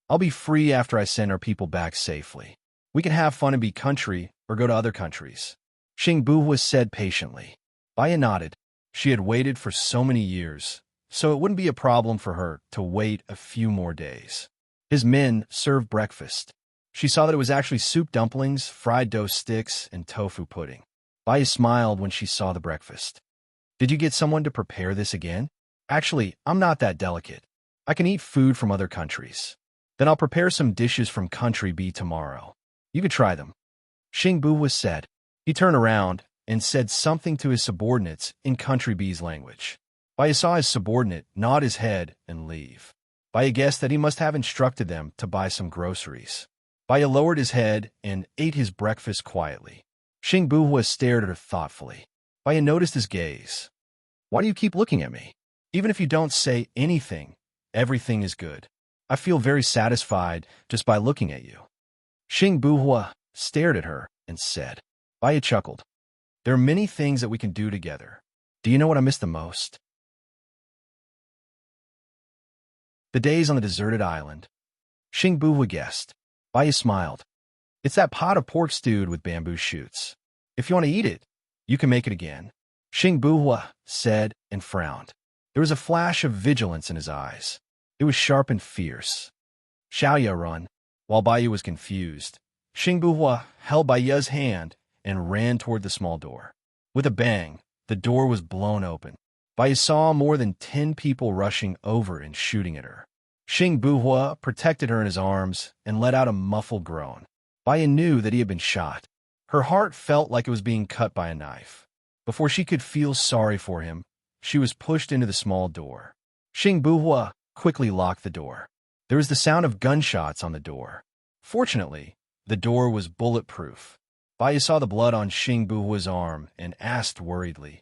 I'll be free after I send our people back safely. We can have fun in B Country or go to other countries. Xingbuhua said patiently. Bai nodded. She had waited for so many years, so it wouldn't be a problem for her to wait a few more days. His men served breakfast. She saw that it was actually soup dumplings, fried dough sticks, and tofu pudding. Bai smiled when she saw the breakfast. Did you get someone to prepare this again? Actually, I'm not that delicate. I can eat food from other countries. Then I'll prepare some dishes from Country B tomorrow. You could try them. Xingbuhua said. He turned around and said something to his subordinates in Country B's language. Bai saw his subordinate nod his head and leave. Bai guessed that he must have instructed them to buy some groceries. Bai lowered his head and ate his breakfast quietly. Xingbuhua stared at her thoughtfully. Bai noticed his gaze. Why do you keep looking at me? Even if you don't say anything, everything is good. I feel very satisfied just by looking at you. Xingbuhua stared at her and said. Bai chuckled. There are many things that we can do together. Do you know what I miss the most? The days on the deserted island. Xingbuhua guessed. Bai smiled. It's that pot of pork stewed with bamboo shoots. If you want to eat it, you can make it again. Xingbuhua said and frowned. There was a flash of vigilance in his eyes. It was sharp and fierce. Xiaoya run. While Bai was confused, Xingbuhua held Bai Ye's hand and ran toward the small door. With a bang, the door was blown open. Bai saw more than 10 people rushing over and shooting at her. Xingbuhua protected her in his arms and let out a muffled groan. Bai knew that he had been shot. Her heart felt like it was being cut by a knife. Before she could feel sorry for him, she was pushed into the small door. Xingbuhua quickly locked the door. There was the sound of gunshots on the door. Fortunately, the door was bulletproof. Bai saw the blood on Xingbuhua's arm and asked worriedly,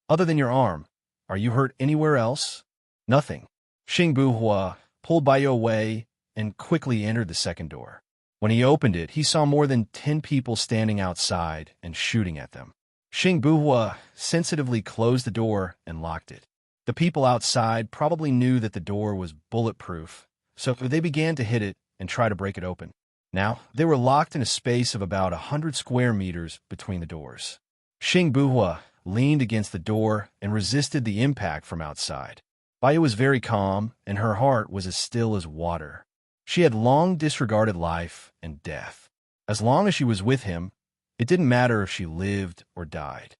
Other than your arm, are you hurt anywhere else? Nothing. Xingbuhua pulled Bai away and quickly entered the second door. When he opened it, he saw more than 10 people standing outside and shooting at them. Xingbuhua sensitively closed the door and locked it. The people outside probably knew that the door was bulletproof, so they began to hit it and try to break it open. Now, they were locked in a space of about 100 square meters between the doors. Xingbuhua leaned against the door and resisted the impact from outside. Bai was very calm, and her heart was as still as water. She had long disregarded life and death. As long as she was with him, it didn't matter if she lived or died.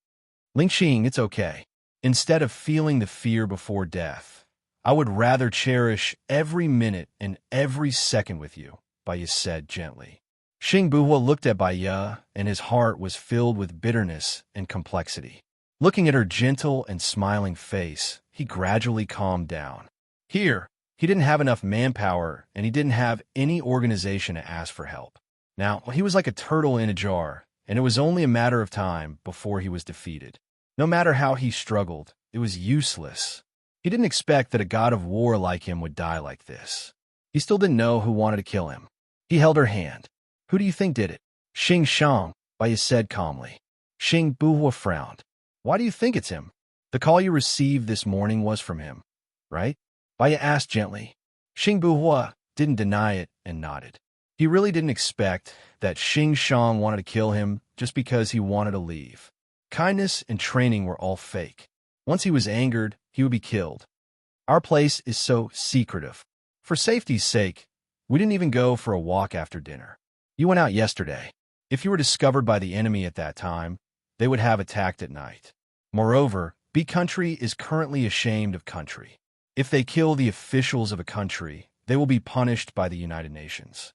Lingqing, it's okay. Instead of feeling the fear before death, I would rather cherish every minute and every second with you, Bai said gently. Xingbuhua looked at Bai, and his heart was filled with bitterness and complexity. Looking at her gentle and smiling face, he gradually calmed down. Here, he didn't have enough manpower, and he didn't have any organization to ask for help. Now, he was like a turtle in a jar, and it was only a matter of time before he was defeated. No matter how he struggled, it was useless. He didn't expect that a god of war like him would die like this. He still didn't know who wanted to kill him. He held her hand. Who do you think did it? Xing Shang, Bai said calmly. Xingbuhua frowned. Why do you think it's him? The call you received this morning was from him, right? Bai asked gently. Xingbuhua didn't deny it and nodded. He really didn't expect that Xing Shang wanted to kill him just because he wanted to leave. Kindness and training were all fake. Once he was angered, he would be killed. Our place is so secretive. For safety's sake, we didn't even go for a walk after dinner. You went out yesterday. If you were discovered by the enemy at that time, they would have attacked at night. Moreover, B Country is currently ashamed of Country. If they kill the officials of a country, they will be punished by the United Nations.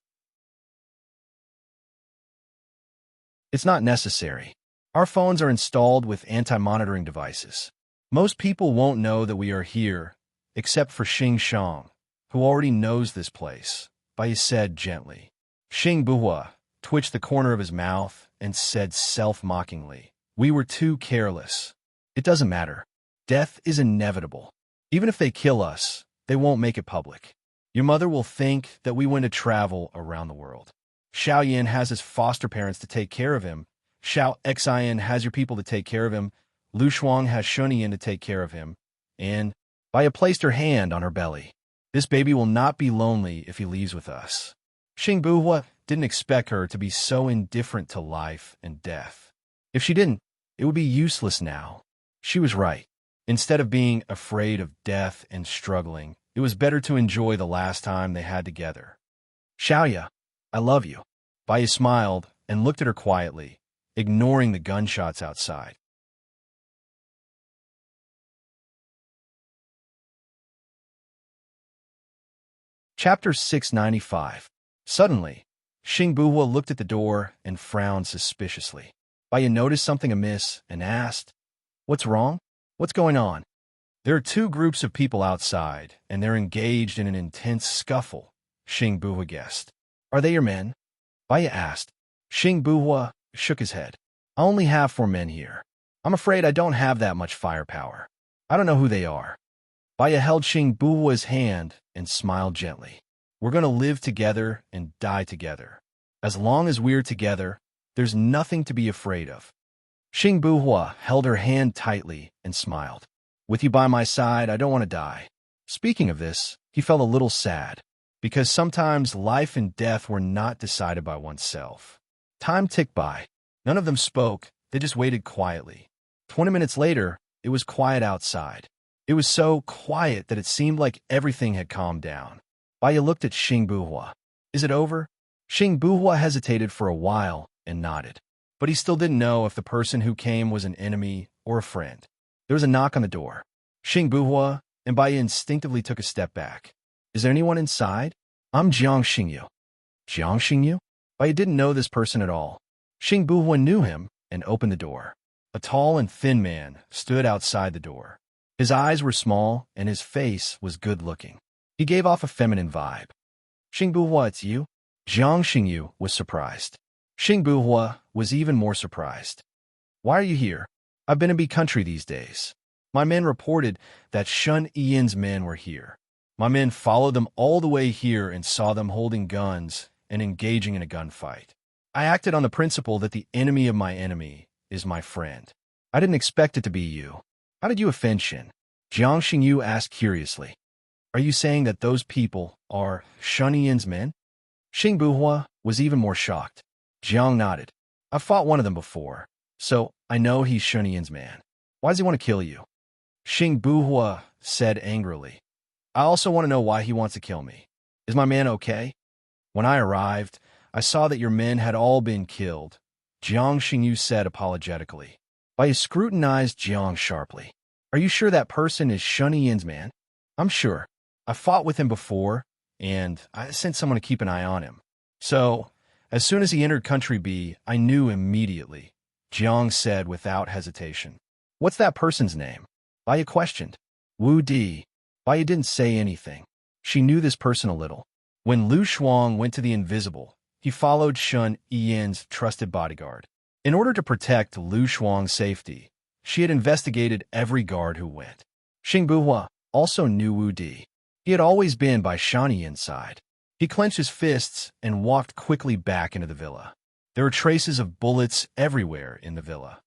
It's not necessary. Our phones are installed with anti-monitoring devices. Most people won't know that we are here, except for Xing Shang, who already knows this place, Bai said gently. Xing Buhua twitched the corner of his mouth and said self-mockingly, "We were too careless. It doesn't matter. Death is inevitable. Even if they kill us, they won't make it public. Your mother will think that we went to travel around the world. Xiao Yin has his foster parents to take care of him. Xiao Xian has your people to take care of him. Lu Shuang has Shunyin to take care of him. And Baya placed her hand on her belly. This baby will not be lonely if he leaves with us." Xing Buhua didn't expect her to be so indifferent to life and death. If she didn't, it would be useless now. She was right. Instead of being afraid of death and struggling, it was better to enjoy the last time they had together. "Xiaoya, I love you." Baya smiled and looked at her quietly, ignoring the gunshots outside. Chapter 695. Suddenly, Xing Buhua looked at the door and frowned suspiciously. Baya noticed something amiss and asked, "What's wrong? What's going on?" "There are two groups of people outside, and they're engaged in an intense scuffle," Xing Buhua guessed. "Are they your men?" Baya asked. Xing Buhua shook his head. "I only have 4 men here. I'm afraid I don't have that much firepower. I don't know who they are." Baya held Xing Buhua's hand and smiled gently. "We're going to live together and die together. As long as we're together, there's nothing to be afraid of." Xing Buhua held her hand tightly and smiled. "With you by my side, I don't want to die." Speaking of this, he felt a little sad, because sometimes life and death were not decided by oneself. Time ticked by. None of them spoke, they just waited quietly. 20 minutes later, it was quiet outside. It was so quiet that it seemed like everything had calmed down. Baya looked at Xing Buhua. "Is it over?" Xing Buhua hesitated for a while and nodded. But he still didn't know if the person who came was an enemy or a friend. There was a knock on the door. Xing Buhua and Baya instinctively took a step back. "Is there anyone inside?" "I'm Jiang Xingyu." "Jiang Xingyu?" Baya didn't know this person at all. Xing Buhua knew him and opened the door. A tall and thin man stood outside the door. His eyes were small and his face was good-looking. He gave off a feminine vibe. "Xing Buhua, it's you?" Jiang Xingyu was surprised. Xing Buhua was even more surprised. "Why are you here?" "I've been in B country these days. My men reported that Shun Yin's men were here. My men followed them all the way here and saw them holding guns and engaging in a gunfight. I acted on the principle that the enemy of my enemy is my friend. I didn't expect it to be you. How did you offend Shin?" Jiang Xingyu asked curiously. "Are you saying that those people are Shun Yin's men?" Xing Buhua was even more shocked. Jiang nodded. "I've fought one of them before, so I know he's Shun Yin's man. Why does he want to kill you?" Xing Buhua said angrily. "I also want to know why he wants to kill me. Is my man okay? When I arrived, I saw that your men had all been killed," Jiang Xingyu said apologetically. Baya scrutinized Jiang sharply. "Are you sure that person is Shun Yin's man?" "I'm sure. I fought with him before, and I sent someone to keep an eye on him. So, as soon as he entered Country B, I knew immediately," Jiang said without hesitation. "What's that person's name?" Baya questioned. "Wu Di." Baya didn't say anything. She knew this person a little. When Lu Shuang went to the Invisible, he followed Shun Yin's trusted bodyguard. In order to protect Lu Shuang's safety, she had investigated every guard who went. Xing Buhua also knew Wu Di. He had always been by Shani Yin's side. He clenched his fists and walked quickly back into the villa. There were traces of bullets everywhere in the villa.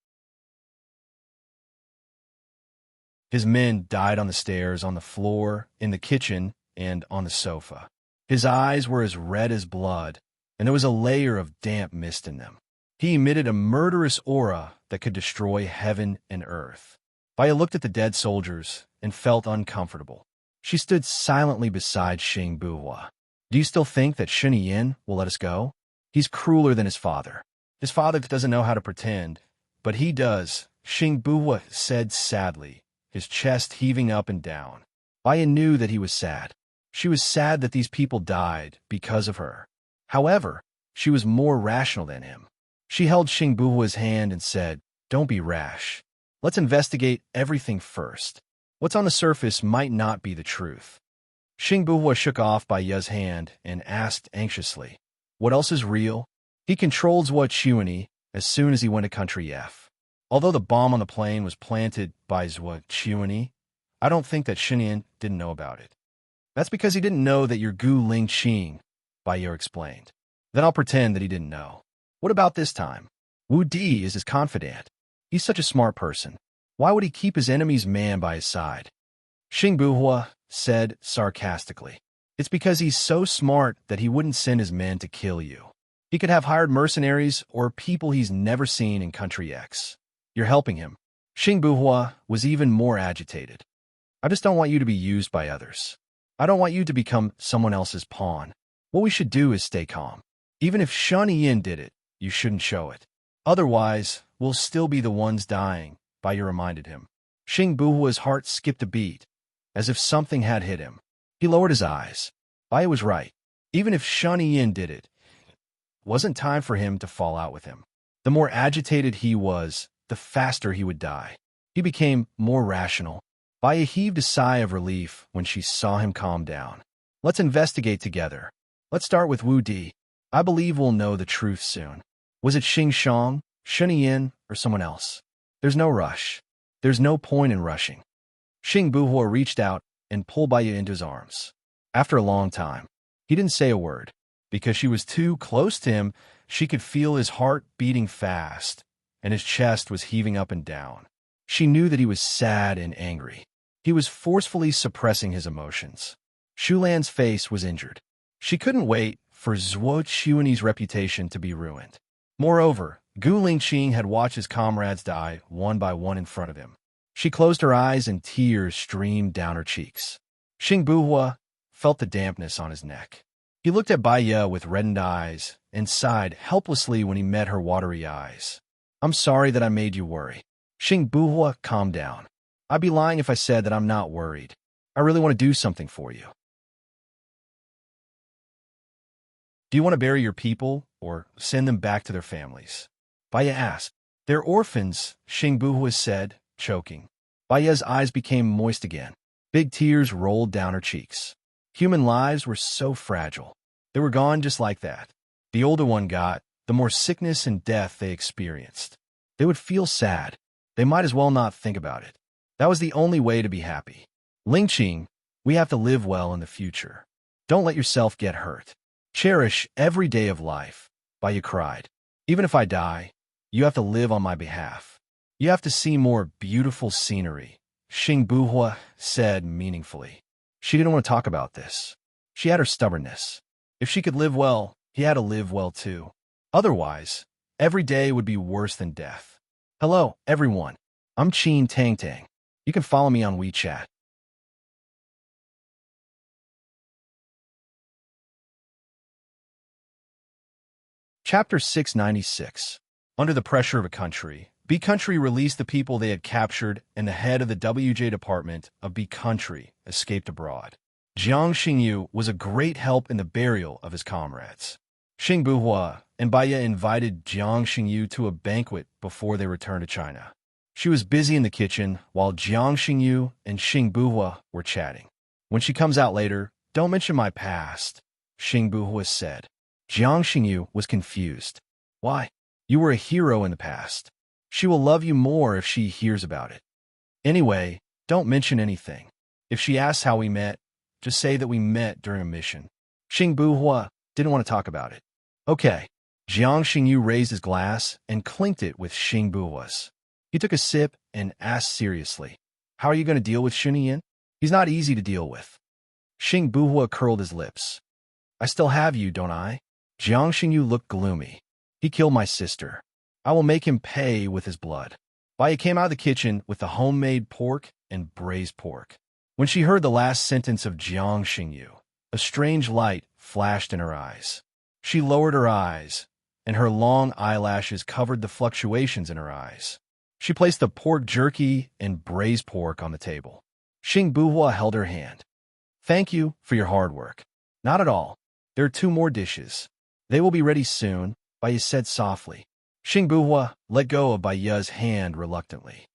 His men died on the stairs, on the floor, in the kitchen, and on the sofa. His eyes were as red as blood, and there was a layer of damp mist in them. He emitted a murderous aura that could destroy heaven and earth. Baya looked at the dead soldiers and felt uncomfortable. She stood silently beside Xing Buhua. "Do you still think that Shun Yin will let us go? He's crueler than his father. His father doesn't know how to pretend, but he does," Xing Buhua said sadly, his chest heaving up and down. Baya knew that he was sad. She was sad that these people died because of her. However, she was more rational than him. She held Xing Buhua's hand and said, "Don't be rash. Let's investigate everything first. What's on the surface might not be the truth." Xing Buhua shook off Bai Ye's hand and asked anxiously, "What else is real?" He controlled Zhuo Chuani as soon as he went to Country F. Although the bomb on the plane was planted by Zhuo Chuani, I don't think that Shinian didn't know about it. That's because he didn't know that you're Gu Lingqing, Bai Ye explained. Then I'll pretend that he didn't know. What about this time? Wu Di is his confidant. He's such a smart person. Why would he keep his enemy's man by his side? Xing Buhua said sarcastically. It's because he's so smart that he wouldn't send his men to kill you. He could have hired mercenaries or people he's never seen in Country X. You're helping him. Xing Buhua was even more agitated. I just don't want you to be used by others. I don't want you to become someone else's pawn. What we should do is stay calm. Even if Shan Yin did it, you shouldn't show it. Otherwise, we'll still be the ones dying, Bai Ye reminded him. Xing Buhua's heart skipped a beat, as if something had hit him. He lowered his eyes. Bai Ye was right. Even if Shan Yin did it, it wasn't time for him to fall out with him. The more agitated he was, the faster he would die. He became more rational. Bai Ye heaved a sigh of relief when she saw him calm down. Let's investigate together. Let's start with Wu Di. I believe we'll know the truth soon. Was it Xing Shang, Shen Yin, or someone else? There's no rush. There's no point in rushing. Xing Buhua reached out and pulled Bai Ye into his arms. After a long time, he didn't say a word. Because she was too close to him, she could feel his heart beating fast, and his chest was heaving up and down. She knew that he was sad and angry. He was forcefully suppressing his emotions. Shulan's face was injured. She couldn't wait for Zhuo Chuani's reputation to be ruined. Moreover, Gu Lingqing had watched his comrades die one by one in front of him. She closed her eyes and tears streamed down her cheeks. Xing Buhua felt the dampness on his neck. He looked at Bai Ye with reddened eyes and sighed helplessly when he met her watery eyes. I'm sorry that I made you worry. Xing Buhua calmed down. I'd be lying if I said that I'm not worried. I really want to do something for you. Do you want to bury your people or send them back to their families? Bai Ye asked. They're orphans, Xing Buhua said, choking. Bai Ye's eyes became moist again. Big tears rolled down her cheeks. Human lives were so fragile. They were gone just like that. The older one got, the more sickness and death they experienced. They would feel sad. They might as well not think about it. That was the only way to be happy. Lingqing, we have to live well in the future. Don't let yourself get hurt. Cherish every day of life, Bai Ye cried. Even if I die, you have to live on my behalf. You have to see more beautiful scenery, Xing Buhua said meaningfully. She didn't want to talk about this. She had her stubbornness. If she could live well, he had to live well too. Otherwise, every day would be worse than death. Hello, everyone. I'm Qin Tang Tang. You can follow me on WeChat. Chapter 696. Under the pressure of a country, B Country released the people they had captured, and the head of the WJ department of B Country escaped abroad. Jiang Xingyu was a great help in the burial of his comrades. Xing Buhua and Bai Ye invited Jiang Xingyu to a banquet before they returned to China. She was busy in the kitchen while Jiang Xingyu and Xing Buhua were chatting. When she comes out later, don't mention my past, Xing Buhua said. Jiang Xingyu was confused. Why? You were a hero in the past. She will love you more if she hears about it. Anyway, don't mention anything. If she asks how we met, just say that we met during a mission. Xing Buhua didn't want to talk about it. Okay. Jiang Xingyu raised his glass and clinked it with Xing Buhua's. He took a sip and asked seriously, how are you going to deal with Shunian? He's not easy to deal with. Xing Buhua curled his lips. I still have you, don't I? Jiang Xingyu looked gloomy. He killed my sister. I will make him pay with his blood. Bai Ye came out of the kitchen with the homemade pork and braised pork. When she heard the last sentence of Jiang Xingyu, a strange light flashed in her eyes. She lowered her eyes, and her long eyelashes covered the fluctuations in her eyes. She placed the pork jerky and braised pork on the table. Xing Buhua held her hand. Thank you for your hard work. Not at all. There are 2 more dishes. They will be ready soon, Bai Ye said softly. Xing Buhua let go of Bai Ye's hand reluctantly.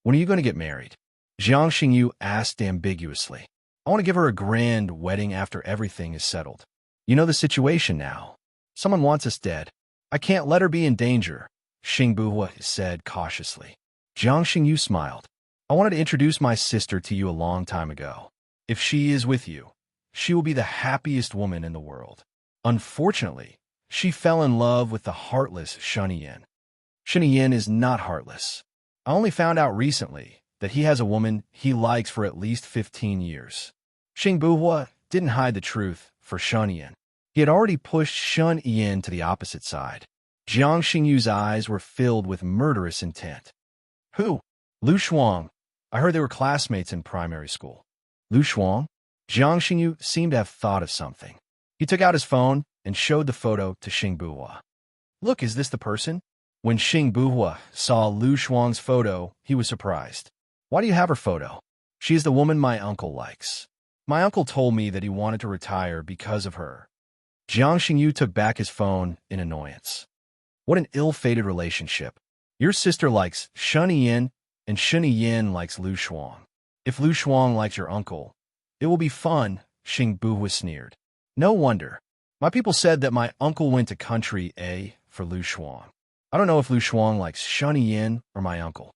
When are you going to get married? Jiang Xingyu asked ambiguously. I want to give her a grand wedding after everything is settled. You know the situation now. Someone wants us dead. I can't let her be in danger, Xing Buhua said cautiously. Jiang Xingyu smiled. I wanted to introduce my sister to you a long time ago. If she is with you, she will be the happiest woman in the world. Unfortunately, she fell in love with the heartless Shen Yin. Shen Yin is not heartless. I only found out recently that he has a woman he likes for at least 15 years. Xing Buhua didn't hide the truth for Shen Yin. He had already pushed Shen Yin to the opposite side. Jiang Xingyu's eyes were filled with murderous intent. Who? Lu Shuang. I heard they were classmates in primary school. Lu Shuang? Jiang Xingyu seemed to have thought of something. He took out his phone and showed the photo to Xing Buhua. Look, is this the person? When Xing Buhua saw Lu Shuang's photo, he was surprised. Why do you have her photo? She is the woman my uncle likes. My uncle told me that he wanted to retire because of her. Jiang Xingyu took back his phone in annoyance. What an ill-fated relationship. Your sister likes Shen Yin, and Shen Yin likes Lu Shuang. If Lu Shuang likes your uncle, it will be fun, Xing Buhua sneered. No wonder. My people said that my uncle went to country A for Lu Shuang. I don't know if Lu Shuang likes Shen Yin or my uncle.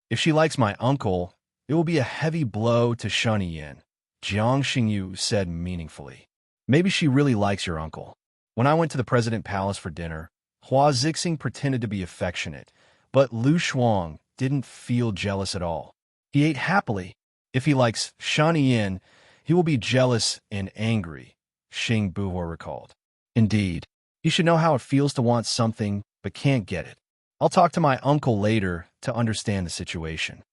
If she likes my uncle, it will be a heavy blow to Shen Yin, Jiang Xingyu said meaningfully. Maybe she really likes your uncle. When I went to the President Palace for dinner, Hua Zixing pretended to be affectionate, but Lu Shuang didn't feel jealous at all. He ate happily. If he likes Shen Yin, he will be jealous and angry, Xing Buhua recalled. Indeed, he should know how it feels to want something but can't get it. I'll talk to my uncle later to understand the situation.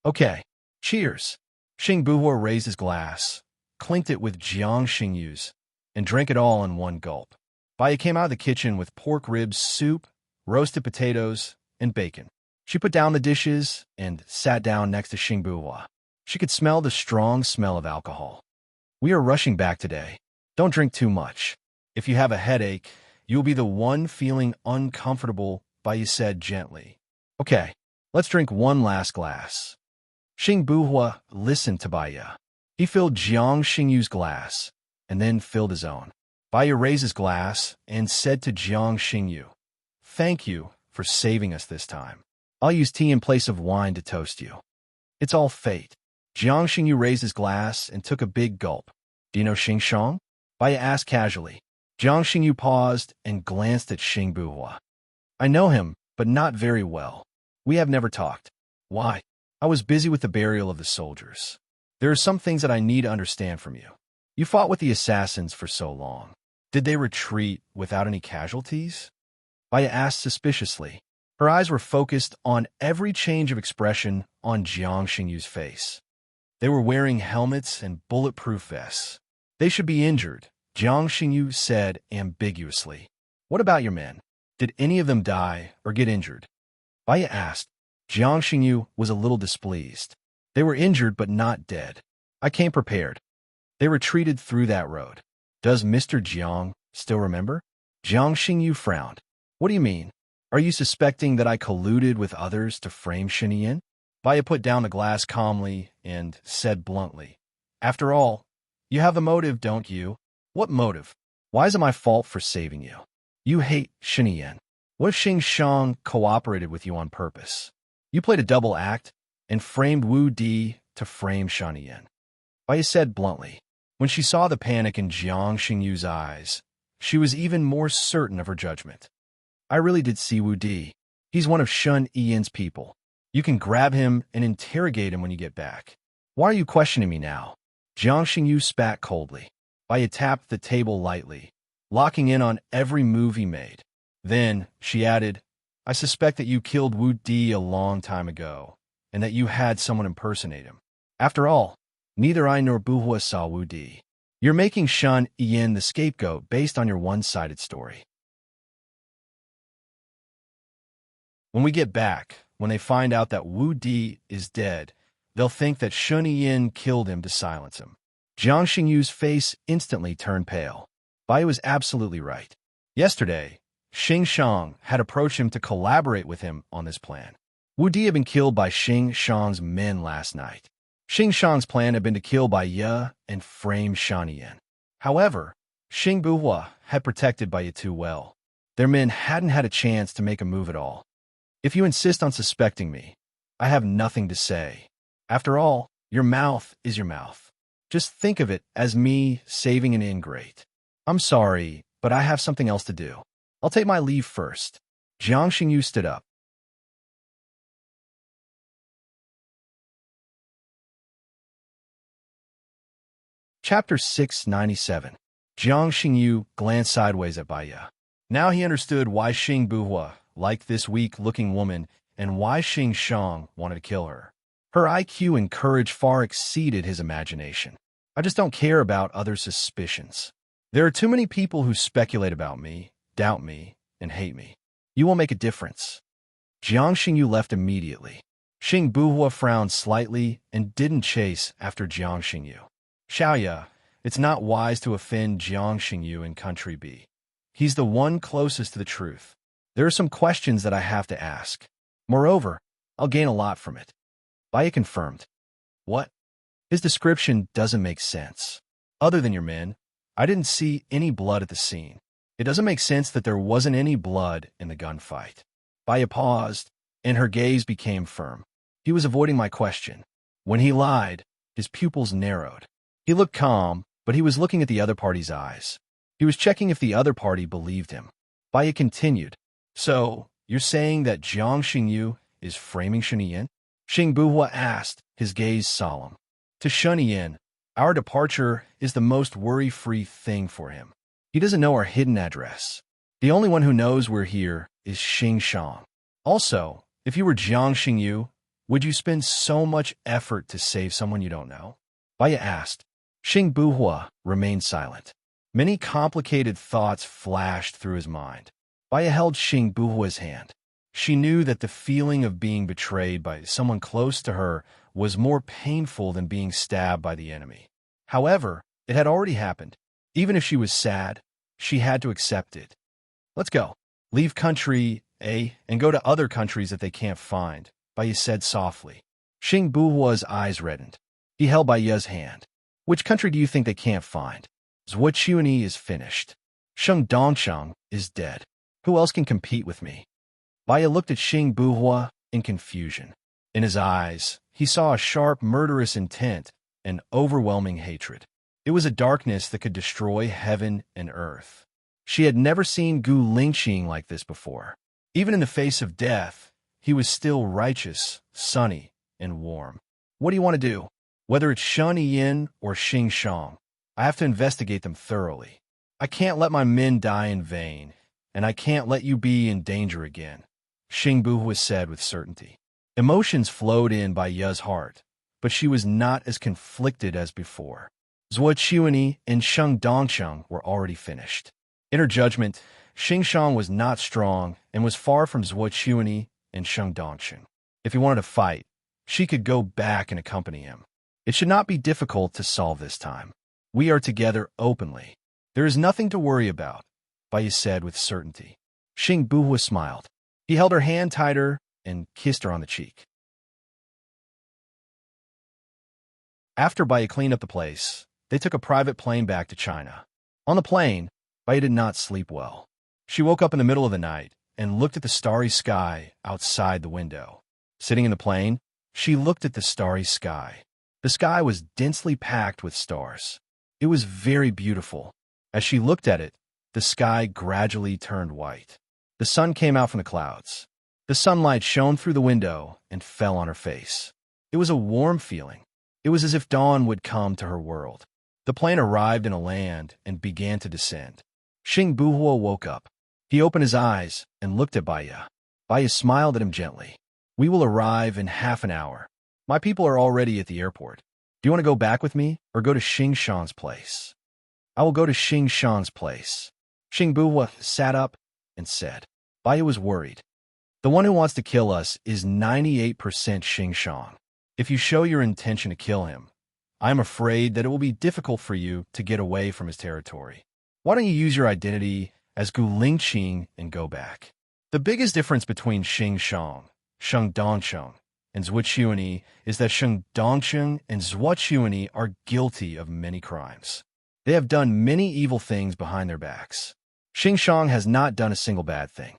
Okay, cheers. Xing Buhua raised his glass, clinked it with Jiang Xingyu's, and drank it all in one gulp. Baya came out of the kitchen with pork ribs soup, roasted potatoes, and bacon. She put down the dishes and sat down next to Xing Buhua. She could smell the strong smell of alcohol. We are rushing back today. Don't drink too much. If you have a headache, you'll be the one feeling uncomfortable, Baya said gently. Okay, let's drink one last glass. Xing Buhua listened to Baya. He filled Jiang Xingyu's glass, and then filled his own. Baya raised his glass and said to Jiang Xingyu, Thank you for saving us this time. I'll use tea in place of wine to toast you. It's all fate. Jiang Xingyu raised his glass and took a big gulp. Do you know Xing Shang? Baya asked casually. Jiang Xingyu paused and glanced at Xing Buhua. I know him, but not very well. We have never talked. Why? I was busy with the burial of the soldiers. There are some things that I need to understand from you. You fought with the assassins for so long. Did they retreat without any casualties? Baya asked suspiciously. Her eyes were focused on every change of expression on Jiang Xingyu's face. They were wearing helmets and bulletproof vests. They should be injured, Jiang Xingyu said ambiguously. What about your men? Did any of them die or get injured? Baya asked. Jiang Xingyu was a little displeased. They were injured but not dead. I came prepared. They retreated through that road. Does Mr. Jiang still remember? Jiang Xingyu frowned. What do you mean? Are you suspecting that I colluded with others to frame Shen Yin? Baya put down the glass calmly and said bluntly, After all, you have a motive, don't you? What motive? Why is it my fault for saving you? You hate Shen Yin. What if Xing Shang cooperated with you on purpose? You played a double act and framed Wu Di to frame Shen Yin. Baya said bluntly. When she saw the panic in Jiang Xingyu's eyes, she was even more certain of her judgment. I really did see Wu Di. He's one of Shen Yin's people. You can grab him and interrogate him when you get back. Why are you questioning me now? Jiang Xingyu spat coldly. Baya tapped the table lightly, locking in on every move he made. Then, she added, I suspect that you killed Wu Di a long time ago, and that you had someone impersonate him. After all, neither I nor Buhua saw Wu Di. You're making Shen Yin the scapegoat based on your one-sided story. When we get back, when they find out that Wu Di is dead, they'll think that Shen Yin killed him to silence him. Jiang Xingyu's face instantly turned pale. Baya was absolutely right. Yesterday, Xing Shang had approached him to collaborate with him on this plan. Wu Di had been killed by Xing Shang's men last night. Xing Shang's plan had been to kill Bai Ye and frame Shaniyan. However, Xing Buhua had protected Bai Ye too well. Their men hadn't had a chance to make a move at all. If you insist on suspecting me, I have nothing to say. After all, your mouth is your mouth. Just think of it as me saving an ingrate. I'm sorry, but I have something else to do. I'll take my leave first. Jiang Xingyu stood up. Chapter 697. Jiang Xingyu glanced sideways at Bai Ye. Now he understood why Xing Buhua liked this weak-looking woman and why Xing Shang wanted to kill her. Her IQ and courage far exceeded his imagination. I just don't care about others' suspicions. There are too many people who speculate about me, doubt me, and hate me. You won't make a difference. Jiang Xingyu left immediately. Xing Buhua frowned slightly and didn't chase after Jiang Xingyu. Xiaoya, it's not wise to offend Jiang Xingyu in Country B. He's the one closest to the truth. There are some questions that I have to ask. Moreover, I'll gain a lot from it. Bai Ye confirmed. What? His description doesn't make sense. Other than your men, I didn't see any blood at the scene. It doesn't make sense that there wasn't any blood in the gunfight. Bai Ye paused, and her gaze became firm. He was avoiding my question. When he lied, his pupils narrowed. He looked calm, but he was looking at the other party's eyes. He was checking if the other party believed him. Bai Ye continued. So, you're saying that Jiang Xingyu is framing Shaniyan? Xing Buhua asked, his gaze solemn. To Shaniyan, our departure is the most worry-free thing for him. He doesn't know our hidden address. The only one who knows we're here is Xing Shang. Also, if you were Jiang Xingyu, would you spend so much effort to save someone you don't know? Bai Ye asked. Xing Buhua remained silent. Many complicated thoughts flashed through his mind. Bai Ye held Xing Buhua's hand. She knew that the feeling of being betrayed by someone close to her was more painful than being stabbed by the enemy. However, it had already happened. Even if she was sad, she had to accept it. Let's go. Leave Country A and go to other countries that they can't find, Bai Ye said softly. Xing Buhua's eyes reddened. He held Bai Ye's hand. Which country do you think they can't find? Zhuochuani is finished. Sheng Dongsheng is dead. Who else can compete with me? Bai Ye looked at Xing Buhua in confusion. In his eyes, he saw a sharp, murderous intent and overwhelming hatred. It was a darkness that could destroy heaven and earth. She had never seen Gu Lingqing like this before. Even in the face of death, he was still righteous, sunny, and warm. What do you want to do? Whether it's Shan Yin or Xing Shang, I have to investigate them thoroughly. I can't let my men die in vain, and I can't let you be in danger again, Xing Buhua said with certainty. Emotions flowed in Bai Ye's heart, but she was not as conflicted as before. Zhuochuani and Sheng Dongsheng were already finished. In her judgment, Xing Shang was not strong and was far from Zhuochuani and Sheng Dongsheng. If he wanted to fight, she could go back and accompany him. It should not be difficult to solve this time. We are together openly. There is nothing to worry about, Bai Ye said with certainty. Xing Buhua smiled. He held her hand tighter and kissed her on the cheek. After Bai Ye cleaned up the place, they took a private plane back to China. On the plane, Bai Ye did not sleep well. She woke up in the middle of the night and looked at the starry sky outside the window. Sitting in the plane, she looked at the starry sky. The sky was densely packed with stars. It was very beautiful. As she looked at it, the sky gradually turned white. The sun came out from the clouds. The sunlight shone through the window and fell on her face. It was a warm feeling. It was as if dawn would come to her world. The plane arrived in a land and began to descend. Xing Buhua woke up. He opened his eyes and looked at Bai Ye. Bai Ye smiled at him gently. We will arrive in half an hour. My people are already at the airport. Do you want to go back with me or go to Xing Shang's place? I will go to Xing Shang's place. Xing Buhua sat up and said. Bai Ye was worried. The one who wants to kill us is 98% Xing Shang. If you show your intention to kill him, I am afraid that it will be difficult for you to get away from his territory. Why don't you use your identity as Gu Lingqing and go back. The biggest difference between Xing Shang, Sheng Dongsheng, and Zhuo Chuanyi is that Sheng Dongsheng and Zhuo Chuanyi are guilty of many crimes. They have done many evil things behind their backs. Xing Shang has not done a single bad thing.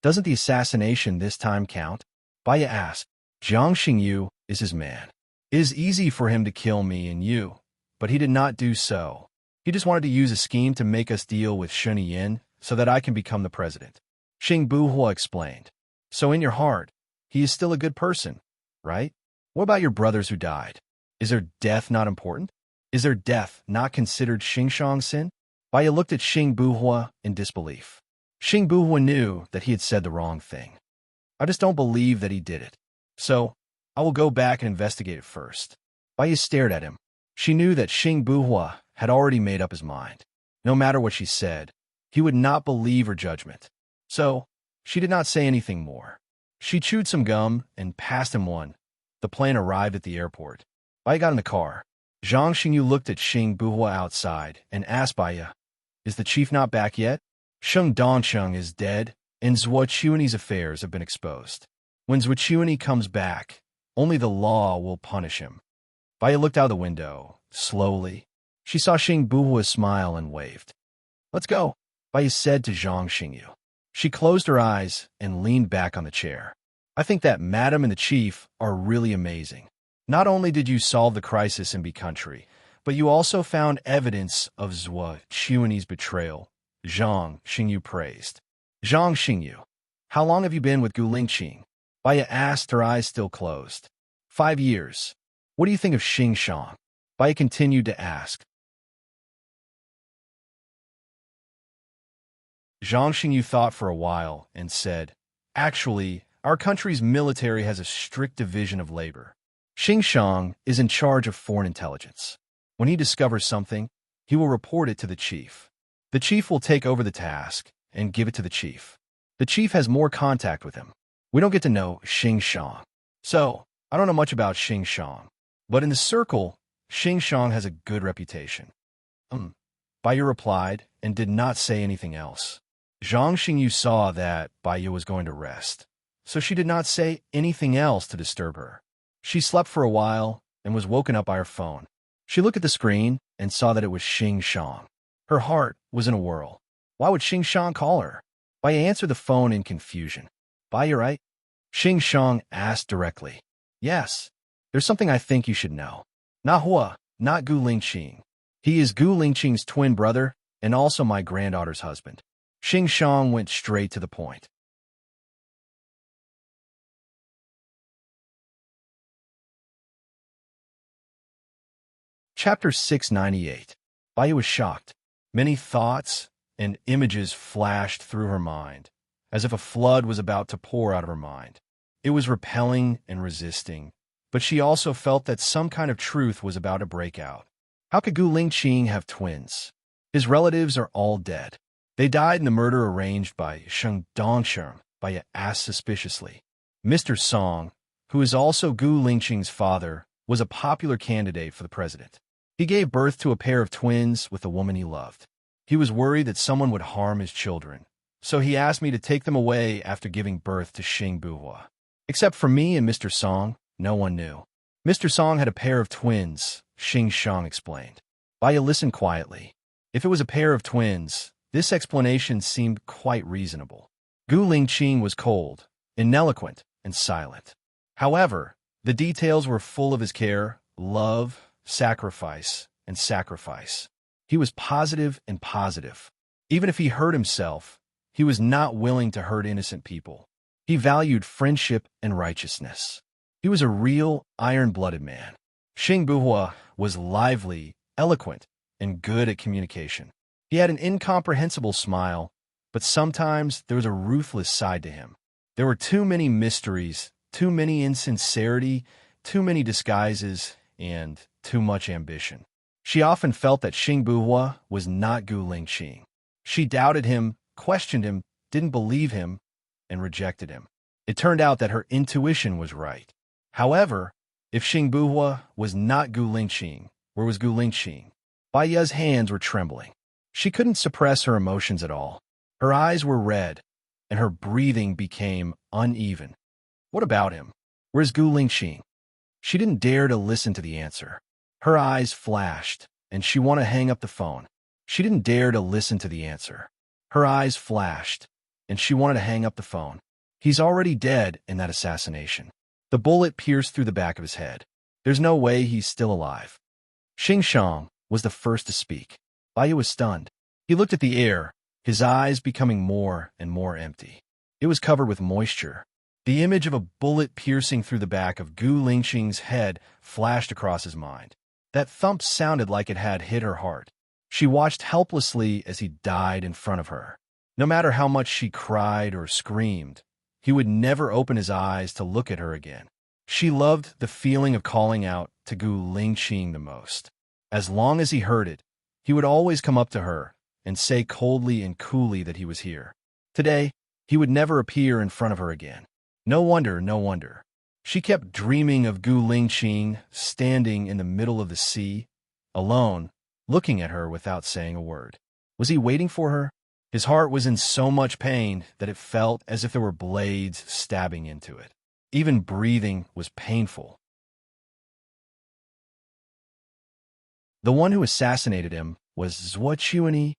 Doesn't the assassination this time count? Baya asked. Jiang Xingyu is his man. It is easy for him to kill me and you, but he did not do so. He just wanted to use a scheme to make us deal with Shunyi Yin so that I can become the president. Xing Buhua explained. So in your heart, he is still a good person, right? What about your brothers who died? Is their death not important? Is their death not considered Xing Shang's sin? Baya looked at Xing Buhua in disbelief. Xing Buhua knew that he had said the wrong thing. I just don't believe that he did it. So, I will go back and investigate it first. Baya stared at him. She knew that Xing Buhua had already made up his mind. No matter what she said, he would not believe her judgment. So, she did not say anything more. She chewed some gum and passed him one. The plane arrived at the airport. Baya got in the car. Zhang Xingyu looked at Xing Buhua outside and asked Baya, is the chief not back yet? Sheng Dongsheng is dead, and Zhuo Chuanyi's affairs have been exposed. When Zhuo Chuanyi comes back, only the law will punish him. Baya looked out the window, slowly. She saw Xing Buhua smile and waved. Let's go, Baya said to Zhang Xingyu. She closed her eyes and leaned back on the chair. I think that Madam and the Chief are really amazing. Not only did you solve the crisis in B country, but you also found evidence of Zhuo Chuanyi's betrayal. Zhang Xingyu praised. Zhang Xingyu, how long have you been with Gu Lingqing? Baya asked, her eyes still closed. 5 years. What do you think of Xing Shang? Baya continued to ask. Zhang Xingyu thought for a while and said, actually, our country's military has a strict division of labor. Xing Shang is in charge of foreign intelligence. When he discovers something, he will report it to the chief. The chief will take over the task and give it to the chief. The chief has more contact with him. We don't get to know Xing Shang. So, I don't know much about Xing Shang. But in the circle, Xing Shang has a good reputation. Baya replied and did not say anything else. Zhang Xingyu saw that Baya was going to rest, so she did not say anything else to disturb her. She slept for a while and was woken up by her phone. She looked at the screen and saw that it was Xing Shang. Her heart was in a whirl. Why would Xing Shang call her? Baya answered the phone in confusion. Baya, right? Xing Shang asked directly. Yes. There's something I think you should know. Nahua, not Gu Lingqing. He is Gu Lingqing's twin brother and also my granddaughter's husband. Xing Shang went straight to the point. Chapter 698. Baya was shocked. Many thoughts and images flashed through her mind, as if a flood was about to pour out of her mind. It was repelling and resisting, but she also felt that some kind of truth was about to break out. How could Gu Lingqing have twins? His relatives are all dead. They died in the murder arranged by Sheng Dongsheng, Baya asked suspiciously. Mr. Song, who is also Gu Lingqing's father, was a popular candidate for the president. He gave birth to a pair of twins with a woman he loved. He was worried that someone would harm his children, so he asked me to take them away after giving birth to Xing Buhua. Except for me and Mr. Song, no one knew. Mr. Song had a pair of twins, Xing Shang explained. Baya listened quietly. If it was a pair of twins, this explanation seemed quite reasonable. Gu Lingqing was cold, ineloquent, and silent. However, the details were full of his care, love, sacrifice, and sacrifice. He was positive and positive. Even if he hurt himself, he was not willing to hurt innocent people. He valued friendship and righteousness. He was a real iron-blooded man. Xing Buhua was lively, eloquent, and good at communication. He had an incomprehensible smile, but sometimes there was a ruthless side to him. There were too many mysteries, too many insincerity, too many disguises, and too much ambition. She often felt that Xing Buhua was not Gu Lingqing. She doubted him, questioned him, didn't believe him, and rejected him. It turned out that her intuition was right. However, if Xing Buhua was not Gu Lingqing, where was Gu Lingqing? Baya's hands were trembling. She couldn't suppress her emotions at all. Her eyes were red, and her breathing became uneven. What about him? Where's Gu Lingqing? She didn't dare to listen to the answer. Her eyes flashed, and she wanted to hang up the phone. She didn't dare to listen to the answer. Her eyes flashed, and she wanted to hang up the phone. He's already dead in that assassination. The bullet pierced through the back of his head. There's no way he's still alive. Xing Shang was the first to speak. Baiya was stunned. He looked at the air, his eyes becoming more and more empty. It was covered with moisture. The image of a bullet piercing through the back of Gu Lingqing's head flashed across his mind. That thump sounded like it had hit her heart. She watched helplessly as he died in front of her. No matter how much she cried or screamed, he would never open his eyes to look at her again. She loved the feeling of calling out to Gu Lingqing the most. As long as he heard it, he would always come up to her and say coldly and coolly that he was here. Today, he would never appear in front of her again. No wonder, no wonder. She kept dreaming of Gu Lingqing standing in the middle of the sea, alone, looking at her without saying a word. Was he waiting for her? His heart was in so much pain that it felt as if there were blades stabbing into it. Even breathing was painful. The one who assassinated him was Zhuo Chuanyi.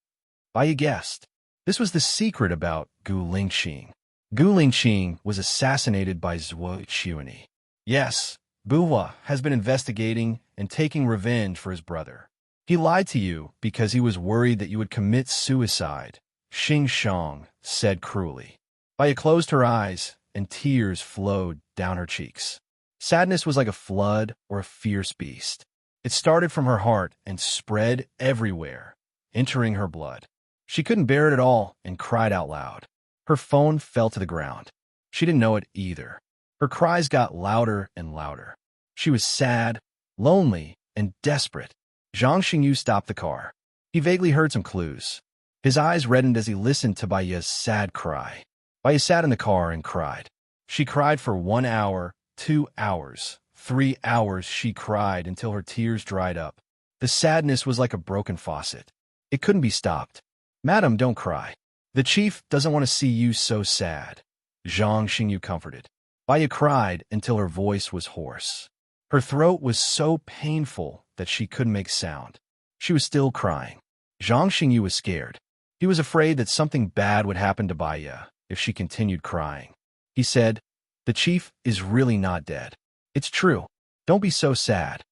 Baiya guessed. This was the secret about Gu Lingqing. Gu Lingqing was assassinated by Zhuo Chuanyi. Yes, Buhua has been investigating and taking revenge for his brother. He lied to you because he was worried that you would commit suicide, Xing Shang said cruelly. Baiya closed her eyes, and tears flowed down her cheeks. Sadness was like a flood or a fierce beast. It started from her heart and spread everywhere, entering her blood. She couldn't bear it at all and cried out loud. Her phone fell to the ground. She didn't know it either. Her cries got louder and louder. She was sad, lonely, and desperate. Zhang Xingyu stopped the car. He vaguely heard some clues. His eyes reddened as he listened to Baiya's sad cry. Baiya sat in the car and cried. She cried for 1 hour, 2 hours, 3 hours. She cried until her tears dried up. The sadness was like a broken faucet. It couldn't be stopped. Madam, don't cry. The chief doesn't want to see you so sad, Zhang Xingyu comforted. Baiya cried until her voice was hoarse. Her throat was so painful that she couldn't make sound. She was still crying. Zhang Xingyu was scared. He was afraid that something bad would happen to Baiya if she continued crying. He said, "The chief is really not dead. It's true. Don't be so sad."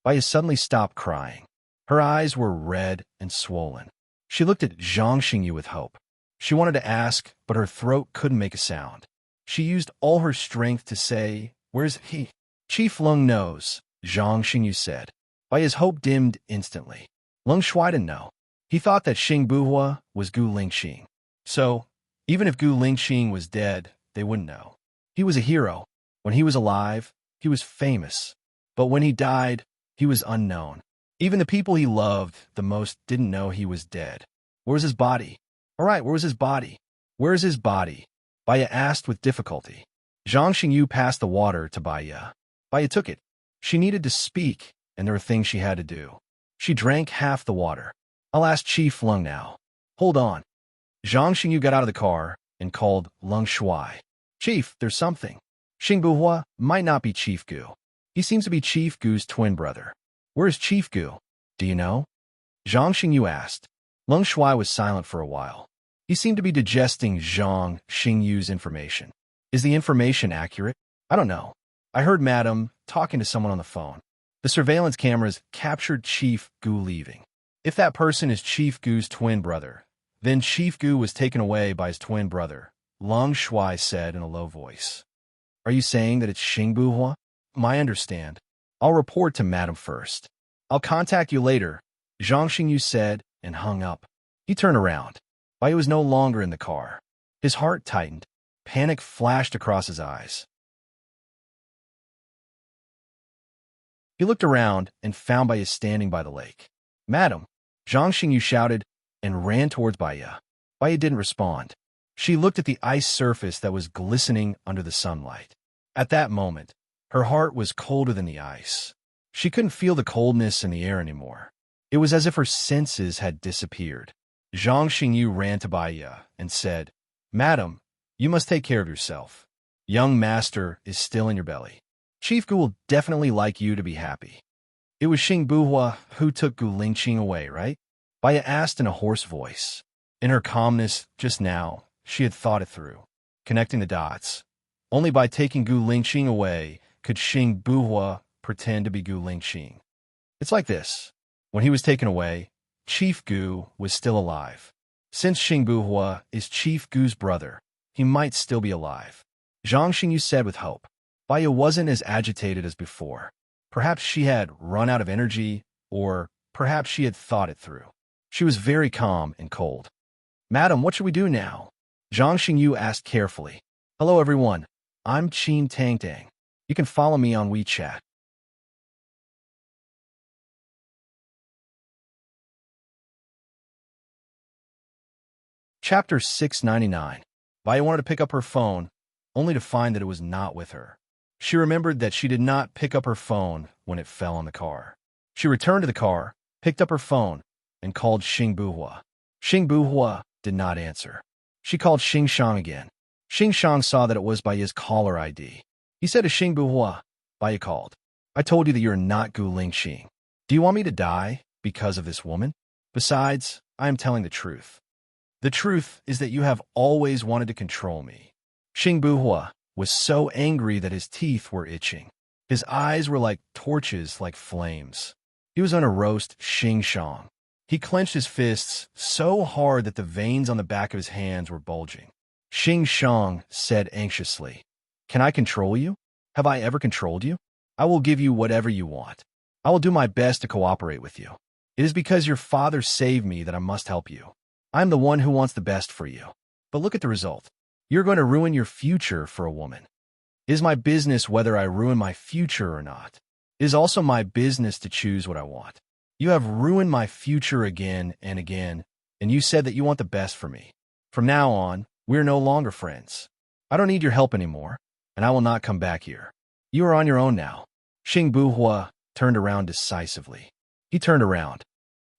Baiya suddenly stopped crying. Her eyes were red and swollen. She looked at Zhang Xingyu with hope. She wanted to ask, but her throat couldn't make a sound. She used all her strength to say, "Where's he?" "Chief Lung knows," Zhang Xingyu said. Baiya's hope dimmed instantly. Lung Shuai didn't know. He thought that Xing Buhua was Gu Lingqing. So, even if Gu Lingqing was dead, they wouldn't know. He was a hero. When he was alive, he was famous. But when he died, he was unknown. Even the people he loved the most didn't know he was dead. Where was his body? All right, where was his body? Where's his body? Baiya asked with difficulty. Zhang Xingyu passed the water to Baiya. Baiya took it. She needed to speak, and there were things she had to do. She drank half the water. "I'll ask Chief Lung now." "Hold on." Zhang Xingyu got out of the car and called Lung Shuai. "Chief, there's something. Xing Buhua might not be Chief Gu. He seems to be Chief Gu's twin brother. Where's Chief Gu? Do you know?" Zhang Xingyu asked. Lung Shuai was silent for a while. He seemed to be digesting Zhang Xingyu's information. "Is the information accurate?" "I don't know. I heard Madam talking to someone on the phone. The surveillance cameras captured Chief Gu leaving. If that person is Chief Gu's twin brother, then Chief Gu was taken away by his twin brother," Lung Shuai said in a low voice. "Are you saying that it's Xing Buhua?" "I understand. I'll report to Madam first. I'll contact you later," Zhang Xingyu said and hung up. He turned around. Baiya was no longer in the car. His heart tightened. Panic flashed across his eyes. He looked around and found Baiya standing by the lake. "Madam," Zhang Xingyu shouted and ran towards Baiya. Baiya didn't respond. She looked at the ice surface that was glistening under the sunlight. At that moment, her heart was colder than the ice. She couldn't feel the coldness in the air anymore. It was as if her senses had disappeared. Zhang Xingyu ran to Baiya and said, "Madam, you must take care of yourself. Young master is still in your belly. Chief Gu will definitely like you to be happy." It was Xing Buhua who took Gu Lingqing away, right? Baiya asked in a hoarse voice. In her calmness just now, she had thought it through, connecting the dots. Only by taking Gu Lingqing away could Xing Buhua pretend to be Gu Lingqing. It's like this. When he was taken away, Chief Gu was still alive. Since Xing Buhua is Chief Gu's brother, he might still be alive. Zhang Xingyu said with hope. Baiya wasn't as agitated as before. Perhaps she had run out of energy, or perhaps she had thought it through. She was very calm and cold. "Madam, what should we do now?" Zhang Xingyu asked carefully. "Hello, everyone. I'm Qin Tangtang. You can follow me on WeChat." Chapter 699. Baiya wanted to pick up her phone, only to find that it was not with her. She remembered that she did not pick up her phone when it fell on the car. She returned to the car, picked up her phone, and called Xing Buhua. Xing Buhua did not answer. She called Xing Shang again. Xing Shang saw that it was Baiya's caller ID. He said to Xing Buhua, Baiya called. "I told you that you are not Gu Lingqing. Do you want me to die because of this woman? Besides, I am telling the truth. The truth is that you have always wanted to control me." Xing Buhua was so angry that his teeth were itching. His eyes were like torches, like flames. He was on a roast Xing Shang. He clenched his fists so hard that the veins on the back of his hands were bulging. Xing Shang said anxiously, "Can I control you? Have I ever controlled you? I will give you whatever you want. I will do my best to cooperate with you. It is because your father saved me that I must help you. I am the one who wants the best for you. But look at the result. You're going to ruin your future for a woman. It is my business whether I ruin my future or not. It is also my business to choose what I want. You have ruined my future again and again, and you said that you want the best for me. From now on, we are no longer friends. I don't need your help anymore, and I will not come back here. You are on your own now." Xing Buhua turned around decisively. He turned around.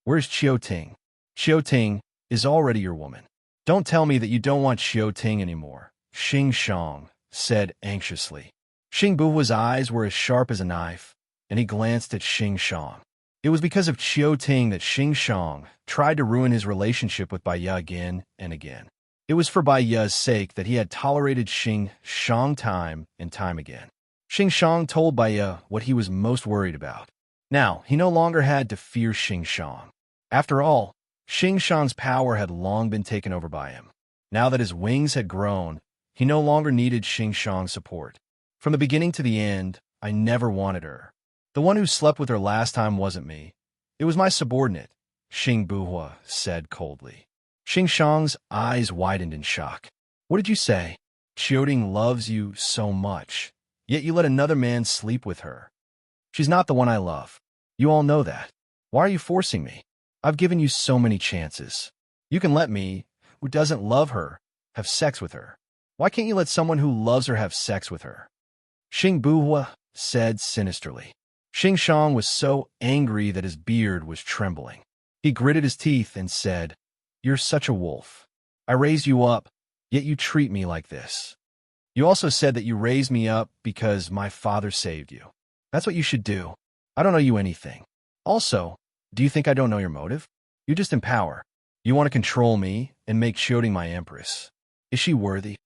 "Where's Qiu Ting? Qiu Ting is already your woman. Don't tell me that you don't want Qiu Ting anymore," Xing Shang said anxiously. Xing Buhua's eyes were as sharp as a knife, and he glanced at Xing Shang. It was because of Qiu Ting that Xing Shang tried to ruin his relationship with Baiya again and again. It was for Baiya's sake that he had tolerated Xing Shang time and time again. Xing Shang told Baiya what he was most worried about. Now, he no longer had to fear Xing Shang. After all, Xing Shang's power had long been taken over by him. Now that his wings had grown, he no longer needed Xing Shang's support. From the beginning to the end, I never wanted her. The one who slept with her last time wasn't me. It was my subordinate, Xing Buhua said coldly. Xing Shang's eyes widened in shock. "What did you say? Qiu Ting loves you so much, yet you let another man sleep with her. She's not the one I love. You all know that. Why are you forcing me? I've given you so many chances. You can let me, who doesn't love her, have sex with her. Why can't you let someone who loves her have sex with her?" Xing Buhua said sinisterly. Xing Shang was so angry that his beard was trembling. He gritted his teeth and said, "You're such a wolf. I raised you up, yet you treat me like this. You also said that you raised me up because my father saved you. That's what you should do. I don't owe you anything. Also, do you think I don't know your motive? You're just in power. You want to control me and make Qiu Ting my empress. Is she worthy?"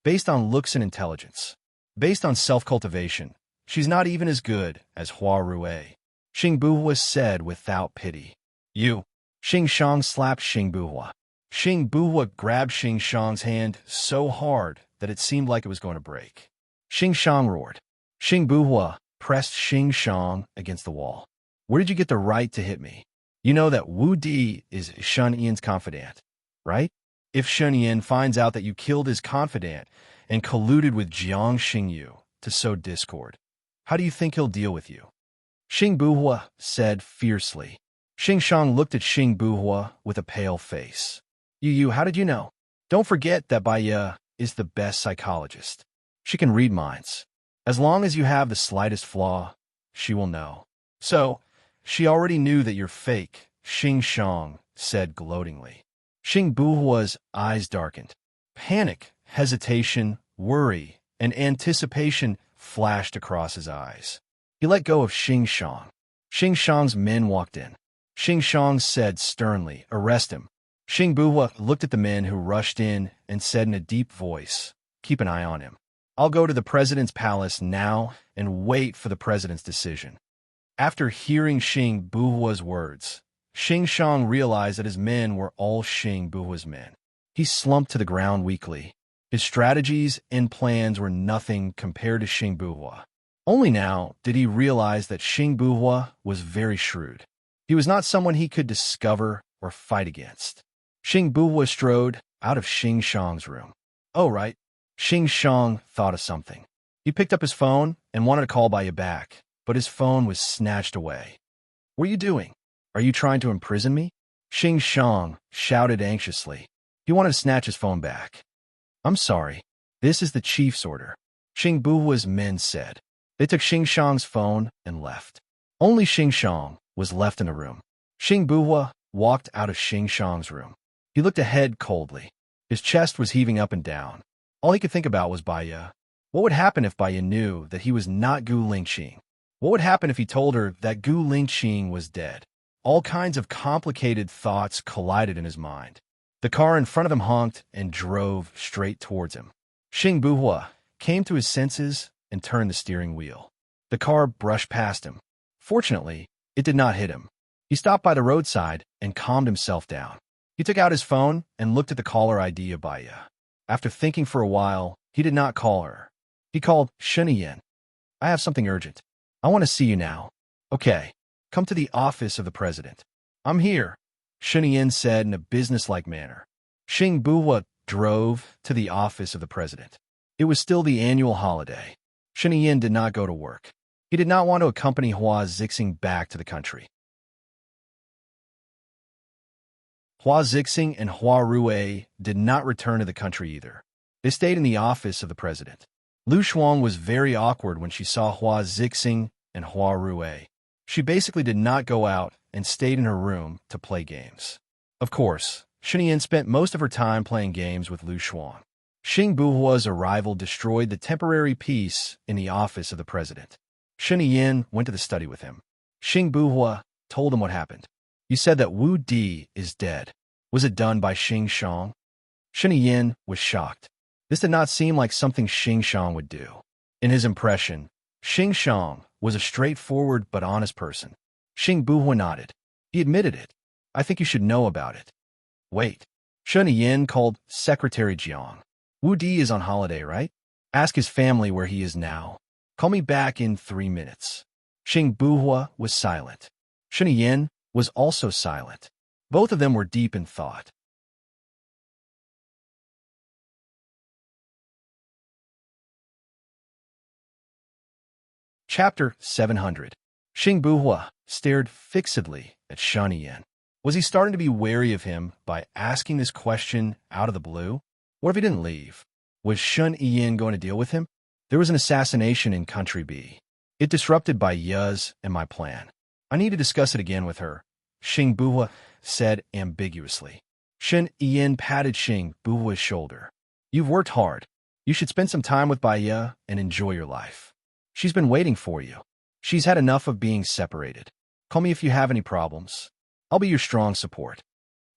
Based on looks and intelligence, based on self-cultivation, she's not even as good as Hua Rui, Xing Buhua said without pity. "You." Xing Shang slapped Xing Buhua. Xing Buhua grabbed Xing Shang's hand so hard that it seemed like it was going to break. Xing Shang roared. Xing Buhua pressed Xing Shang against the wall. "Where did you get the right to hit me? You know that Wu Di is Shun Yan's confidant, right? If Shun Yan finds out that you killed his confidant and colluded with Jiang Xingyu to sow discord, how do you think he'll deal with you?" Xing Buhua said fiercely. Xing Shang looked at Xing Buhua with a pale face. You, how did you know? Don't forget that Baiya is the best psychologist. She can read minds. As long as you have the slightest flaw, she will know. So, she already knew that you're fake, Xing Shang said gloatingly. Xing Buhua's eyes darkened. Panic, hesitation, worry, and anticipation flashed across his eyes. He let go of Xing Shang. Xing Shang's men walked in. Xing Shang said sternly, "Arrest him." Xing Buhua looked at the men who rushed in and said in a deep voice, "Keep an eye on him. I'll go to the president's palace now and wait for the president's decision." After hearing Xing Buhua's words, Xing Shang realized that his men were all Xing Buhua's men. He slumped to the ground weakly. His strategies and plans were nothing compared to Xing Buhua. Only now did he realize that Xing Buhua was very shrewd. He was not someone he could discover or fight against. Xing Buhua strode out of Xing Shang's room. "Oh, right." Xing Shang thought of something. He picked up his phone and wanted to call Baiya back, but his phone was snatched away. "What are you doing? Are you trying to imprison me?" Xing Shang shouted anxiously. He wanted to snatch his phone back. "I'm sorry. This is the chief's order," Xing Buhua's men said. They took Xing Shang's phone and left. Only Xing Shang was left in the room. Xing Buhua walked out of Xing Shang's room. He looked ahead coldly. His chest was heaving up and down. All he could think about was Baiya. What would happen if Baiya knew that he was not Gu Lingqing? What would happen if he told her that Gu Lingqing was dead? All kinds of complicated thoughts collided in his mind. The car in front of him honked and drove straight towards him. Xing Buhua came to his senses and turned the steering wheel. The car brushed past him. Fortunately, it did not hit him. He stopped by the roadside and calmed himself down. He took out his phone and looked at the caller ID of Baiya. After thinking for a while, he did not call her. He called Sheniyan. "I have something urgent. I want to see you now." "Okay, come to the office of the president." "I'm here," Sheniyan said in a businesslike manner. Xing Buhua drove to the office of the president. It was still the annual holiday. Sheniyan did not go to work. He did not want to accompany Hua Zixing back to the country. Hua Zixing and Hua Rui did not return to the country either. They stayed in the office of the president. Lu Shuang was very awkward when she saw Hua Zixing and Hua Rui. She basically did not go out and stayed in her room to play games. Of course, Sheniyan spent most of her time playing games with Lu Shuang. Xing Buhua's arrival destroyed the temporary peace in the office of the president. Sheniyan went to the study with him. Xing Buhua told him what happened. "You said that Wu Di is dead. Was it done by Xing Shang?" Sheniyan was shocked. This did not seem like something Xing Shang would do. In his impression, Xing Shang was a straightforward but honest person. Xing Buhua nodded. He admitted it. "I think you should know about it." "Wait." Sheniyan called Secretary Jiang. "Wu Di is on holiday, right? Ask his family where he is now. Call me back in 3 minutes." Xing Buhua was silent. Sheniyan was also silent. Both of them were deep in thought. Chapter 700. Xing Buhua stared fixedly at Sheniyan. Was he starting to be wary of him by asking this question out of the blue? What if he didn't leave? Was Sheniyan going to deal with him? There was an assassination in Country B. It disrupted Baiya's and my plan. I need to discuss it again with her, Xing Buhua said ambiguously. Sheniyan patted Xing Buhua's shoulder. "You've worked hard. You should spend some time with Baiya and enjoy your life. She's been waiting for you. She's had enough of being separated. Call me if you have any problems. I'll be your strong support."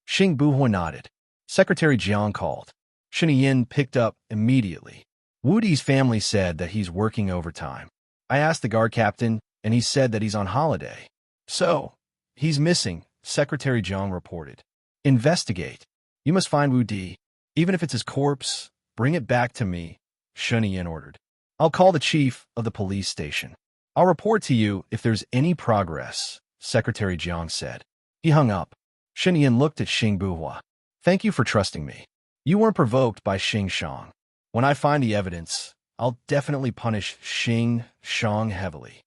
Xing Buhua nodded. Secretary Jiang called. Sheniyan picked up immediately. "Wu Di's family said that he's working overtime. I asked the guard captain, and he said that he's on holiday." "So, he's missing," Secretary Jiang reported. "Investigate. You must find Wu Di. Even if it's his corpse, bring it back to me," Sheniyan ordered. "I'll call the chief of the police station. I'll report to you if there's any progress," Secretary Jiang said. He hung up. Sheniyan looked at Xing Buhua. "Thank you for trusting me. You weren't provoked by Xing Shang. When I find the evidence, I'll definitely punish Xing Shang heavily.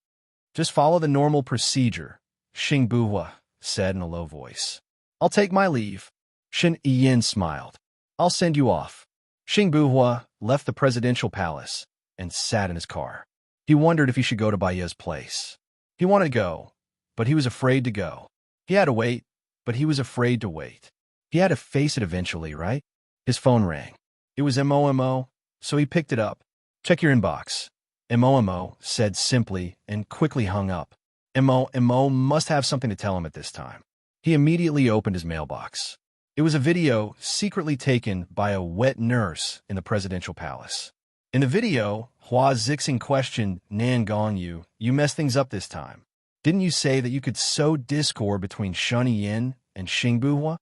Just follow the normal procedure," Xing Buhua said in a low voice. "I'll take my leave." Sheniyan smiled. "I'll send you off." Xing Buhua left the presidential palace and sat in his car. He wondered if he should go to Baiya's place. He wanted to go, but he was afraid to go. He had to wait, but he was afraid to wait. He had to face it eventually, right? His phone rang. It was MOMO, so he picked it up. Check your inbox. MOMO said simply and quickly hung up. MOMO must have something to tell him at this time. He immediately opened his mailbox. It was a video secretly taken by a wet nurse in the presidential palace. In the video, Hua Zixing questioned Nan Gongyu, "You messed things up this time. Didn't you say that you could sow discord between Shun Yin and Xing Buhua?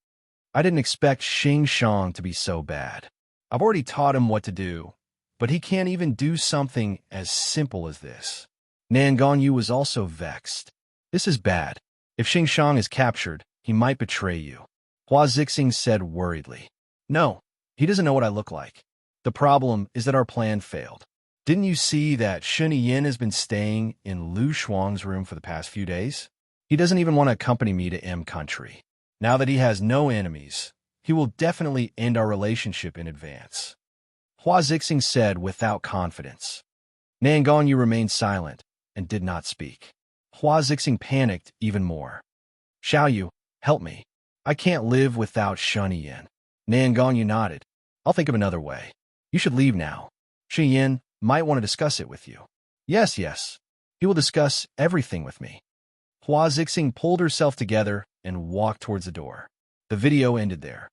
I didn't expect Xing Shang to be so bad. I've already taught him what to do, but he can't even do something as simple as this." Nan Gongyu was also vexed. "This is bad. If Xing Shang is captured, he might betray you." Hua Zixing said worriedly. "No, he doesn't know what I look like. The problem is that our plan failed. Didn't you see that Shun Yin has been staying in Lu Shuang's room for the past few days? He doesn't even want to accompany me to M country. Now that he has no enemies, he will definitely end our relationship in advance." Hua Zixing said without confidence. Nan Gongyu remained silent and did not speak. Hua Zixing panicked even more. "Xiaoyu, help me. I can't live without Shun Yin." Nan Gongyu nodded. "I'll think of another way. You should leave now. Shi Yin might want to discuss it with you." Yes. He will discuss everything with me." Hua Zixing pulled herself together and walked towards the door. The video ended there.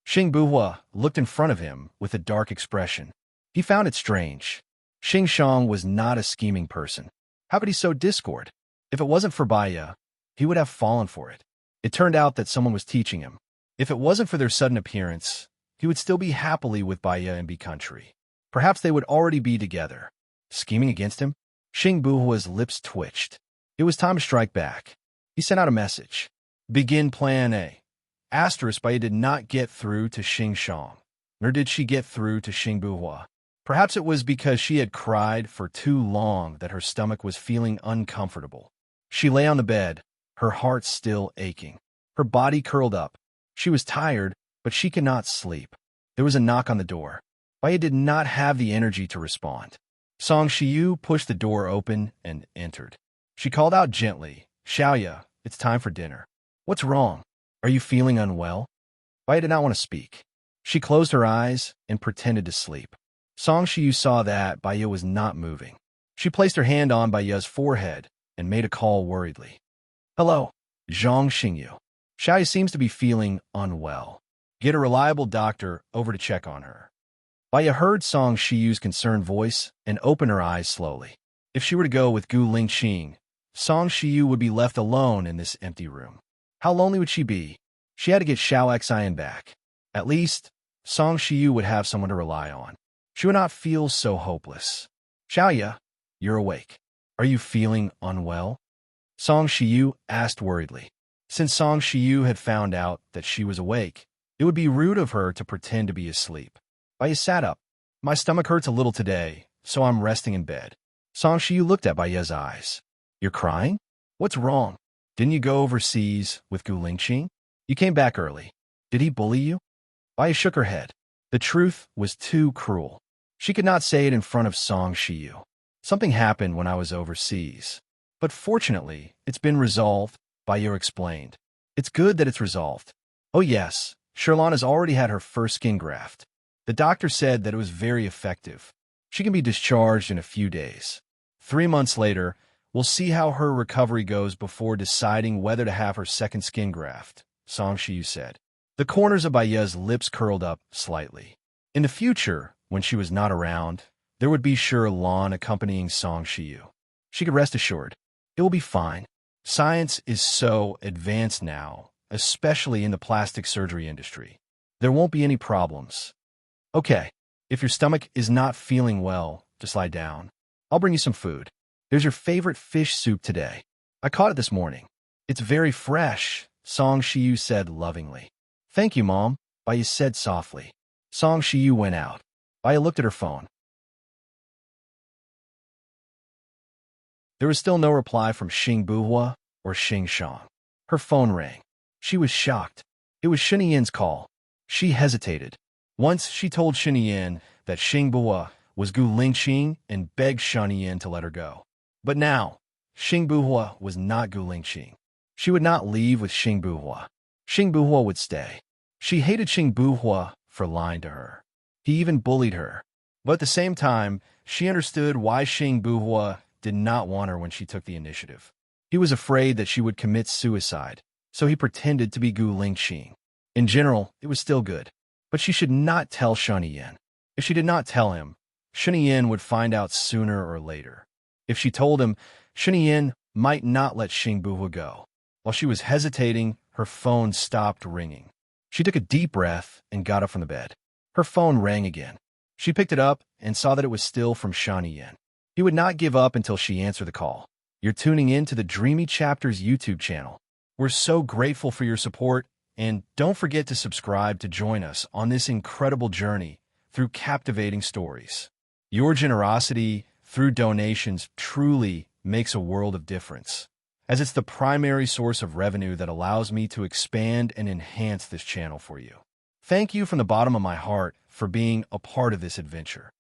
Xing Buhua looked in front of him with a dark expression. He found it strange. Xing Shang was not a scheming person. How could he sow discord? If it wasn't for Baya, he would have fallen for it. It turned out that someone was teaching him. If it wasn't for their sudden appearance, he would still be happily with Baya and B country. Perhaps they would already be together. Scheming against him? Xing Buhua's lips twitched. It was time to strike back. He sent out a message. "Begin Plan A." Baya did not get through to Xing Shang, nor did she get through to Xing Buhua. Perhaps it was because she had cried for too long that her stomach was feeling uncomfortable. She lay on the bed, her heart still aching. Her body curled up. She was tired, but she could not sleep. There was a knock on the door. Baya did not have the energy to respond. Song Shiyu pushed the door open and entered. She called out gently, "Xiaoya, it's time for dinner." "What's wrong? Are you feeling unwell?" Baya did not want to speak. She closed her eyes and pretended to sleep. Song Shiyu saw that Baya was not moving. She placed her hand on Baya's forehead and made a call worriedly. "Hello, Zhang Xingyu. Xiaoya seems to be feeling unwell. Get a reliable doctor over to check on her." Baya heard Song Shiyu's concerned voice and opened her eyes slowly. If she were to go with Gu Lingqing, Song Shiyu would be left alone in this empty room. How lonely would she be? She had to get Xiao Xian back. At least, Song Shiyu would have someone to rely on. She would not feel so hopeless. "Xiaoya, you're awake. Are you feeling unwell?" Song Shiyu asked worriedly. Since Song Shiyu had found out that she was awake, it would be rude of her to pretend to be asleep. Baya sat up. "My stomach hurts a little today, so I'm resting in bed." Song Shiyu looked at Baya's eyes. "You're crying? What's wrong? Didn't you go overseas with Gu Lingqing? You came back early. Did he bully you?" Baya shook her head. The truth was too cruel. She could not say it in front of Song Shiyu. "Something happened when I was overseas. But fortunately, it's been resolved," Baya explained. "It's good that it's resolved. Oh yes, Sherlon has already had her first skin graft. The doctor said that it was very effective. She can be discharged in a few days. 3 months later, we'll see how her recovery goes before deciding whether to have her second skin graft," Song Shiyu said. The corners of Baya's lips curled up slightly. In the future, when she was not around, there would be Sherlon accompanying Song Shiyu. She could rest assured. It will be fine. Science is so advanced now, especially in the plastic surgery industry. There won't be any problems. Okay, if your stomach is not feeling well, just lie down. I'll bring you some food. There's your favorite fish soup today. I caught it this morning. It's very fresh, Song Shiyu said lovingly. Thank you, Mom, Baya said softly. Song Shiyu went out. Baya looked at her phone. There was still no reply from Xing Buhua or Xing Shang. Her phone rang. She was shocked. It was Shinian's call. She hesitated. Once she told Shinian that Xing Buhua was Gu Lingqing and begged Shinian to let her go. But now, Xing Buhua was not Gu Lingqing. She would not leave with Xing Buhua. Xing Buhua would stay. She hated Xing Buhua for lying to her. He even bullied her. But at the same time, she understood why Xing Buhua did not want her when she took the initiative. He was afraid that she would commit suicide, so he pretended to be Gu Lingqing. In general, it was still good. But she should not tell Shunyan. If she did not tell him, Shunyan would find out sooner or later. If she told him, Shunyan might not let Xing Buhua go. While she was hesitating, her phone stopped ringing. She took a deep breath and got up from the bed. Her phone rang again. She picked it up and saw that it was still from Shunyan. He would not give up until she answered the call. You're tuning in to the Dreamy Chapters YouTube channel. We're so grateful for your support, and don't forget to subscribe to join us on this incredible journey through captivating stories. Your generosity through donations truly makes a world of difference, as it's the primary source of revenue that allows me to expand and enhance this channel for you. Thank you from the bottom of my heart for being a part of this adventure.